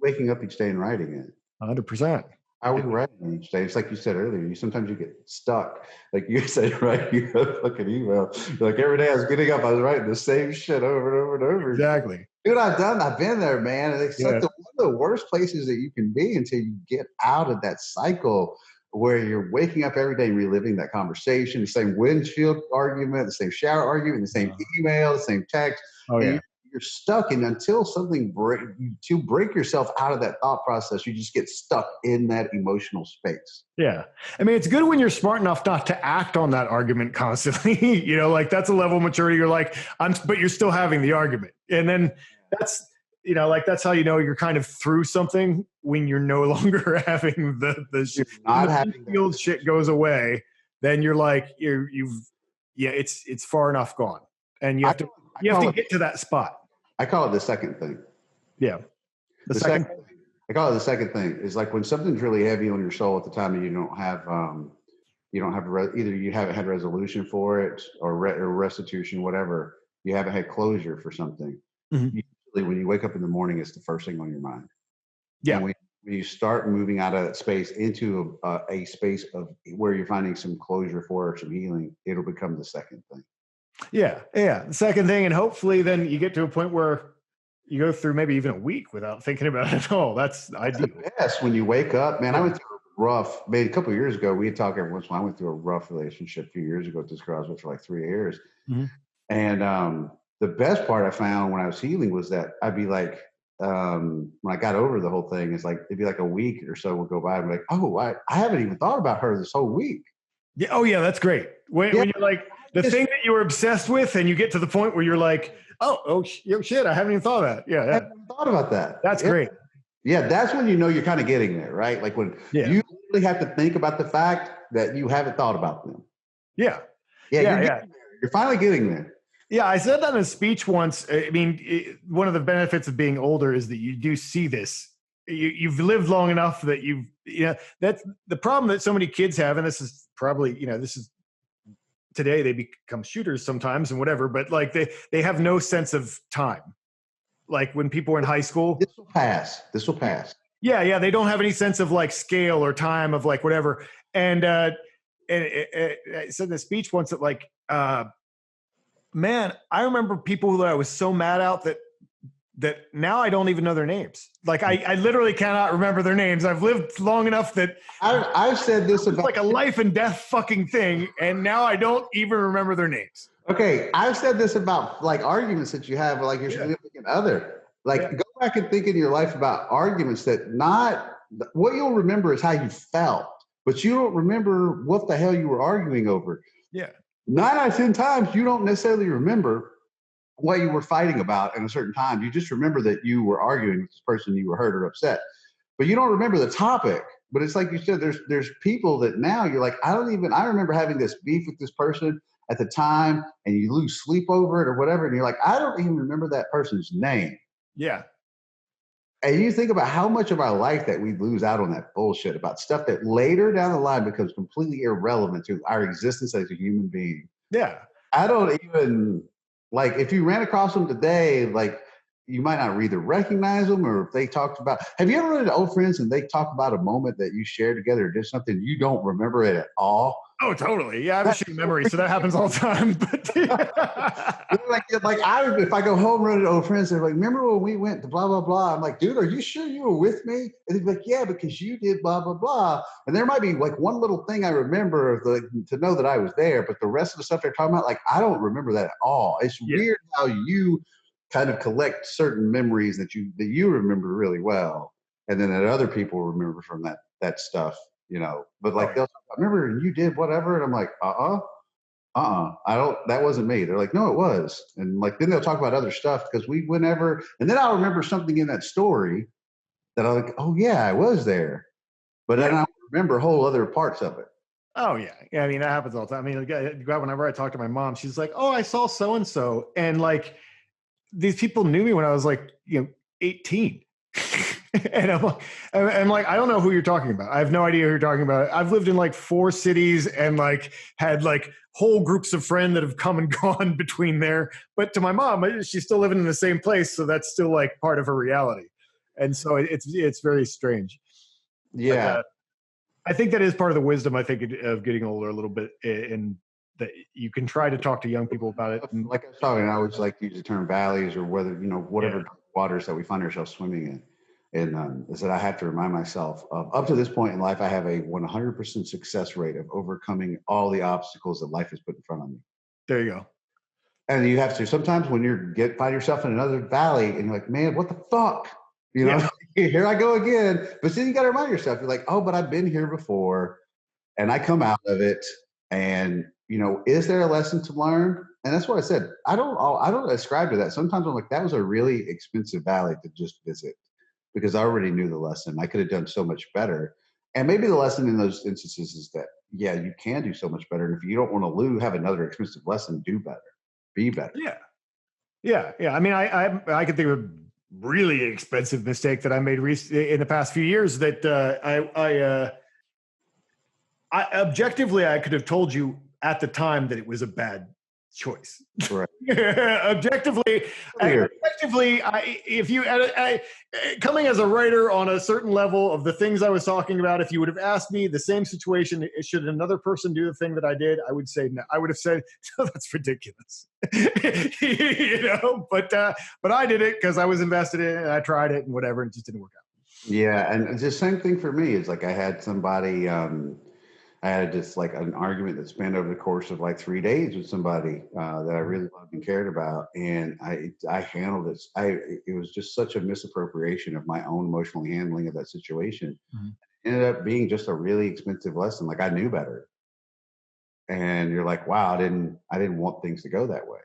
waking up each day and writing it? 100%. How are we writing each day? It's like you said earlier, sometimes you get stuck. Like you said, right? You have a fucking email. Like every day I was getting up, I was writing the same shit over and over and over. Exactly. Dude, I've been there, man. And it's like one of the worst places that you can be until you get out of that cycle where you're waking up every day reliving that conversation, the same windshield argument, the same shower argument, the same email, the same text. Oh, yeah. You're stuck, and until something to break yourself out of that thought process, you just get stuck in that emotional space. Yeah. I mean, it's good when you're smart enough not to act on that argument constantly, like that's a level of maturity. You're like, but you're still having the argument. And then that's, that's how you're kind of through something, when you're no longer having the field shit goes away. Then you're like, it's far enough gone. And you have to get to that spot. I call it the second thing. Yeah. The second thing. I call it the second thing. Is like when something's really heavy on your soul at the time and you don't have either you haven't had resolution for it or restitution, whatever. You haven't had closure for something. Mm-hmm. Usually when you wake up in the morning, it's the first thing on your mind. Yeah. And when you start moving out of that space into a space of where you're finding some closure for or some healing, it'll become the second thing. Yeah. The second thing. And hopefully then you get to a point where you go through maybe even a week without thinking about it at all. That's ideal. Yes, when you wake up, man. I went through a couple of years ago. We had talked every once in a while. I went through a rough relationship a few years ago with this girl I was with for like 3 years. Mm-hmm. And the best part I found when I was healing was that I'd be like, when I got over the whole thing, it's like it'd be like a week or so would go by and be like, oh, I haven't even thought about her this whole week. Yeah. Oh yeah, that's great. When you're like the thing that you were obsessed with, and you get to the point where you're like, oh shit, I haven't even thought of that. Yeah, I haven't thought about that. That's great. Yeah, that's when you're kind of getting there, right? Like when you really have to think about the fact that you haven't thought about them. Yeah. You're finally getting there. Yeah, I said that in a speech once. I mean, one of the benefits of being older is that you do see this. You've lived long enough that that's the problem that so many kids have, and this is probably, this is today they become shooters sometimes and whatever, but like they have no sense of time. Like when people are in high school, this will pass. Yeah. They don't have any sense of like scale or time of like whatever. And I said in the speech once that like, man, I remember people that I was so mad at that now I don't even know their names. Like I literally cannot remember their names. I've lived long enough that I've said this about like a life and death fucking thing. And now I don't even remember their names. Okay. I've said this about like arguments that you have with like your significant other. Like go back and think in your life about arguments that what you'll remember is how you felt, but you don't remember what the hell you were arguing over. Yeah. 9 out of 10 times you don't necessarily remember what you were fighting about in a certain time. You just remember that you were arguing with this person, you were hurt or upset, but you don't remember the topic. But it's like you said, there's people that now you're like, I remember having this beef with this person at the time, and you lose sleep over it or whatever, and you're like, I don't even remember that person's name. Yeah. And you think about how much of our life that we lose out on that bullshit about stuff that later down the line becomes completely irrelevant to our existence as a human being. Yeah. I don't even, like, if you ran across them today, like, you might not either recognize them, or if they talked about, have you ever run into old friends and they talk about a moment that you shared together or did something, you don't remember it at all? Oh, totally. Yeah, I have a shitty memory, so that happens all the time. But If I go home, run into old friends, they're like, remember when we went to blah, blah, blah? I'm like, dude, are you sure you were with me? And they'd be like, yeah, because you did blah, blah, blah. And there might be like one little thing I remember to know that I was there, but the rest of the stuff they're talking about, like, I don't remember that at all. It's weird how you kind of collect certain memories that you remember really well, and then that other people remember from that stuff, but like, they'll talk, I remember you did whatever, and I'm like, I don't, that wasn't me. They're like, no, it was. And like, then they'll talk about other stuff because and then I'll remember something in that story that I'm like, oh yeah, I was there, but then I remember whole other parts of it. Oh yeah. I mean, that happens all the time. I mean, whenever I talk to my mom, she's like, oh, I saw so-and-so. And like, these people knew me when I was like, 18. And I'm like, I don't know who you're talking about. I have no idea who you're talking about. I've lived in like 4 cities and like had like whole groups of friends that have come and gone between there. But to my mom, she's still living in the same place. So that's still like part of her reality. And so it's very strange. Yeah. But, I think that is part of the wisdom, I think, of getting older a little bit, in that you can try to talk to young people about it. Like I was talking, I always like to use the term valleys, or whether, whatever waters that we find ourselves swimming in. And is that I have to remind myself of, up to this point in life, I have a 100% success rate of overcoming all the obstacles that life has put in front of me. There you go. And you have to, sometimes when find yourself in another valley and you're like, man, what the fuck? Here I go again. But then you got to remind yourself, you're like, oh, but I've been here before and I come out of it. And, is there a lesson to learn? And that's what I said. I don't ascribe to that. Sometimes I'm like, that was a really expensive valley to just visit, because I already knew the lesson. I could have done so much better. And maybe the lesson in those instances is that, yeah, you can do so much better. And if you don't want to have another expensive lesson, do better, be better. Yeah. I mean, I could think of a really expensive mistake that I made in the past few years that I objectively, I could have told you at the time that it was a bad choice. Right. Objectively, if you coming as a writer on a certain level of the things I was talking about, if you would have asked me the same situation, should another person do the thing that I did, I would say no. I would have said, no, that's ridiculous. But I did it because I was invested in it and I tried it and whatever, and it just didn't work out. Yeah, and it's the same thing for me. It's like I had somebody. I had just like an argument that spanned over the course of like 3 days with somebody that I really loved and cared about. And I handled it. It was just such a misappropriation of my own emotional handling of that situation. Mm-hmm. It ended up being just a really expensive lesson. Like, I knew better. And you're like, wow, I didn't want things to go that way.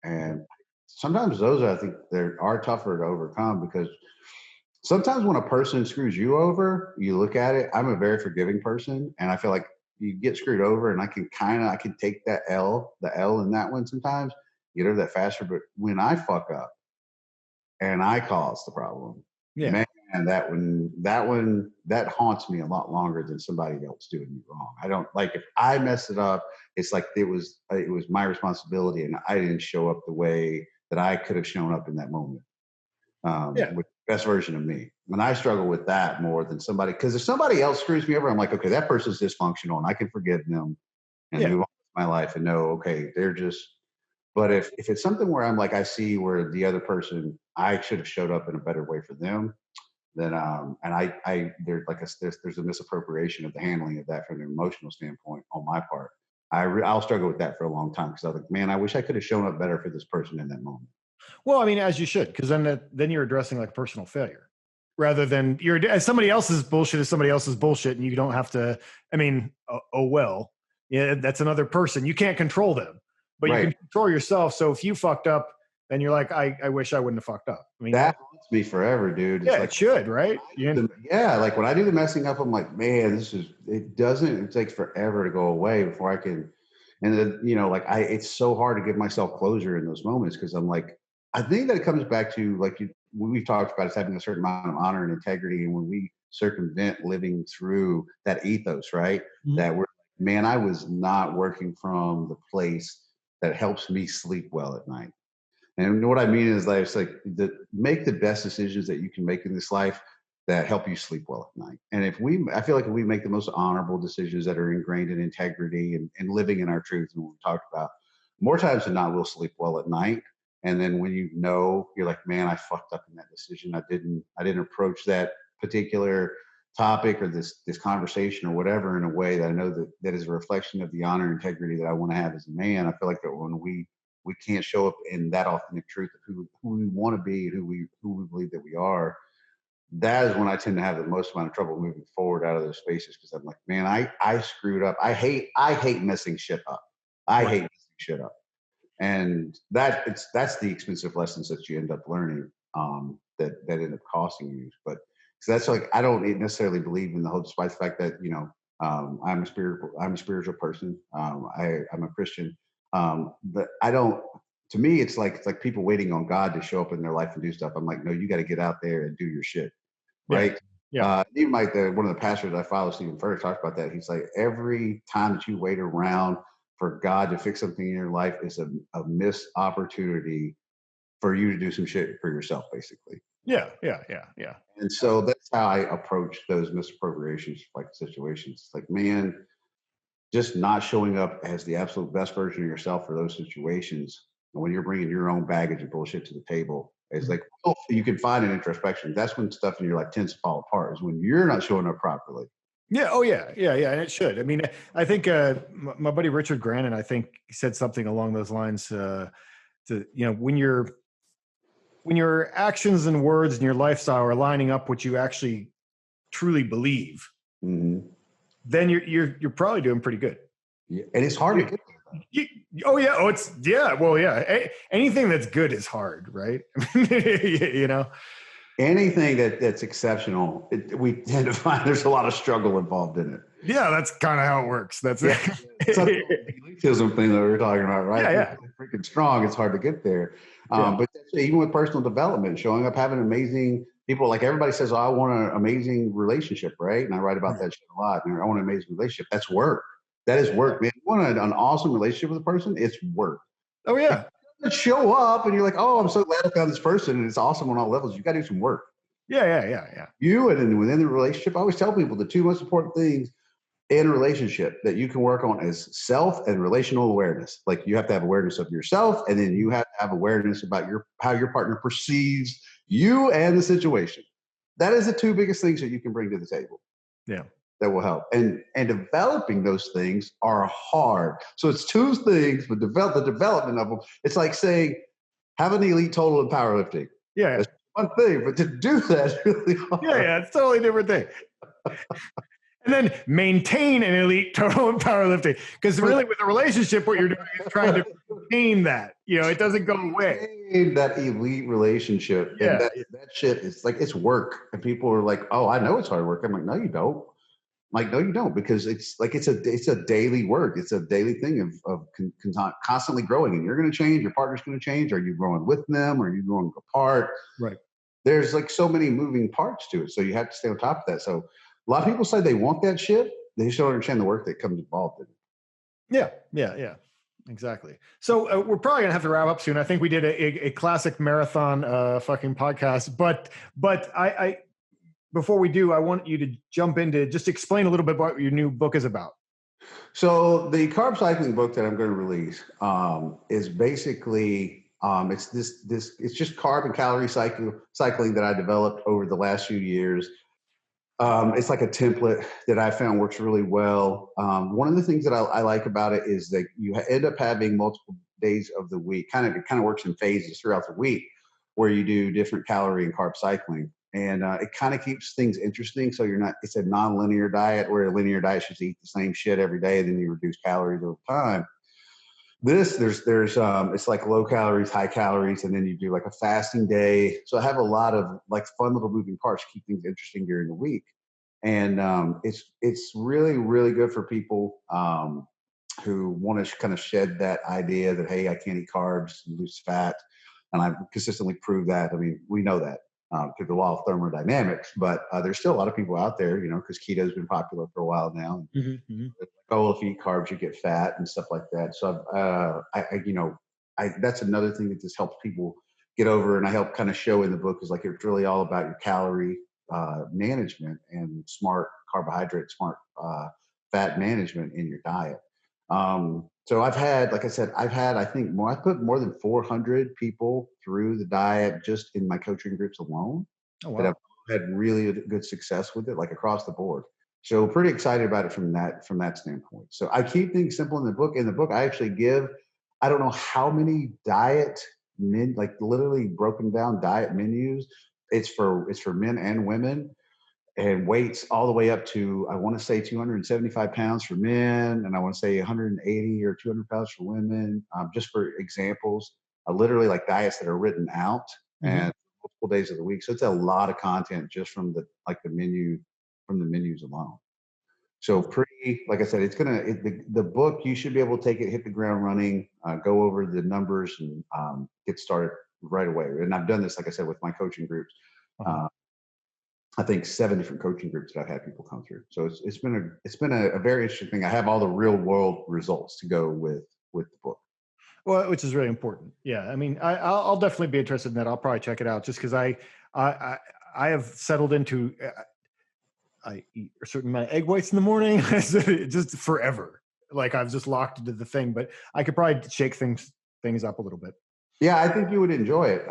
And sometimes those, I think, they are tougher to overcome, because sometimes when a person screws you over, you look at it. I'm a very forgiving person, and I feel like you get screwed over, and I can take the L in that one sometimes, get over that faster. But when I fuck up and I cause the problem, man, that haunts me a lot longer than somebody else doing me wrong. I don't like, if I mess it up, it's like it was my responsibility, and I didn't show up the way that I could have shown up in that moment. With the best version of me. And I struggle with that more than somebody, because if somebody else screws me over, I'm like, okay, that person's dysfunctional and I can forgive them and move on with my life and know, okay, they're just, but if it's something where I'm like, I see where the other person, I should have showed up in a better way for them, then, and there's a misappropriation of the handling of that from an emotional standpoint on my part. I'll struggle with that for a long time, because I was like, man, I wish I could have shown up better for this person in that moment. Well, I mean, as you should, because then you're addressing like personal failure, rather than somebody else's bullshit is somebody else's bullshit, and you don't have to. I mean, that's another person. You can't control them, but you can control yourself. So if you fucked up, then you're like, I wish I wouldn't have fucked up. I mean, That haunts me forever, dude. It's yeah, like, it should, right? Yeah. yeah, like when I do the messing up, I'm like, man, it takes forever to go away before I can. And then, like it's so hard to give myself closure in those moments because I'm like, I think that it comes back to like when we've talked about is having a certain amount of honor and integrity. And when we circumvent living through that ethos, right? Mhm. That we're, man, I was not working from the place that helps me sleep well at night. And what I mean is like, it's like make the best decisions that you can make in this life that help you sleep well at night. And I feel like if we make the most honorable decisions that are ingrained in integrity and living in our truth and what we talked about, more times than not, we'll sleep well at night. And then when you're like, man, I fucked up in that decision. I didn't approach that particular topic or this conversation or whatever in a way that I know that is a reflection of the honor and integrity that I want to have as a man. I feel like that when we can't show up in that authentic truth of who we want to be, who we believe that we are, that is when I tend to have the most amount of trouble moving forward out of those spaces because I'm like, man, I screwed up. I hate messing shit up. I hate messing shit up. And that's the expensive lessons that you end up learning that end up costing you. But so that's like I don't necessarily believe in the whole, despite the fact that I'm a spiritual person. I'm a Christian, but I don't. To me, it's like people waiting on God to show up in their life and do stuff. I'm like, no, you got to get out there and do your shit, right? Yeah. Even like one of the pastors I follow, Stephen Furtick, talked about that. He's like, every time that you wait around for God to fix something in your life is a missed opportunity for you to do some shit for yourself, basically. Yeah. And so that's how I approach those misappropriations, like situations. Like, man, just not showing up as the absolute best version of yourself for those situations. And when you're bringing your own baggage and bullshit to the table, it's like, well, you can find an introspection. That's when stuff in your life tends to fall apart, is when you're not showing up properly. Yeah. Oh, yeah. And it should. I mean, I think my buddy Richard Grannon, I think, said something along those lines. When your actions and words and your lifestyle are lining up what you actually truly believe, then you're probably doing pretty good. Yeah. And it's hard to get there. Oh yeah. Oh, it's yeah. Well, yeah. Anything that's good is hard, right? Anything that's exceptional, we tend to find there's a lot of struggle involved in it. Yeah, that's kind of how it works. That's it. It's like the elitism thing that we were talking about, right? Yeah. Freaking strong, it's hard to get there. But even with personal development, showing up, having amazing people, like everybody says, oh, I want an amazing relationship, right? And I write about that shit a lot. I want an amazing relationship. That's work. That is work, man. You want an awesome relationship with a person? It's work. Oh, yeah. Show up and you're like, oh, I'm so glad I found this person and it's awesome on all levels. You got to do some work. Yeah. You and then within the relationship, I always tell people the two most important things in a relationship that you can work on is self and relational awareness. Like you have to have awareness of yourself, and then you have to have awareness about how your partner perceives you and the situation. That is the two biggest things that you can bring to the table. Yeah. That will help. And developing those things are hard. So it's two things, but the development of them, it's like saying have an elite total in powerlifting. Yeah. That's one thing, but to do that is really hard. Yeah, it's a totally different thing. And then maintain an elite total in powerlifting. Because really with a relationship, what you're doing is trying to maintain that. It doesn't go away. That elite relationship. Yeah. And that shit is like, it's work. And people are like, oh, I know it's hard work. I'm like, no, you don't. Like, no, you don't, because it's like it's a daily work. It's a daily thing of constantly growing, and you're going to change. Your partner's going to change. Are you growing with them? Or are you growing apart? Right. There's like so many moving parts to it, so you have to stay on top of that. So a lot of people say they want that shit. They just don't understand the work that comes involved in it. Yeah. Exactly. So we're probably gonna have to wrap up soon. I think we did a classic marathon fucking podcast, but I before we do, I want you to jump into just explain a little bit about what your new book is about. So the carb cycling book that I'm going to release is basically it's it's just carb and calorie cycling that I developed over the last few years. It's like a template that I found works really well. One of the things that I like about it is that you end up having multiple days of the week. It kind of works in phases throughout the week where you do different calorie and carb cycling. And it kind of keeps things interesting. So it's a non-linear diet, where a linear diet should eat the same shit every day, and then you reduce calories over time. There's it's like low calories, high calories, and then you do like a fasting day. So I have a lot of like fun little moving parts, keep things interesting during the week. And it's really, really good for people who want to kind of shed that idea that, hey, I can't eat carbs and lose fat. And I've consistently proved that. I mean, we know that through the law of thermodynamics, but there's still a lot of people out there, because keto's been popular for a while now. Mm-hmm. Oh, if you eat carbs, you get fat and stuff like that. So that's another thing that just helps people get over. And I help kind of show in the book is like, it's really all about your calorie management and smart carbohydrate, smart fat management in your diet. So I've had, like I said, I think I put more than 400 people through the diet just in my coaching groups alone. Oh, wow. That have had really good success with it, like across the board. So pretty excited about it from that standpoint. So I keep things simple in the book. In the book, I actually give, I don't know how many like literally broken down diet menus. It's for men and women, and weights all the way up to, I want to say 275 pounds for men, and I want to say 180 or 200 pounds for women, just for examples, literally like diets that are written out and multiple days of the week. So it's a lot of content just from the menus alone. So like I said, the book, you should be able to take it, hit the ground running, go over the numbers and get started right away. And I've done this, like I said, with my coaching groups. I think 7 different coaching groups that I've had people come through. So it's been a very interesting thing. I have all the real world results to go with the book. Well, which is really important. Yeah. I mean, I'll definitely be interested in that. I'll probably check it out just because I have settled into, I eat a certain amount of egg whites in the morning, just forever. Like I've just locked into the thing, but I could probably shake things up a little bit. Yeah, I think you would enjoy it.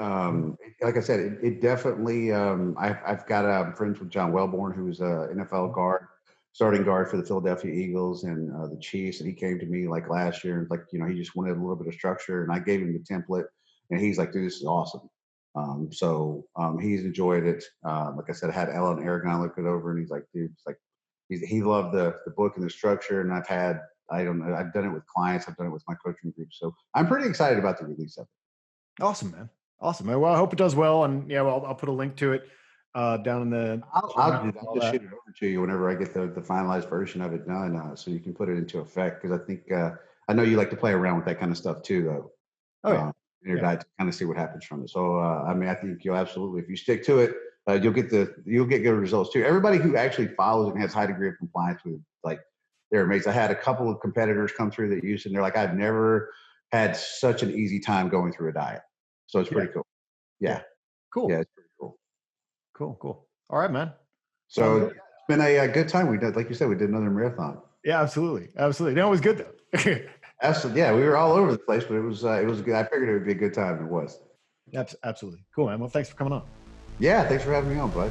Like I said, it definitely. I've got friends with John Welborn, who's an NFL guard, starting guard for the Philadelphia Eagles and the Chiefs, and he came to me like last year, and like he just wanted a little bit of structure, and I gave him the template, and he's like, "Dude, this is awesome." So he's enjoyed it. Like I said, I had Ellen Aragon look it over, and he's like, "Dude, it's like he loved the book and the structure." And I've done it with clients, I've done it with my coaching group, so I'm pretty excited about the release of it. Awesome, man. Awesome. Well, I hope it does well. And yeah, well, I'll put a link to it down in the. I'll just shoot it over to you whenever I get the finalized version of it done, so you can put it into effect. Because I think I know you like to play around with that kind of stuff too, though. Oh yeah. In your diet to kind of see what happens from it. So I mean, I think you'll absolutely, if you stick to it, you'll get good results too. Everybody who actually follows and has high degree of compliance with, like, they're amazing. I had a couple of competitors come through that used it, and they're like, I've never had such an easy time going through a diet. So it's pretty cool. Yeah. Cool. Yeah, it's pretty cool. Cool. All right, man. So it's been a good time. We did, like you said, we did another marathon. Yeah, absolutely. That was good though. Absolutely. Yeah, we were all over the place, but it was good. I figured it would be a good time. It was. Absolutely. Cool, man. Well, thanks for coming on. Yeah, thanks for having me on, bud.